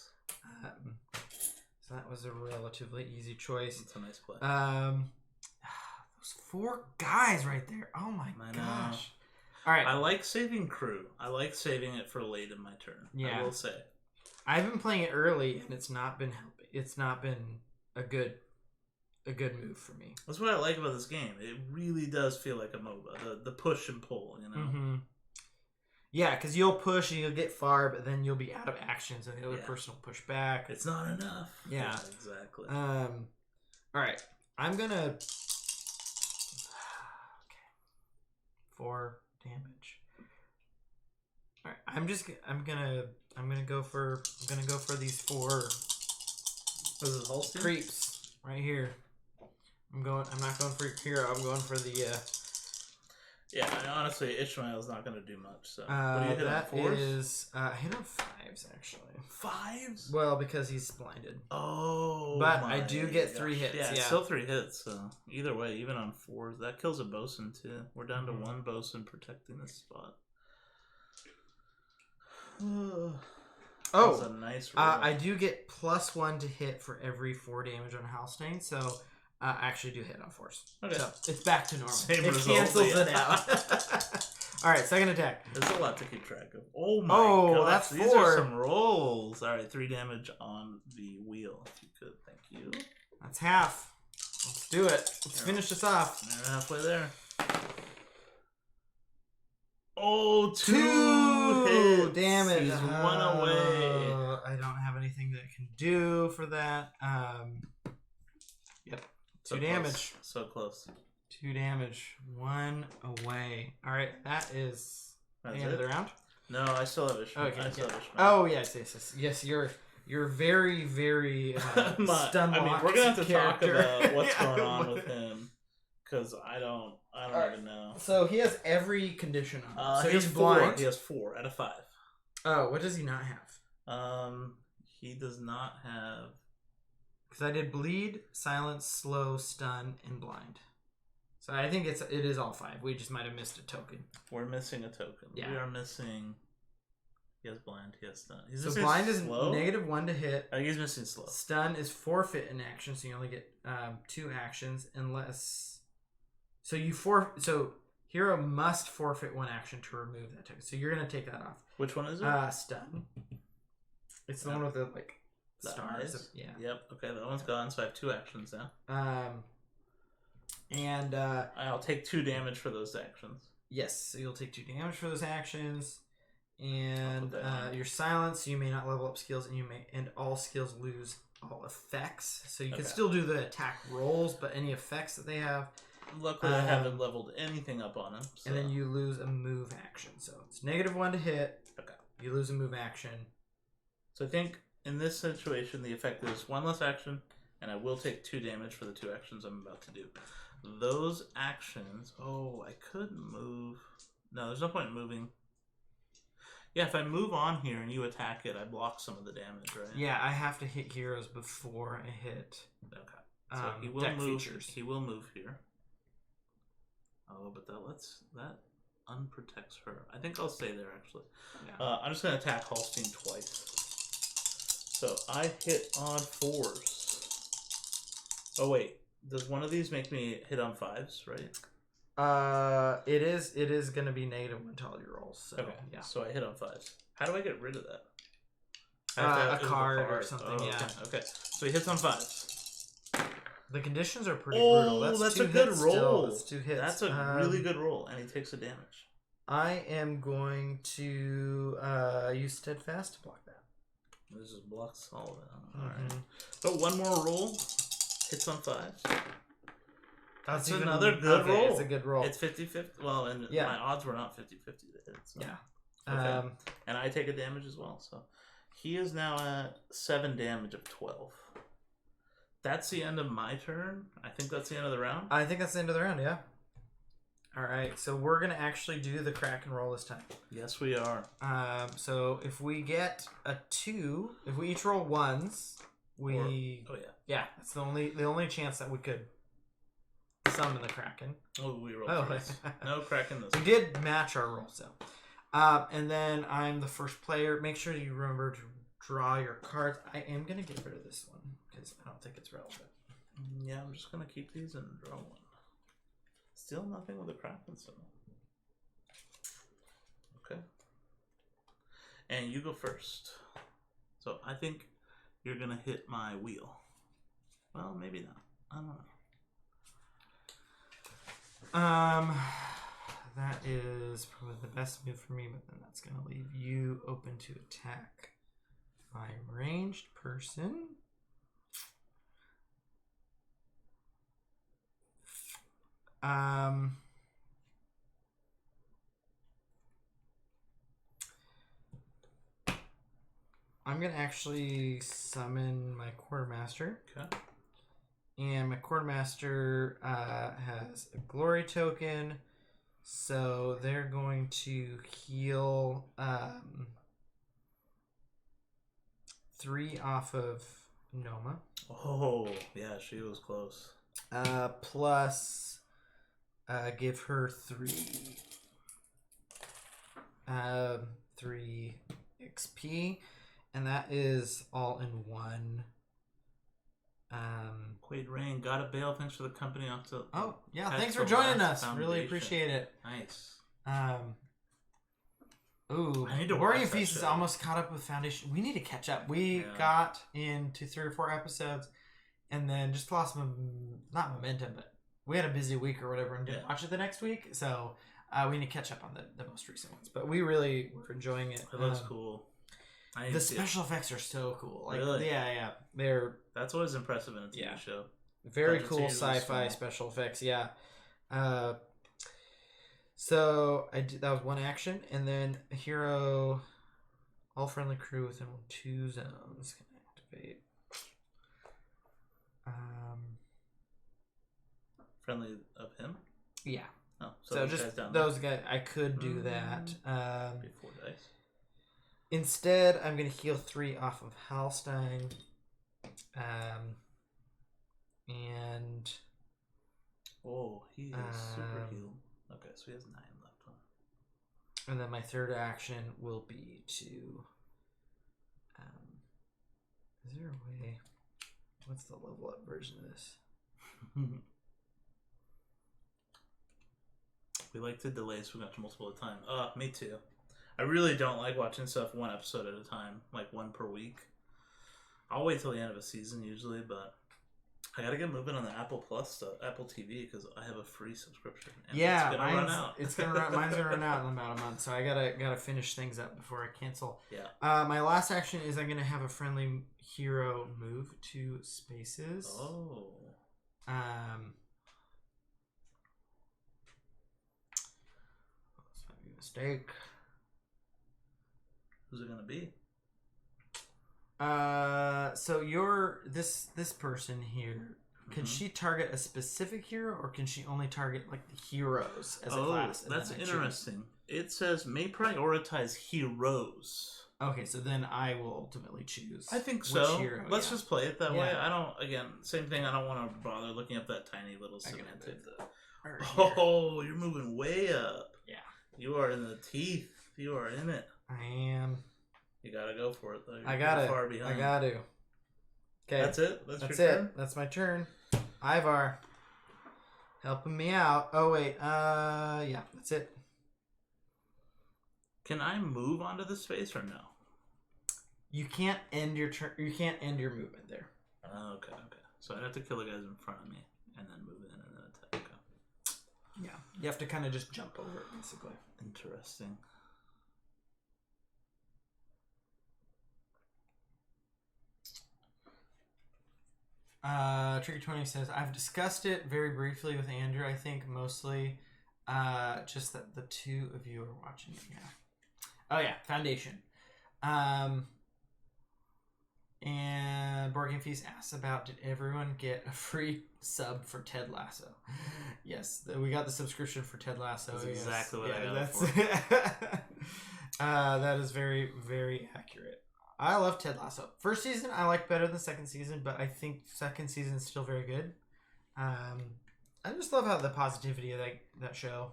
So that was a relatively easy choice. That's a nice play. Those 4 guys right there. Oh my gosh. All right. I like saving crew. I like saving it for late in my turn. Yeah. I will say. I've been playing it early, and it's not been helping. It's not been a good move for me. That's what I like about this game. It really does feel like a MOBA. The push and pull, Mm-hmm. Yeah, because you'll push and you'll get far, but then you'll be out of actions, and the other person will push back. It's not enough. Yeah, exactly. All right, I'm gonna 4 damage. All right, I'm gonna go for these 4 creeps right here. I'm not going for hero. I'm going for the Yeah, honestly, Ishmael's not going to do much. So what do you hit on? 4s? I hit on 5s actually. 5s? Well, because he's blinded. Oh, but I do get 3 hits. Yeah, it's still 3 hits. So either way, even on 4s, that kills a bosun too. We're down to 1 bosun protecting this spot. That's a nice roll. I do get +1 to hit for every 4 damage on Halstein, so I actually do hit on 4s. Okay. So it's back to normal. Same it result, cancels it out. Alright, second attack. There's a lot to keep track of. Oh my god. That's 4. These are some rolls. Alright, 3 damage on the wheel. If you could, thank you. That's half. Let's do it. Let's finish this off. We're halfway there. Oh, 2 hits. Damage. He's 1 away. I don't have anything that I can do for that. Yep. 2 damage. So close. 2 damage. 1 away. Alright, that is the end of the round. No, I still have Ishmael. Okay. Oh, yes. Yes, you're very, very stun-locked. I mean, we're gonna have to talk about what's going on with him. Because I don't even know. So he has every condition on him. So he's blind. He has 4 out of 5. Oh, what does he not have? He does not have. Because I did bleed, silence, slow, stun, and blind. So I think it is all 5. We just might have missed a token. We're missing a token. Yeah. We are missing. He has blind. He has stun. So blind is -1 to hit. Oh, he's missing slow. Stun is forfeit in action, so you only get 2 actions unless. So hero must forfeit 1 action to remove that token. So you're gonna take that off. Which one is it? Stun. It's the one with the stars. Eyes? Yeah. Yep. Okay, that one's gone. So I have 2 actions now. And I'll take 2 damage for those actions. Yes, so you'll take 2 damage for those actions. And your silence, you may not level up skills, and all skills lose all effects. So you can still do the attack rolls, but any effects that they have. Luckily, I haven't leveled anything up on him. So. And then you lose a move action. So it's -1 to hit. Okay. You lose a move action. So I think in this situation, the effect is 1 less action, and I will take 2 damage for the 2 actions I'm about to do. Those actions. Oh, I could move. No, there's no point in moving. Yeah, if I move on here and you attack it, I block some of the damage, right? Yeah, I have to hit heroes before I hit. Okay. So he will move. Features. He will move here. Oh, but that unprotects her. I think I'll stay there actually. Yeah. I'm just gonna attack Halstein twice. So I hit on 4s. Oh wait, does one of these make me hit on 5s? Right. It is gonna be -1 to all your rolls. So, okay. Yeah. So I hit on 5s. How do I get rid of that? A card or something. Oh, yeah. Okay. So he hits on 5s. The conditions are pretty brutal. That's a good roll. That's 2 hits. That's a really good roll, and he takes a damage. I am going to use Steadfast to block that. This just blocks all of it. All right. But 1 more roll. Hits on 5s. That's another good roll. It's a good roll. It's 50-50. Well, and my odds were not 50-50 to hit. So. Yeah. Okay. And I take a damage as well. So he is now at 7 damage of 12. That's the end of my turn. I think that's the end of the round. I think that's the end of the round, yeah. All right, so we're going to actually do the Kraken roll this time. Yes, we are. So if we get a 2, if we each roll 1s, yeah, that's the only chance that we could summon the Kraken. Oh, we rolled 3s. No Kraken this We did match our roll, so. And then I'm the first player. Make sure you remember to draw your cards. I am going to get rid of this one because I don't think it's relevant. Yeah, I'm just going to keep these and draw one. Still nothing with the Kraken symbol. Okay. And you go first. So I think you're going to hit my wheel. Well, maybe not. I don't know. That is probably the best move for me, but then that's going to leave you open to attack my ranged person. I'm going to actually summon my Quartermaster. Okay. And my Quartermaster has a glory token, So they're going to heal 3 off of Noma. Oh, yeah, she was close. Plus give her 3 XP, and that is all in one. Quaid Rain, got a bail. Thanks for the company. Oh yeah, thanks for joining us. Foundation. Really appreciate it. Nice. Ooh, I need to Warrior Feast is almost caught up with Foundation. We need to catch up. We got into 3 or 4 episodes, and then just lost not momentum, but we had a busy week or whatever, and didn't watch it the next week. So we need to catch up on the most recent ones. But we really were enjoying it. It looks cool. The special effects are so cool. Like, really? Yeah. That's always impressive in a TV show. Very cool sci-fi special effects. Yeah. So that was one action, and then a hero. All friendly crew within 2 zones can activate. Friendly of him? Yeah. Oh, so just those guys. I could do that. Be 4 dice. Instead, I'm going to heal 3 off of Halstein. And... Oh, he is super healed. Okay, so he has 9 left. Huh? And then my third action will be to... is there a way... What's the level up version of this? We like to delay so we got multiple at a time. Me too. I really don't like watching stuff 1 episode at a time, like 1 per week. I'll wait till the end of a season usually, but I gotta get moving on the Apple Plus stuff, Apple TV, because I have a free subscription. And it's gonna run out. Mine's gonna run out in about a month, so I gotta finish things up before I cancel. Yeah. My last action is I'm gonna have a friendly hero move to spaces. Oh. This might be a mistake. Who's it gonna be? So this person here, can she target a specific hero, or can she only target like the heroes as a class? That's interesting. It says may prioritize heroes. Okay, so then I will ultimately choose. I think so. Hero, Let's just play it that way. I don't. Again, same thing. I don't want to bother looking up that tiny little semantic. Oh, you're moving way up. Yeah. You are in the teeth. You are in it. I am. You gotta go for it though. I got it. Far behind. I got to. Okay. That's it. That's your turn? That's my turn. Ivar, helping me out. Oh wait. Yeah. That's it. Can I move onto the space or no? You can't end your turn. You can't end your movement there. Okay. So I'd have to kill the guys in front of me and then move in and then attack. Okay. Yeah. You have to kind of just jump over it, basically. Interesting. Tricky 20 says, I've discussed it very briefly with Andrew. I think mostly just that the 2 of you are watching it. Yeah. Oh yeah, Foundation. And Borgin Feast asks about, did everyone get a free sub for Ted Lasso? Yes, we got the subscription for Ted Lasso. That's exactly what I got for. That is very, very accurate. I love Ted Lasso. First season I like better than second season, but I think second season is still very good. I just love how the positivity of that show.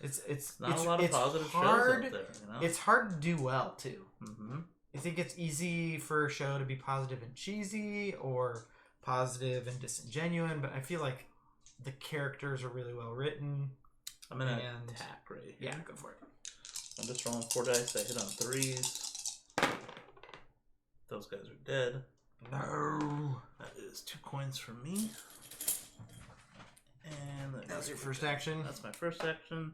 It's a lot of positive shows out there. You know? It's hard to do well too. Mm-hmm. I think it's easy for a show to be positive and cheesy, or positive and disingenuous, but I feel like the characters are really well written. I'm gonna attack right here. Yeah, go for it. I'm just rolling 4 dice. I hit on 3s. Those guys are dead. No. That is 2 coins for me. And that's your first action? That's my first action.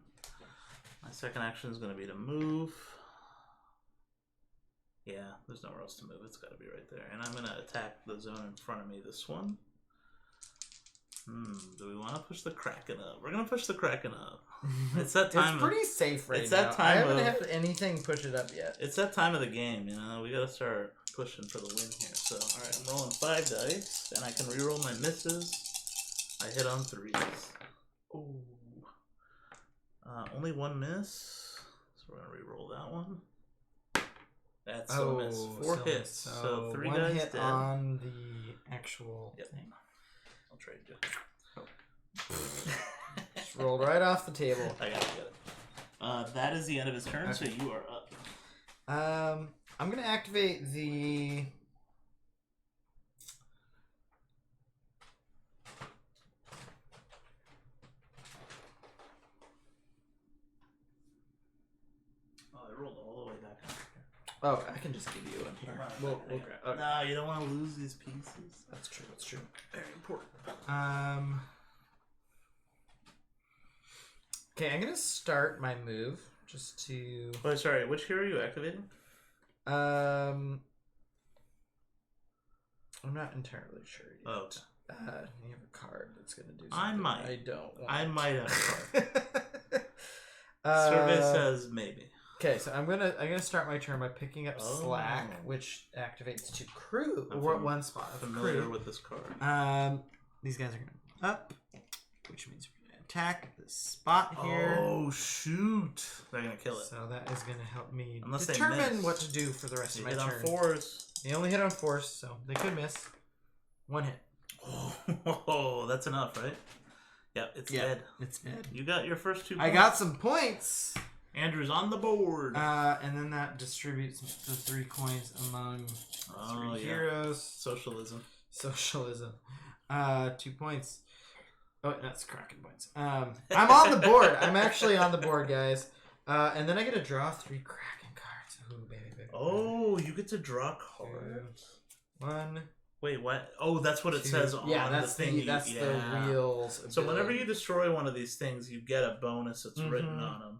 My second action is going to be to move. Yeah, there's nowhere else to move. It's got to be right there. And I'm going to attack the zone in front of me, this one. Do we want to push the Kraken up? We're going to push the Kraken up. It's that time. It's pretty safe right now. It's that time. I haven't had anything push it up yet. It's that time of the game, you know. We got to start pushing for the win here. So, all right, I'm rolling 5 dice, and I can reroll my misses. I hit on 3s. Ooh. Only one miss. So we're going to re-roll that one. That's a miss. 4 hits. So 3 one guys hit dead. On the actual thing. I'll trade you. Just rolled right off the table. I got it. That is the end of his turn, so you are up. I'm going to activate the... I rolled all the way back. Oh, I can just give you one here. We'll grab. Okay. No, you don't want to lose these pieces. That's true. That's true. Very important. Okay, I'm gonna start my move just to. Oh, sorry. Which hero are you activating? I'm not entirely sure yet. Oh. Okay. You have a card that's gonna do something. I might. I don't. I might have a card. Survey says maybe. Okay, so I'm gonna start my turn by picking up Slack, which activates to crew. We're at one spot. Familiar with this card. These guys are gonna up, which means we're gonna attack this spot here. Oh shoot! They're gonna kill it. So that is gonna help me Unless determine what to do for the rest of my turn. Hit on 4s. They only hit on 4s, so they could miss. 1 hit. Oh, that's enough, right? Yep, it's dead. It's dead. You got your first 2 points. I got some points. Andrew's on the board. And then that distributes the 3 coins among 3 heroes. Socialism. 2 points. Oh, that's Kraken points. I'm on the board. I'm actually on the board, guys. And then I get to draw 3 Kraken cards. Ooh, baby. Oh, you get to draw cards. 1. Wait, what? Oh, that's what it says on the thing. That's the wheels. Ability. So whenever you destroy one of these things, you get a bonus that's written on them.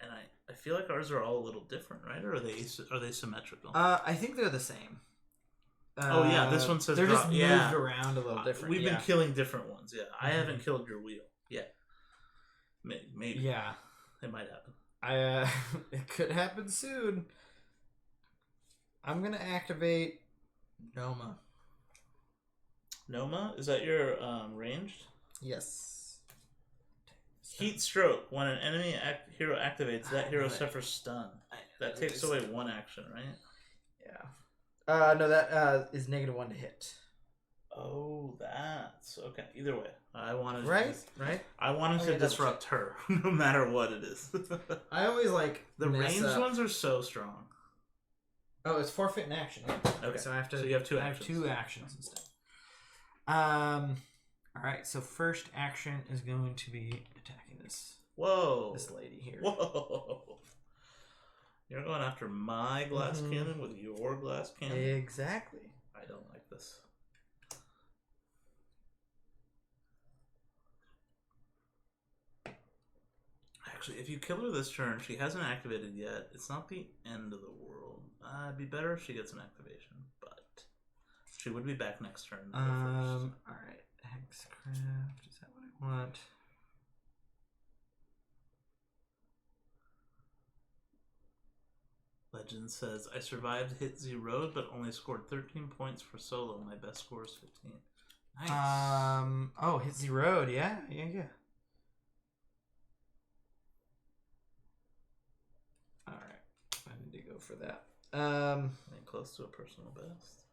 And I feel like ours are all a little different, right? Or are they symmetrical? I think they're the same. This one says they're just moved around a little different. We've been killing different ones. Yeah, I haven't killed your wheel yet. Maybe. Yeah, it might happen. It could happen soon. I'm gonna activate Noma. Noma, is that your ranged? Yes. Heat stroke. When an enemy hero activates, that hero suffers stun. That takes away 1 action, right? Yeah. No, that is -1 to hit. Oh, that's okay. Either way, I wanted right. I wanted to disrupt her, no matter what it is. I always like the ranged ones are so strong. Oh, it's forfeit in action. Okay, so I have to. So you have 2 actions. I have 2 actions instead. All right. So first action is going to be attacking this. Whoa. This lady here. Whoa. You're going after my glass cannon with your glass cannon? Exactly. I don't like this. Actually, if you kill her this turn, she hasn't activated yet. It's not the end of the world. It'd be better if she gets an activation, but she would be back next turn. All right. Hexcraft. Is that what I want? Legend says, I survived hit 0, but only scored 13 points for solo. My best score is 15. Nice. Oh, hit 0. Yeah. All right. I need to go for that. And close to a personal best.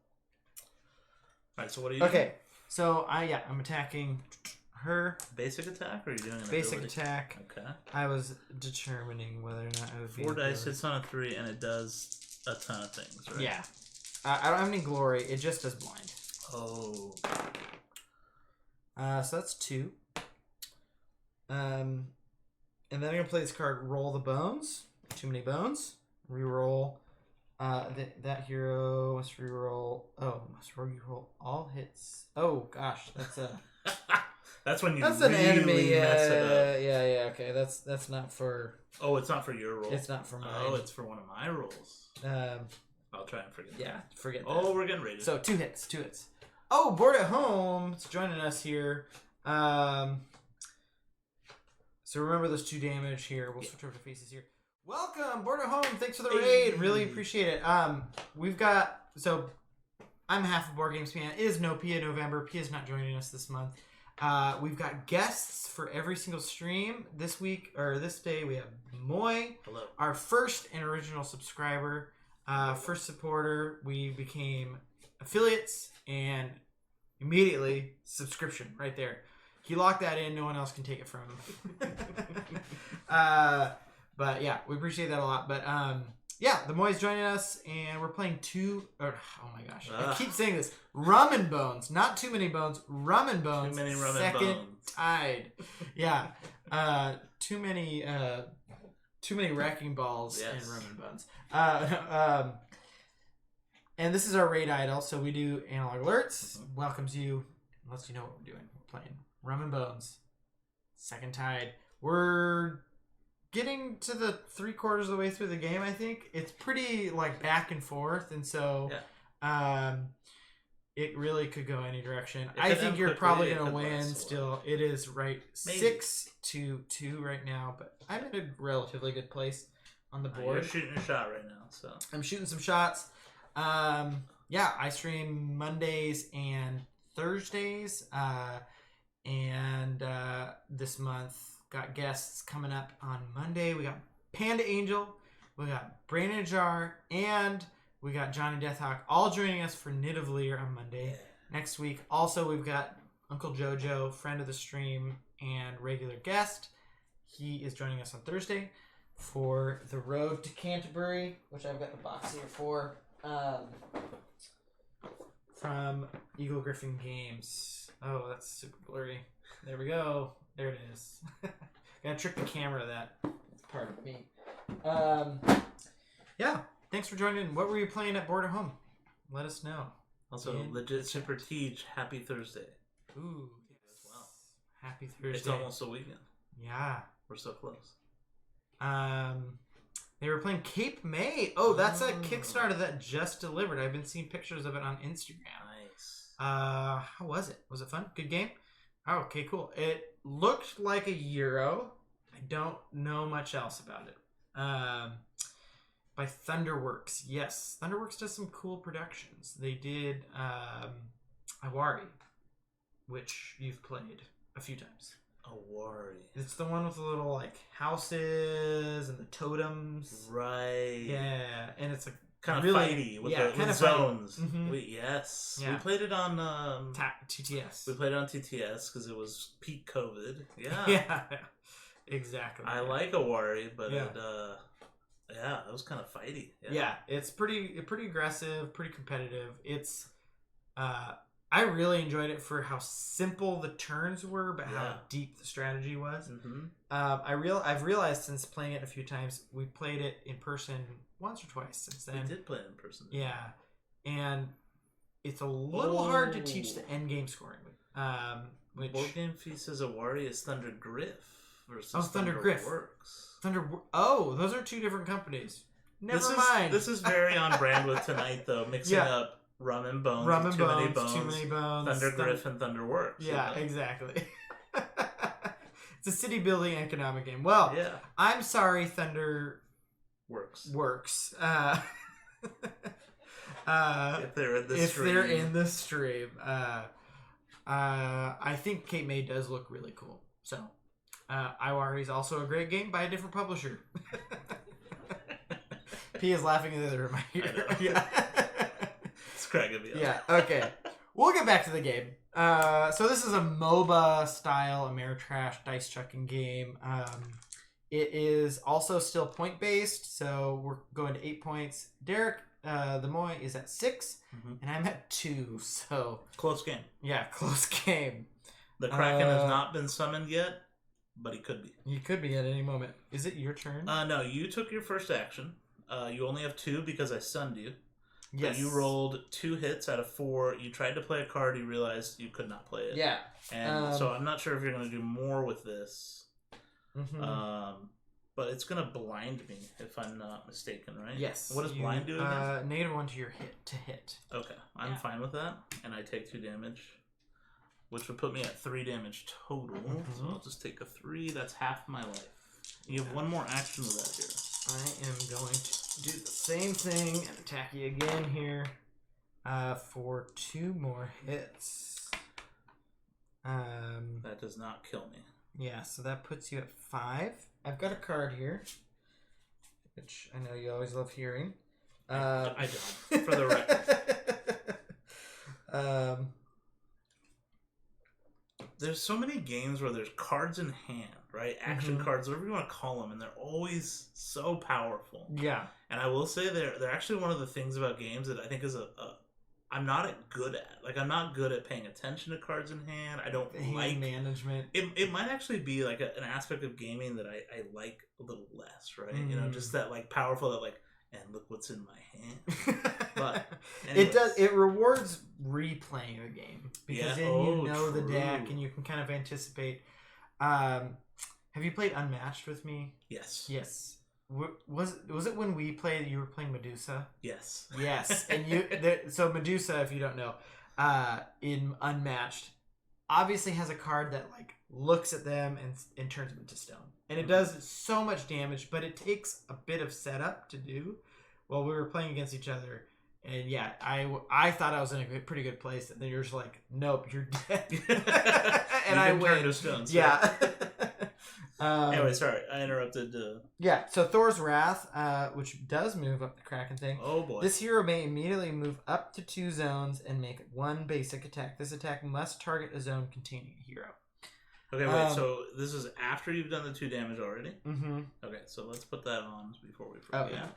All right, so what are you doing? Okay, so I'm attacking her. Basic attack, or are you doing an basic ability? Attack? Okay. I was determining whether or not I would 4 dice hits on a 3, and it does a ton of things, right? Yeah. I don't have any glory. It just does blind. Oh. So that's 2. And then I'm gonna play this card. Roll the bones. Too many bones. Reroll. That hero must reroll. Oh, must reroll all hits. Oh gosh, that's a. That's when you. That's really an enemy. mess it up. Yeah. Okay, that's not for. Oh, it's not for your roll. It's not for mine. Oh, it's for one of my rolls. I'll try and forget. Yeah, forget that. Oh, we're getting rated. So 2 hits. Oh, Board at Home is joining us here. So remember those 2 damage here. We'll switch over to faces here. Welcome, Board at Home. Thanks for the raid. Really appreciate it. We've got I'm half a Board Games fan. It is no Pia November. Pia's not joining us this month. We've got guests for every single stream this week, or this day. We have Moy, Hello. Our first and original subscriber, first supporter. We became affiliates and immediately subscription right there. He locked that in. No one else can take it from him. But yeah, we appreciate that a lot. But yeah, the Moy's joining us, and we're playing oh my gosh, I keep saying this. Rum and Bones, not Too Many Bones. Rum and Bones. Too many rum and second bones. Tide. Yeah. Too many wrecking balls and rum and bones. And this is our raid idol, so we do analog alerts. Welcomes you, lets you know what we're doing. We're playing Rum and Bones. Second Tide. We're getting to the 3/4 of the way through the game, I think. It's pretty like back and forth, and so it really could go any direction. I think you're probably going to win still. It is right 6-2 right now, but I'm in a relatively good place on the board. You're shooting a shot right now, so. I'm shooting some shots. Yeah, I stream Mondays and Thursdays. And this month, got guests coming up on Monday. We got Panda Angel, we got Brandon Jar, and we got Johnny Deathhawk all joining us for Knit of Lear on Monday. Next week, also, we've got Uncle Jojo, friend of the stream and regular guest. He is joining us on Thursday for the road to Canterbury, which I've got the box here for, from Eagle Griffin Games. Oh, that's super blurry. There we go. There it is. Gotta trick the camera. That's part of me. Yeah. Thanks for joining. What were you playing at Board at Home? Let us know. Also, Legit Super Teach, happy Thursday. Ooh. As well. Happy Thursday. It's almost a weekend. Yeah. We're so close. They were playing Cape May. Oh, that's a Kickstarter that just delivered. I've been seeing pictures of it on Instagram. Nice. How was it? Was it fun? Good game? Oh, okay, cool. It looked like a Euro. I don't know much else about it. By Thunderworks. Yes, Thunderworks does some cool productions. They did Iwari, which you've played a few times. Iwari. It's the one with the little like houses and the totems. Right. Yeah, and it's a kind of really, fighty with the zones. Mm-hmm. Yeah. We played it on TTS. We played it on TTS because it was peak COVID. Yeah. Yeah. Exactly. I like Iwari, but it was kind of fighty. Yeah, it's pretty aggressive, pretty competitive. It's I really enjoyed it for how simple the turns were, but how deep the strategy was. Mm-hmm. I've realized since playing it a few times, we played it in person once or twice since then. We did play it in person. Yeah, and it's a little hard to teach the end game scoring. Which Board Game Feast says Iwari is Thunder Griff versus Thunder Griff. Works. Those are two different companies. Never mind. This is very on brand with tonight, though, mixing up Rum and Bones, Too Many Bones, Thunder Griff, and Thunder Works. Yeah, exactly. It's a city building economic game. Well, I'm sorry, Thunder Works. If they're in the stream. I think Cape May does look really cool. So, Iwari is also a great game by a different publisher. P is laughing in the other room. I hear. Yeah. It's cracking me up. Yeah. Okay. We'll get back to the game. So this is a MOBA style Ameritrash dice chucking game. It is also still point based, so we're going to 8 points. Derek, the Moy, is at 6, and I'm at 2. So close game. Yeah, close game. The Kraken has not been summoned yet, but he could be. He could be at any moment. Is it your turn? No, you took your first action. You only have 2 because I stunned you. Yes. So you rolled 2 hits out of 4. You tried to play a card. You realized you could not play it. Yeah. And so I'm not sure if you're going to do more with this. Mm-hmm. But it's going to blind me if I'm not mistaken, right? Yes. What does blind do again? -1 to your hit. Okay. I'm fine with that. And I take 2 damage, which would put me at 3 damage total. So I'll just take a 3. That's half my life. You have 1 more action with that here. I am going to do the same thing and attack you again here for 2 more hits. That does not kill me. Yeah, so that puts you at 5. I've got a card here, which I know you always love hearing. I don't, for the record. There's so many games where there's cards in hand, right? Action cards, whatever you want to call them, and they're always so powerful. Yeah. And I will say they're actually one of the things about games that I think is I'm not good at. Like, I'm not good at paying attention to cards in hand. I don't like management. It might actually be like an aspect of gaming that I like a little less, right? You know, just that like powerful, that like, and look what's in my hand. But anyways. It rewards replaying a game because then you know true. the deck and you can kind of anticipate. Have you played Unmatched with me? Yes. Was it when we played? You were playing Medusa. Yes. And so Medusa, if you don't know, in Unmatched, obviously has a card that like looks at them and turns them into stone, and it does so much damage, but it takes a bit of setup to do. Well, we were playing against each other, and yeah, I thought I was in a pretty good place, and then you're just like, nope, you're dead, and I win. To stone, so. Yeah. Anyway, sorry, I interrupted. Yeah, so Thor's Wrath, which does move up the Kraken thing. Oh boy. This hero may immediately move up to 2 zones and make 1 basic attack. This attack must target a zone containing a hero. Okay, wait, so this is after you've done the 2 damage already? Mm-hmm. Okay, so let's put that on before we forget. Oh, yeah.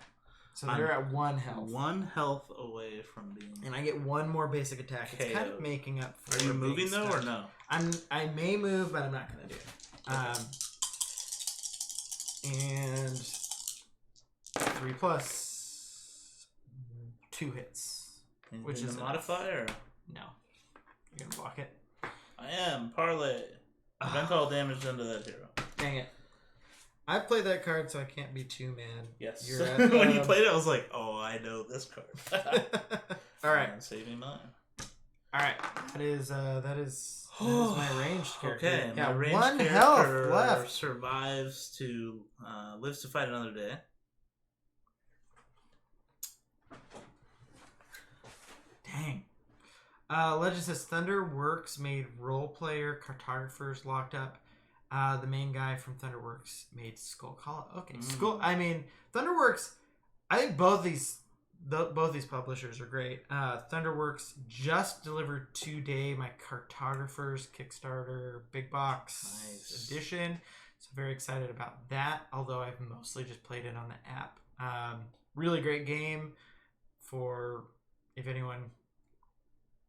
So they're at 1 health. 1 health away from being... And I get 1 more basic attack. It's kind of making up for... Are you moving, though, or no? I may move, but I'm not going to do it. Okay. And 3 plus 2 hits. Anything which is a modifier? No. You're going to block it? I am. Parlay. Prevent all damage done to that hero. Dang it. I played that card, so I can't be too mad. Yes. You're at, when you played it, I was like, oh, I know this card. All right. I'm saving mine. All right. That is my ranged character. Okay. Yeah, my ranged 1 character health left. Survives to lives to fight another day. Dang. Legend says Thunderworks made role player cartographers locked up. The main guy from Thunderworks made Skull Call. Okay, Thunderworks. I think both these publishers are great. Thunderworks just delivered today my Cartographers Kickstarter big box edition. So very excited about that. Although I've mostly just played it on the app. Really great game for if anyone.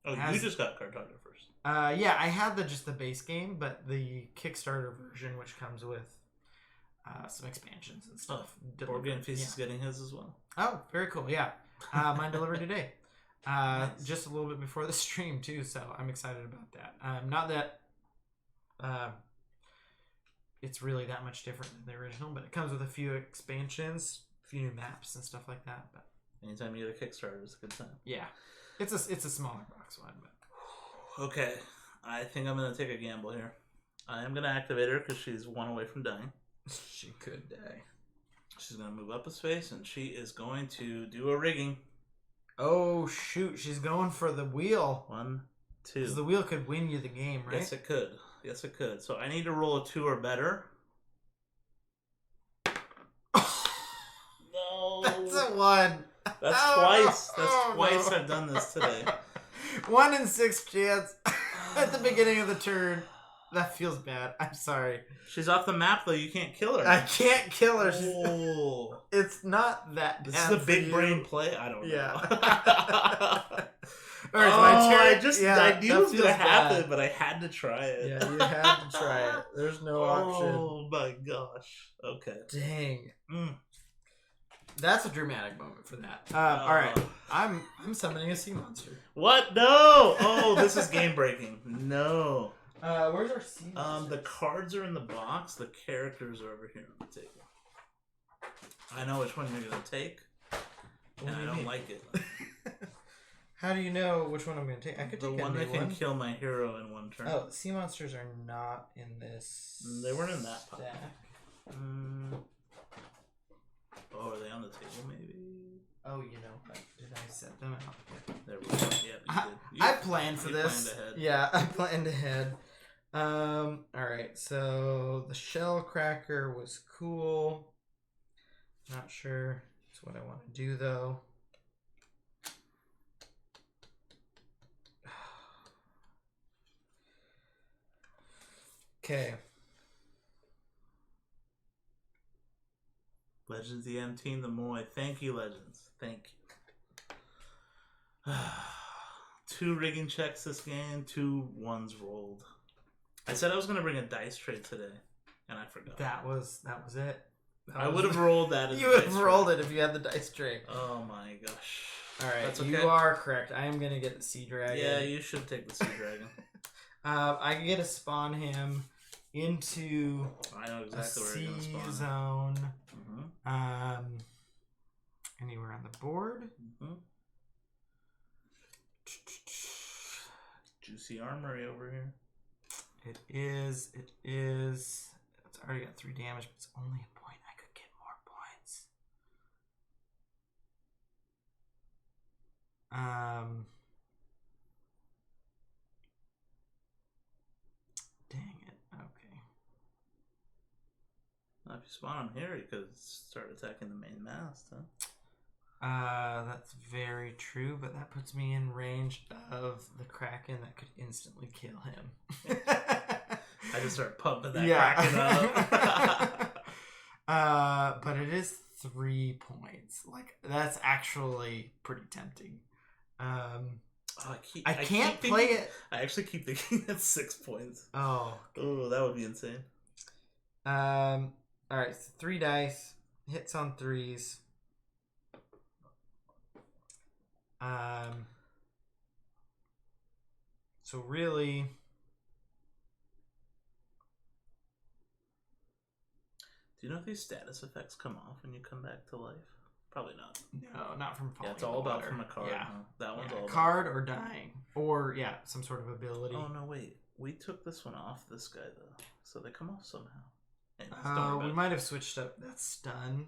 Oh, you just got Cartographers. Yeah, I had just the base game, but the Kickstarter version, which comes with some expansions and stuff. Board Game Feast is getting his as well. Oh, very cool. Yeah, mine delivered today. Nice. Just a little bit before the stream too, so I'm excited about that. Not that it's really that much different than the original, but it comes with a few expansions, a few new maps and stuff like that. But anytime you get a Kickstarter, it's a good time. Yeah, it's a smaller box one, but. Okay, I think I'm going to take a gamble here. I am going to activate her because she's 1 away from dying. She could die. She's going to move up a space, and she is going to do a rigging. Oh, shoot. She's going for the wheel. 1, 2. Because the wheel could win you the game, right? Yes, it could. So I need to roll a 2 or better. No. That's a 1. That's twice. That's twice I've done this today. 1 in 6 chance at the beginning of the turn. That feels bad. I'm sorry. She's off the map, though. You can't kill her. I can't kill her. Oh. It's not that bad. This is a big brain play. I don't know. Yeah. All right, my turn. I knew it was going to happen, but I had to try it. Yeah, you had to try it. There's no option. Oh, my gosh. Okay. Dang. That's a dramatic moment for that. All right, I'm summoning a sea monster. What? No! Oh, this is game breaking. No. Where's our sea monster? The cards are in the box. The characters are over here on the table. I know which one you're gonna take, and I don't like it. How do you know which one I'm gonna take? I could take the one that can kill my hero in 1 turn. Oh, the sea monsters are not in this. They weren't in that stack. Oh, are they on the table, maybe? Oh, you know what? Did I set them out? There we go. Yeah, you did. I planned for this. Planned ahead. Yeah, I planned ahead. Alright, so the shell cracker was cool. Not sure it's what I want to do though. Okay. Legends EM Team the Moy. Thank you, Legends. Thank you. 2 rigging checks this game, 2 ones rolled. I said I was going to bring a dice tray today, and I forgot. That was it. I would have rolled that. You would have rolled it if you had the dice tray. Oh my gosh. Alright, that's okay. You are correct. I am going to get the Sea Dragon. Yeah, you should take the Sea Dragon. I can get to spawn him into I know exactly where you're going to spawn zone. Anywhere on the board. Juicy armory over here. It is. It's already got 3 damage, but it's only a point. I could get more points. Dang it. Okay. Now, if you spawn him here, you could start attacking the main mast, huh? That's very true, but that puts me in range of the Kraken that could instantly kill him. I just start pumping that Kraken up. But it is 3 points. Like, that's actually pretty tempting. I can't play it. I actually keep thinking that's 6 points. Oh, that would be insane. All right, so 3 dice, hits on 3s. So really, do you know if these status effects come off when you come back to life? Probably not. No, not from falling. Yeah, it's all about from a card. Yeah. Huh? That one's all card or dying, or some sort of ability. Oh no, wait, we took this one off this guy though, so they come off somehow. We might have switched up that stun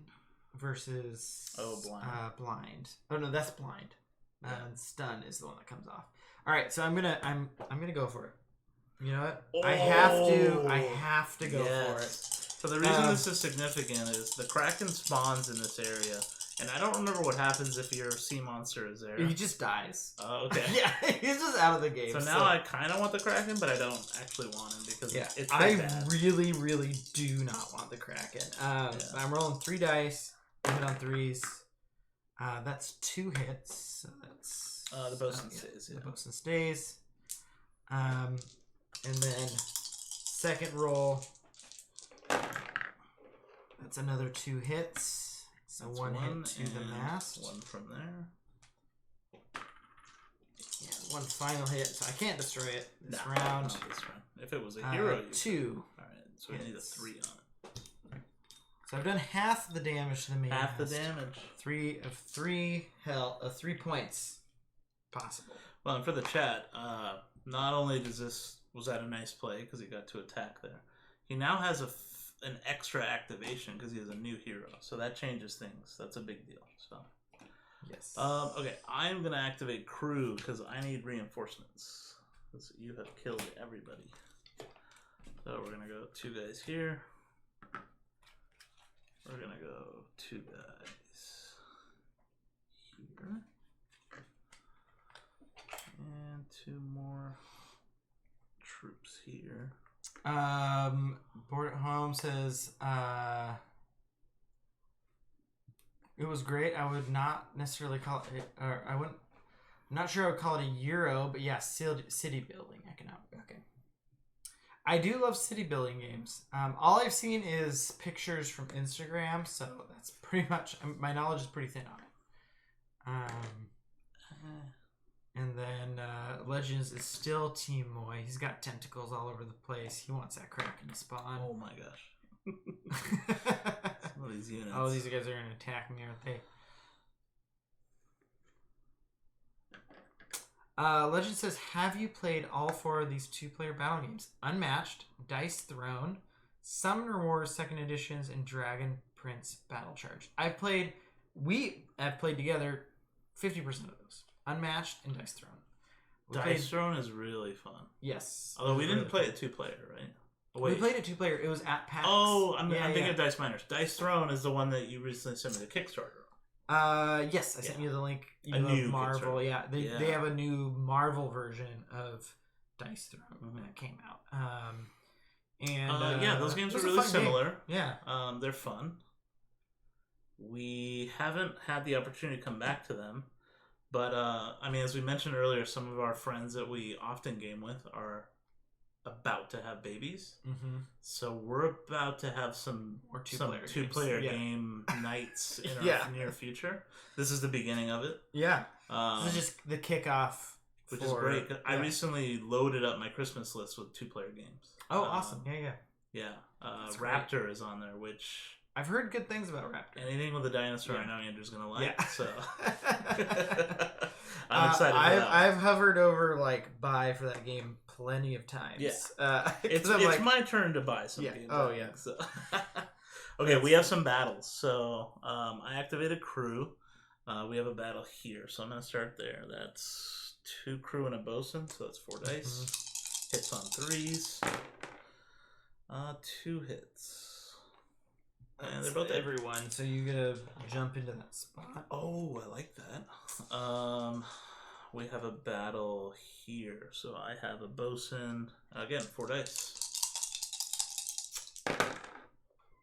versus blind. Blind. Oh no, that's blind. And stun is the one that comes off. All right, so I'm gonna go for it. You know what? I have to go for it. So the reason this is significant is the Kraken spawns in this area, and I don't remember what happens if your sea monster is there. He just dies. Oh, okay. Yeah, he's just out of the game. So now I kind of want the Kraken, but I don't actually want him because it's bad. Really, really do not want the Kraken. I'm rolling 3 dice. I hit on 3s. That's 2 hits. So that's the bosun stays. Yeah. The bosun stays. And then second roll. That's another 2 hits. So that's 1 hit to the mast. 1 from there. Yeah, 1 final hit. So I can't destroy it this round. Not this round. If it was a hero, you 2. All right, so we need a 3 on it. So I've done half the damage to the main mast. The damage. 3 points possible. Well, and for the chat, not only was that a nice play because he got to attack there, he now has an extra activation because he has a new hero, so that changes things. That's a big deal. So yes. Okay, I'm gonna activate crew because I need reinforcements because you have killed everybody. So we're gonna go 2 guys here. We're gonna go 2 guys here. And 2 more troops here. Board at Home says, it was great. I would not necessarily call it, or I'm not sure I would call it a Euro, but yeah, city building economic. Okay. I do love city building games. All I've seen is pictures from Instagram, so that's pretty much, my knowledge is pretty thin on it. And then Legends is still Team Moy. He's got tentacles all over the place. He wants that Kraken to spawn. Oh my gosh. Some of these units. Oh, these guys are going to attack me, aren't they? Legend says, have you played all 4 of these 2-player battle games? Unmatched, Dice Throne, Summoner Wars 2nd Editions, and Dragon Prince Battle Charge. We have played together 50% of those. Unmatched and Dice Throne. Dice Throne is really fun. Yes. Although we didn't play it 2-player, right? We played it 2-player. It was at PAX. Oh, I'm thinking of Dice Miners. Dice Throne is the one that you recently sent me the Kickstarter. Yes, I sent you the link. A new Marvel. Kickstarter. They have a new Marvel version of Dice Throne that came out. Those games are really similar. Game. Yeah. They're fun. We haven't had the opportunity to come back to them. But, as we mentioned earlier, some of our friends that we often game with are about to have babies. Mm-hmm. So we're about to have some two-player game nights in our near future. This is the beginning of it. Yeah. This is just the kickoff. Which is great. I recently loaded up my Christmas list with 2-player games. Oh, awesome. Yeah. Raptor is on there, which... I've heard good things about Raptor. Anything with a dinosaur, I know Andrew's going to like. Yeah. So I'm excited for that. I've hovered over buy for that game plenty of times. Yeah. It's my turn to buy some games. Oh, yeah. So. Okay, we have some battles. So I activated crew. We have a battle here. So I'm going to start there. That's 2 crew and a bosun. So that's 4 dice. Hits on 3s. 2 hits. And they're both everyone, so you gotta jump into that spot. Oh, I like that. We have a battle here, so I have a bosun. Again, 4 dice.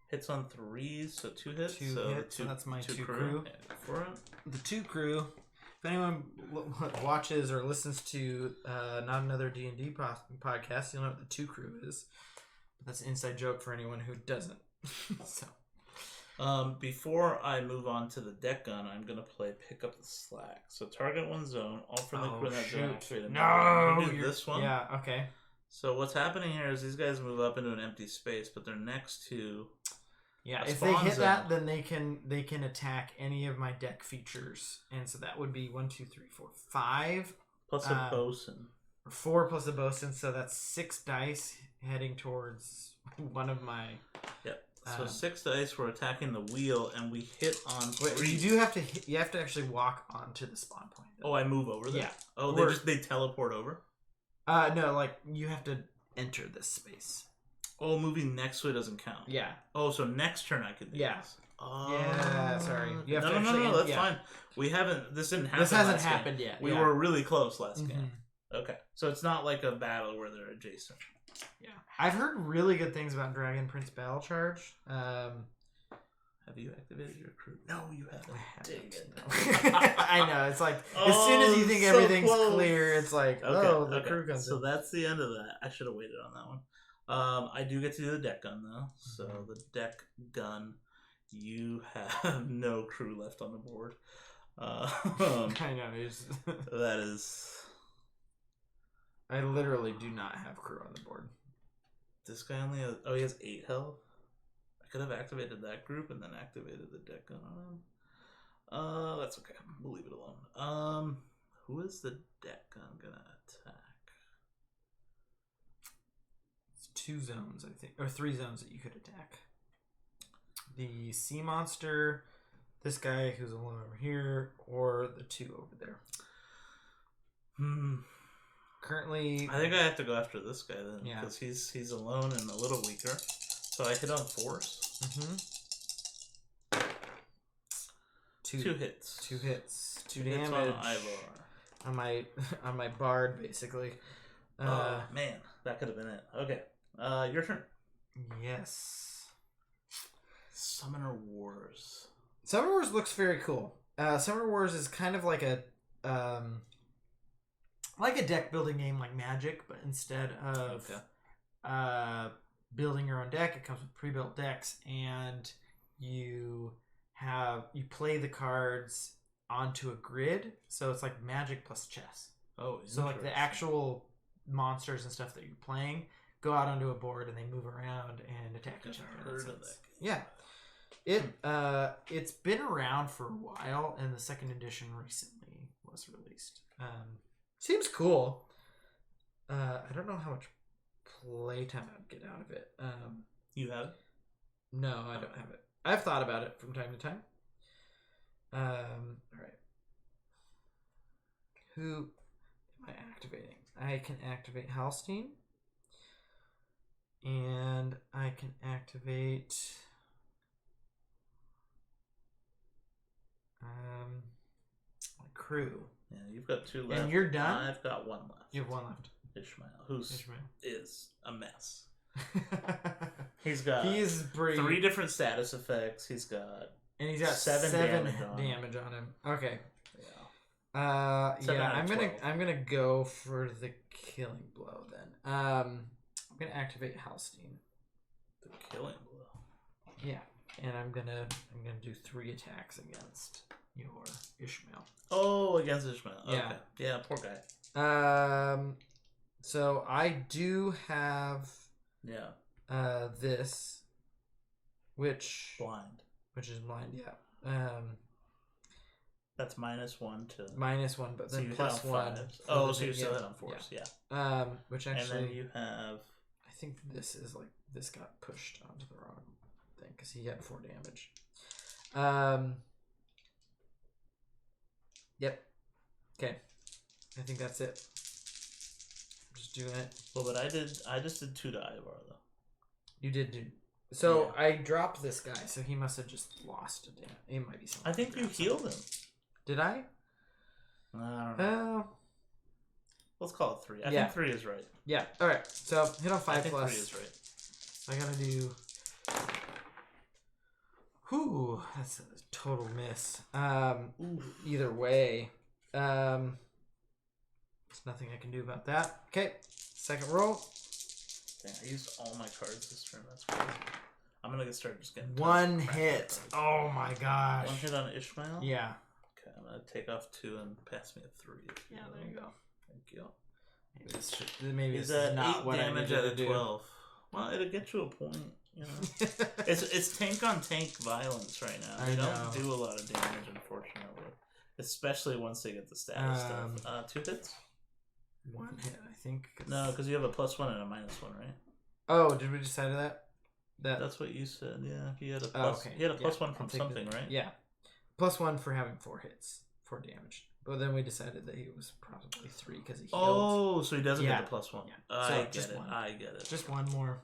Hits on 3s, so 2 hits. 2 hits. So that's my 2 crew. The 2 crew. If anyone watches or listens to Not Another D&D podcast, you'll know what the 2 crew is. But that's an inside joke for anyone who doesn't. So. Before I move on to the deck gun, I'm going to play Pick Up the Slack. So target 1 zone, all friendly crew in that zone activated. No! This one. Yeah, okay. So what's happening here is these guys move up into an empty space, but they're next to if they hit that, then they can attack any of my deck features. And so that would be 1, 2, 3, 4, 5. Plus a bosun. 4 plus a bosun, so that's 6 dice heading towards one of my... Yep. So 6 dice, we're attacking the wheel, and we hit on 3. Wait, you have to actually walk onto the spawn point. Though. Oh, I move over there? Yeah. Oh, they teleport over? No, you have to enter this space. Oh, moving next to it doesn't count. Yeah. Oh, so next turn I can do this. Yeah, sorry. You have no, that's fine. This didn't happen. This hasn't happened yet. We were really close last game. Okay. So it's not like a battle where they're adjacent. Yeah, I've heard really good things about Dragon Prince Battle Charge. Have you activated your crew? No, you haven't. Dang it. I know. It's like as soon as you think everything's clear, it's like the crew comes in. So that's the end of that. I should have waited on that one. I do get to do the deck gun though. So the deck gun, you have no crew left on the board. I know. That is. I literally do not have crew on the board. This guy only has... Oh, he has 8 health? I could have activated that group and then activated the deck gun on him. That's okay. We'll leave it alone. Who is the deck gun gonna attack? It's 2 zones, I think. Or 3 zones that you could attack. The sea monster, this guy who's alone over here, or the 2 over there. Currently, I think I have to go after this guy then, because he's alone and a little weaker. So I hit on 4s. 2 hits. 2 hits. 2 damage damage on Ivar. On my bard, basically. Man, that could have been it. Okay, your turn. Yes. Summoner Wars. Summoner Wars looks very cool. Summoner Wars is kind of like a deck building game like Magic, but instead of building your own deck, it comes with pre-built decks, and you play the cards onto a grid, so it's like Magic plus chess. Oh, so like the actual monsters and stuff that you're playing go out onto a board and they move around and attack each other. Yeah, it's been around for a while, and the 2nd edition recently was released. Seems cool. I don't know how much playtime I'd get out of it. You have it? No, I don't have it. I've thought about it from time to time. All right. Who am I activating. I can activate Halstein. And I can activate... my crew. Yeah, you've got 2 left. And you're done? I've got 1 left. You have 1 left. Ishmael, is a mess. He's got He's 3 different status effects. He's got 7 damage on him. Okay. Yeah. I'm gonna go for the killing blow then. I'm gonna activate Halstein. The killing blow. Yeah, and I'm gonna do 3 attacks against your Ishmael. Oh, against Ishmael. Okay. Yeah. Yeah, poor guy. So I do have this, which is blind. Yeah. That's -1 to -1, but then so +1. Oh, so you still hit on force. Yeah. Which actually, and then you have. I think this is like this got pushed onto the wrong thing because he had 4 damage. Yep. Okay. I think that's it. Just doing it. Well, but I just did 2 to Ivar though. You did do. So I dropped this guy, so he must have just lost a damage. It might be something. I think you healed him. Did I? I don't know. Let's call it 3. I think 3 is right. Yeah. All right. So hit on 5 I think plus. 3 is right. So I gotta do. Whew, that's a total miss. Either way, there's nothing I can do about that. Okay, second roll. Dang, I used all my cards this turn. That's crazy. I'm gonna start just getting 1 hit. Oh my gosh. 1 hit on Ishmael. Yeah. Okay, I'm gonna take off 2 and pass me a 3. Yeah, there you go. Thank you. Maybe He's this is at not 8 what damage I out needed of to 12. Well, it'll get you a point. You know, it's tank on tank violence right now. They don't do a lot of damage, unfortunately, especially once they get the status stuff. 2 hits. 1 hit, I think. No, because you have a +1 and a -1, right? Oh, did we decide that? That's what you said. Yeah, he had a plus. He had a +1 from something, right? Yeah, +1 for having 4 hits, 4 damage. But then we decided that he was probably 3 because he healed. Oh, so he doesn't get the +1. Yeah. I get it. 1. I get it. Just 1 more.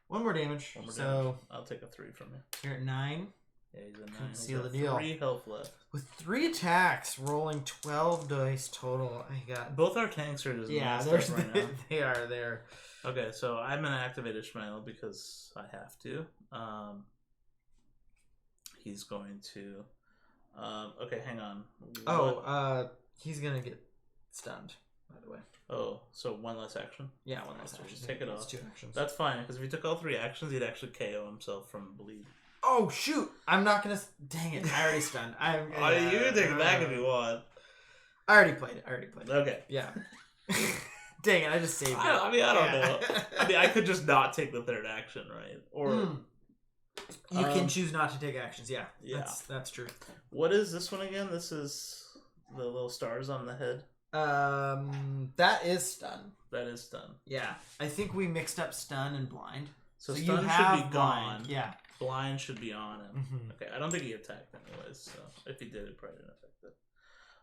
1 more damage. Damage. I'll take a 3 from you. You're at 9. Yeah, he's at 9. Seal the deal. 3 health left. With 3 attacks, rolling 12 dice total. I got both our tanks are just right now. They are there. Okay, so I'm gonna activate Ishmael because I have to. He's going to. Okay, hang on. He's gonna get stunned. By the way. Oh, so 1 less action? Yeah, 1 less action. Just take it off. 2 actions. That's fine, because if he took all 3 actions, he'd actually KO himself from bleed. Oh, shoot! I'm not gonna... Dang it, I already stunned. You can take it back if you want. I already played it. Okay. Yeah. Dang it, I just saved it. I don't know. I could just not take the 3rd action, right? Or... You can choose not to take actions, yeah. That's true. What is this one again? This is the little stars on the head? That is stun. That is stun. Yeah. I think we mixed up stun and blind. So stun should be gone. Yeah. Blind should be on him. Mm-hmm. Okay, I don't think he attacked anyways, so if he did, it probably didn't affect it.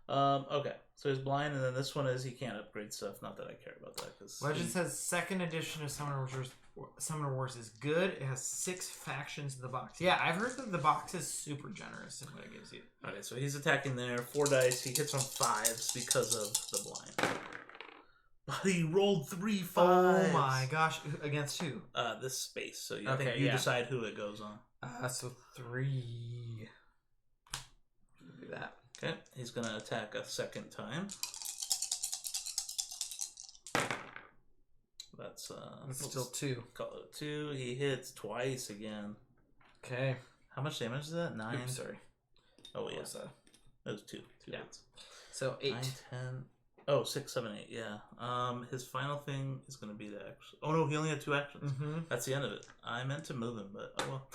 Okay, so he's blind, and then this one is he can't upgrade stuff. Not that I care about that. Legend says 2nd edition of Summoner Wars is good. It has 6 factions in the box. Yeah, I've heard that the box is super generous in what it gives you. Okay, so he's attacking there. 4 dice. He hits on 5s because of the blind. But he rolled 3 5s. Oh my gosh! Against who? This space. So I think you decide who it goes on. So 3. Do that. Okay, he's gonna attack a 2nd time. That's still 2. Call it 2. He hits twice again. Okay. How much damage is that? 9. Oops, sorry. Oh yeah. That was 2. 2 hits. So 8. 9, 10. Oh, 6, 7, 8. Yeah. His final thing is going to be to actually. Oh no, he only had 2 actions. Mm-hmm. That's the end of it. I meant to move him, but oh well.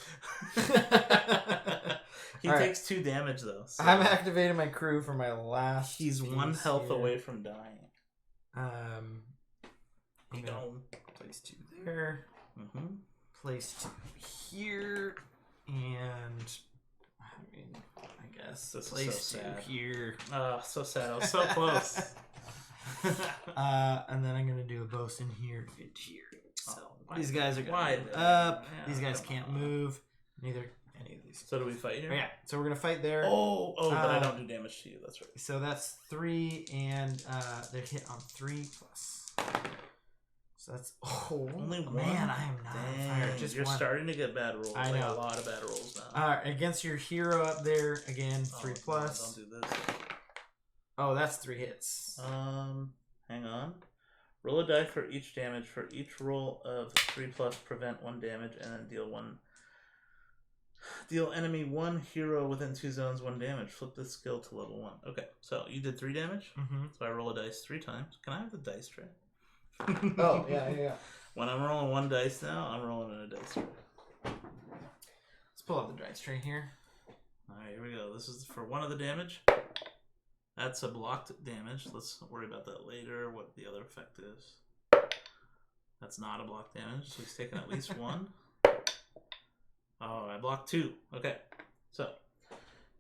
He takes 2 damage though. So. I'm activating my crew for my last. He's 1 health away from dying. Be gone. Place 2 there. Mm-hmm. Place 2 here, and I mean, I guess this place is so 2 sad. here. So sad. I was so close. And then I'm gonna do a bosun here and here. So these guys are gonna move up. Yeah, these guys can't move. Neither any of these. So do we fight here? Oh, yeah. So we're gonna fight there. Oh, but I don't do damage to you. That's right. So that's 3, and they're hit on 3+. So that's only one. Man, I am not on fire. Just you're one. Starting to get bad rolls. I know a lot of bad rolls now. Against your hero up there again, 3+. No, don't do this. Oh, that's 3 hits. Hang on. Roll a die for each damage. For each roll of 3+, prevent 1 damage, and then deal enemy 1 hero within 2 zones 1 damage. Flip this skill to level 1. Okay, so you did 3 damage. So I roll a dice 3 times. Can I have the dice tray? Oh, yeah. When I'm rolling 1 dice now, I'm rolling in a dice tray. Let's pull out the dice tray here. Alright, here we go. This is for 1 of the damage. That's a blocked damage. Let's worry about that later, what the other effect is. That's not a blocked damage, so he's taking at least 1. Oh, I blocked 2. Okay, so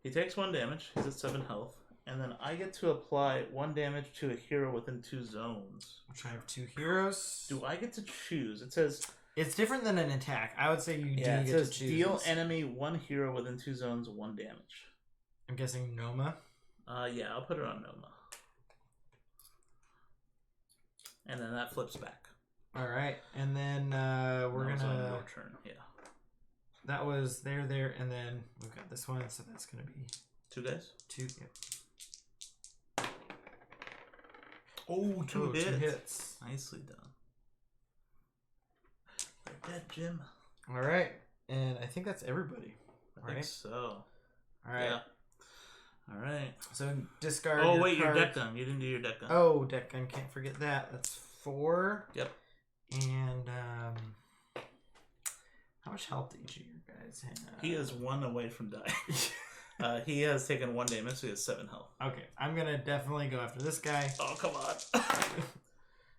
he takes 1 damage. He's at 7 health. And then I get to apply 1 damage to a hero within 2 zones. Which I have 2 heroes. Do I get to choose? It says... It's different than an attack. I would say you do get to choose. Deal enemy 1 hero within 2 zones 1 damage. I'm guessing Noma. Yeah, I'll put it on Noma. And then that flips back. Alright, and then we're going to... on your turn, yeah. That was there, and then we've got this one, so that's going to be... 2 guys? 2, yep. Oh, 2 hits. 2 hits. Nicely done. Like that, Jim. Alright, and I think that's everybody. I think so. Alright. Yeah. Alright. So discard. Oh, wait, your deck gun. You didn't do your deck gun. Oh, deck gun. Can't forget that. That's 4. Yep. And how much health do each of you guys have? He is 1 away from dying. He has taken 1 damage, so he has 7 health. Okay, I'm gonna definitely go after this guy. Oh, come on.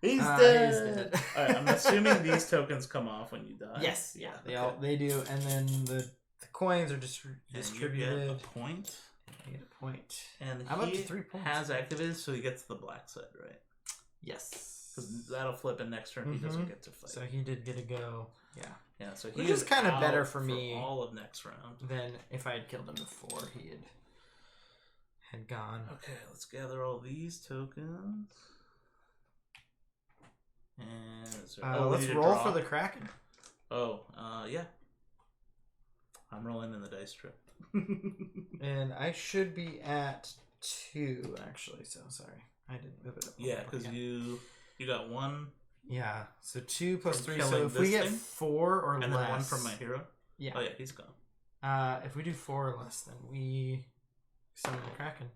He's dead. All right, I'm assuming these tokens come off when you die. Yes, yeah, they do. And then the coins are distributed. You get a point. You get a point. And I'm up to 3 points. Has activated, so he gets the black side, right? Yes. Because that'll flip, and next turn he doesn't get to fight. So he did get a go. Yeah. Yeah. So which is kind of better for me all of next round than if I had killed him before he had gone. Okay, let's gather all these tokens. And let's roll for the Kraken. Oh, yeah. I'm rolling in the dice strip. And I should be at 2 actually. So sorry, I didn't move it up. Yeah, because you got 1. Yeah, so 2 plus 3. So if we get 4 or and less, then 1 from my hero. Yeah. Oh yeah, he's gone. If we do 4 or less, then we summon the Kraken.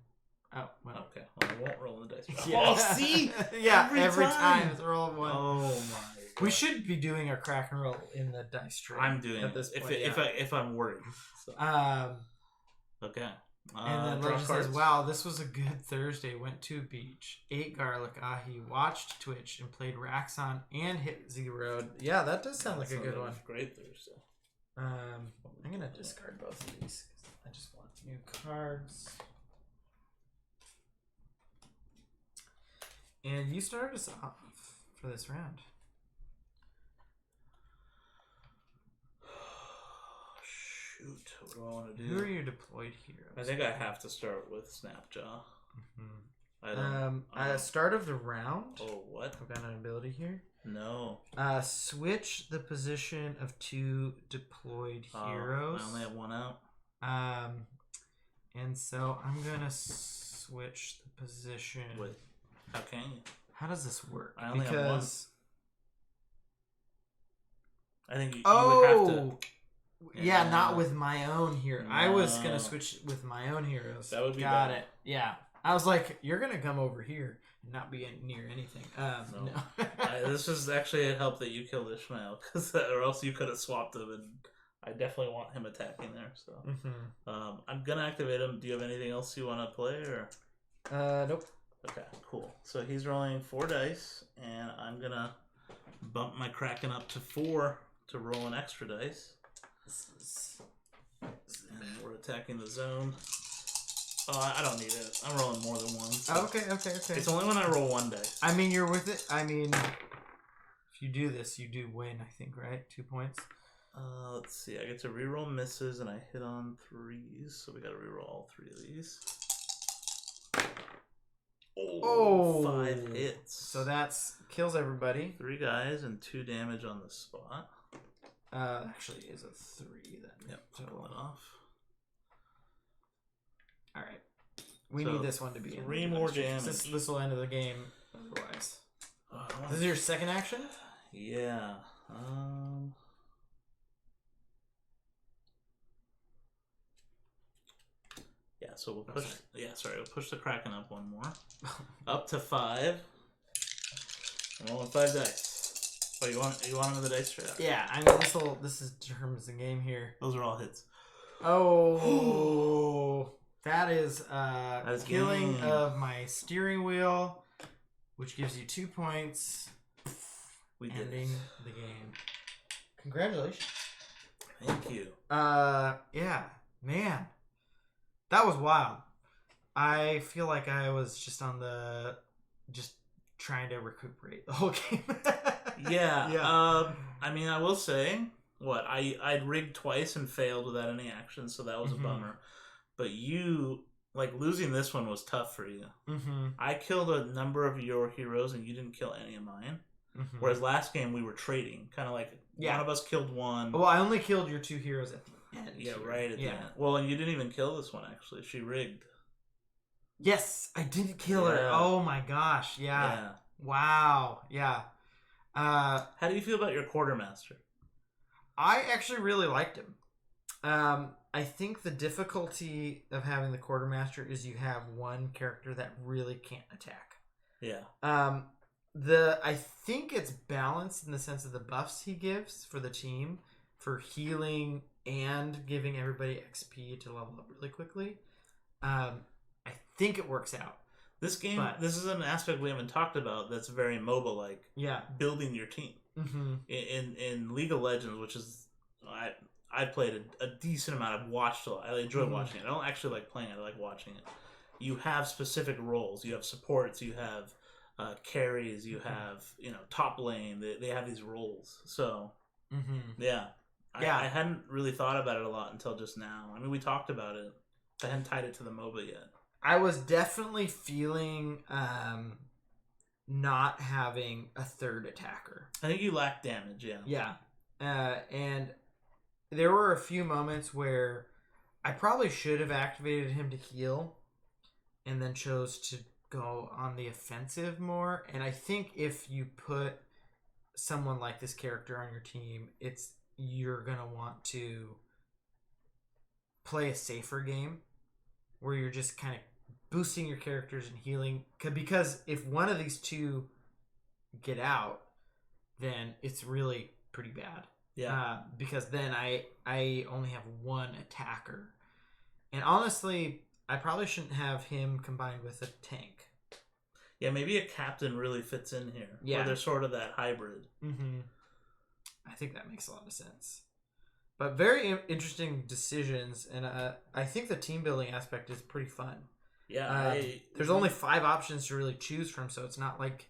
Oh, well. Okay. Well, I won't roll in the dice. Yeah. Oh, see? Yeah, every time it's a roll of 1. Oh my God. We should be doing a Kraken roll in the dice tray. I'm doing at this point. if I'm worried. So. And Okay. then Legend says, wow, this was a good Thursday. Went to a beach, ate garlic ahi, watched Twitch, and played Raxon and hit Zero. Yeah, that does sound like a good one. Great Thursday. I'm going to discard both of these. I just want new cards. And you started us off for this round. Shoot, what do I want to do? Who are your deployed heroes? I think I have to start with Snapjaw. Start of the round. Oh, what? I've got an ability here. No. Switch the position of 2 deployed heroes. I only have 1 out. And so I'm gonna switch the position. Wait, how can you? How does this work? I only have 1. I think you would have to. Yeah, not with my own hero. No. I was gonna switch with my own heroes. That would be got it. Yeah, I was like, you're gonna come over here and not be near anything. No. This is actually a help that you killed Ishmael, or else you could have swapped him, and I definitely want him attacking there. So, I'm gonna activate him. Do you have anything else you want to play, or? Nope. Okay, cool. So he's rolling 4 dice, and I'm gonna bump my Kraken up to 4 to roll an extra dice. And we're attacking the zone. Oh, I don't need it. I'm rolling more than one. So. Okay. It's only when I roll one dice. I mean, you're with it. I mean, if you do this, you do win, I think, right? 2 points. Let's see. I get to reroll misses, and I hit on 3s, so we got to reroll all 3 of these. Oh, 5 hits. So that's kills everybody. 3 guys and 2 damage on the spot. Actually, is a 3 then. Yep. Pull it off. All right. We need this one to be 3 more damage. This will end the game. Otherwise, this is your second action. Yeah. Yeah, so we'll push. We'll push the Kraken up one more, up to 5. I'm rolling 5 dice. Oh, you want them in the dice tray? Yeah, I mean this determines the game here. Those are all hits. Oh, that is killing game. of my steering wheel, which gives you 2 points. Ending the game. Congratulations. Thank you. Yeah, man. That was wild. I feel like I was just trying to recuperate the whole game. Yeah. I mean, I will say, I'd rigged twice and failed without any action, so that was a bummer. But losing this one was tough for you. Mm-hmm. I killed a number of your heroes, and you didn't kill any of mine. Mm-hmm. Whereas last game we were trading, kind of like one of us killed one. Well, I only killed your 2 heroes at the end. Yeah, right at the end. Well, and you didn't even kill this one, actually. She rigged. Yes, I didn't kill her. Oh my gosh, yeah. Wow, yeah. How do you feel about your quartermaster? I actually really liked him. I think the difficulty of having the quartermaster is you have one character that really can't attack. Yeah. I think it's balanced in the sense of the buffs he gives for the team for healing and giving everybody XP to level up really quickly. I think it works out. This game, this is an aspect we haven't talked about that's very MOBA-like. Yeah. Building your team. Mm-hmm. In League of Legends, which is... I've played a decent amount. I've watched a lot. I enjoy watching it. I don't actually like playing it. I like watching it. You have specific roles. You have supports. You have carries. You have top lane. They have these roles. So yeah. I hadn't really thought about it a lot until just now. I mean, we talked about it. I hadn't tied it to the MOBA yet. I was definitely feeling not having a third attacker. I think you lack damage. Yeah. Yeah. And there were a few moments where I probably should have activated him to heal and then chose to go on the offensive more. And I think if you put someone like this character on your team, you're going to want to play a safer game where you're just kind of boosting your characters and healing. Because if one of these two get out, then it's really pretty bad. Yeah. Because then I only have one attacker. And honestly, I probably shouldn't have him combined with a tank. Yeah, maybe a captain really fits in here. Yeah. Where they're sort of that hybrid. Mm-hmm. I think that makes a lot of sense. But very interesting decisions. And I think the team building aspect is pretty fun. Yeah. There's only 5 options to really choose from, so it's not like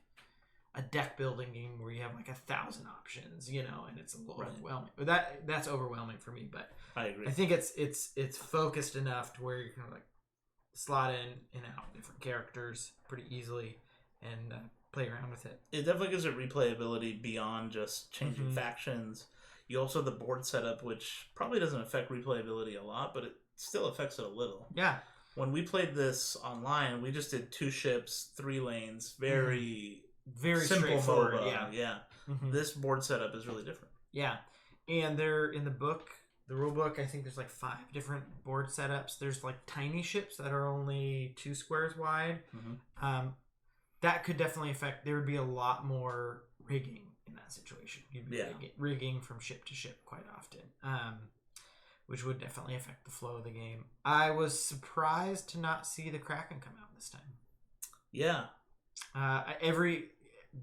a deck building game where you have like 1,000 options, and it's a little overwhelming. That's overwhelming for me, but I agree. I think it's focused enough to where you can like slot in and out different characters pretty easily and play around with it. It definitely gives it replayability beyond just changing factions. You also have the board setup, which probably doesn't affect replayability a lot, but it still affects it a little. Yeah. When we played this online, we just did 2 ships, 3 lanes, very simple MOBA. Yeah. Mm-hmm. This board setup is really different. Yeah. And they're in the book, the rule book, I think there's like 5 different board setups. There's like tiny ships that are only 2 squares wide. Mm-hmm. That could definitely affect, there would be a lot more rigging in that situation. You'd be rigging from ship to ship quite often. Which would definitely affect the flow of the game. I was surprised to not see the Kraken come out this time. Yeah.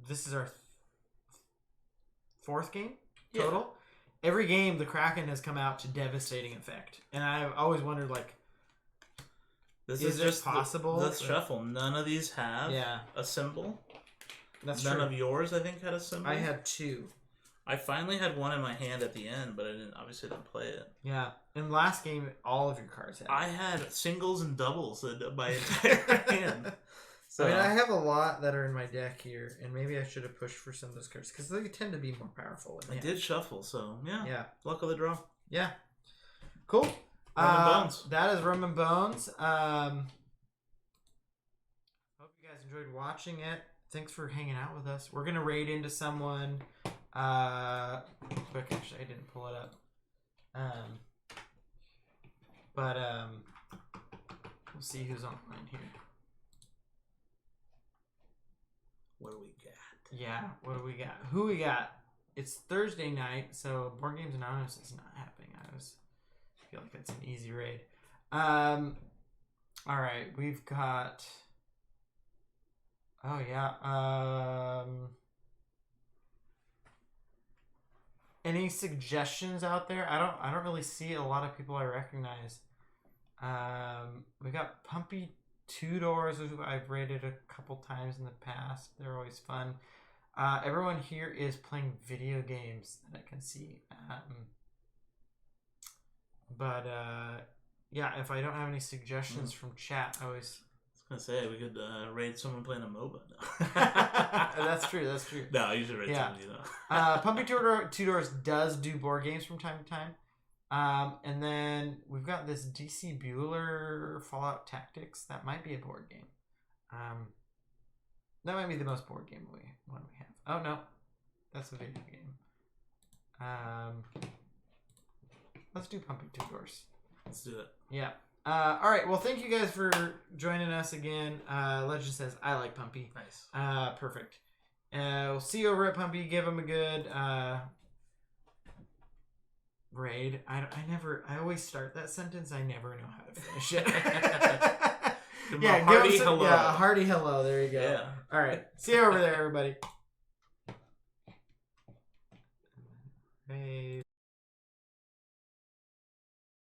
This is our 4th game total. Yeah. Every game, the Kraken has come out to devastating effect. And I've always wondered, like, This is just possible. The shuffle. None of these have a symbol. That's None true. of yours, I think, had a symbol. I had 2. I finally had one in my hand at the end, but I obviously didn't play it. Yeah. In last game, all of your cards had it. I had singles and doubles in my entire hand. So, I mean, I have a lot that are in my deck here, and maybe I should have pushed for some of those cards, because they tend to be more powerful. I did shuffle, so yeah. Luck of the draw. Yeah. Cool. Rum and Bones. That is Rum and Bones. Hope you guys enjoyed watching it. Thanks for hanging out with us. We're going to raid into someone. Quick, actually, I didn't pull it up. But we'll see who's online here. What do we got? Yeah, what do we got? Who we got? It's Thursday night, so Board Games Anonymous is not happening. I feel like it's an easy raid. All right, we've got. Oh yeah. Any suggestions out there? I don't really see a lot of people I recognize. We got Pumpy Two Doors, who I've rated a couple times in the past. They're always fun. Everyone here is playing video games that I can see. Yeah, if I don't have any suggestions from chat, I always... I was going to say, we could raid someone playing a MOBA. That's true. No, I usually raid somebody, though. Pumpy Two Doors does do board games from time to time. And then we've got this DC Bueller Fallout Tactics. That might be a board game. That might be the most board game one we have. Oh, no. That's a video game. Let's do Pumpy Two Doors. Let's do it. Yeah. All right. Well, thank you guys for joining us again. Legend says, I like Pumpy. Nice. Perfect. We'll see you over at Pumpy. Give him a good raid. I always start that sentence. I never know how to finish it. Yeah, give him a hearty hello. There you go. Yeah. All right. See you over there, everybody.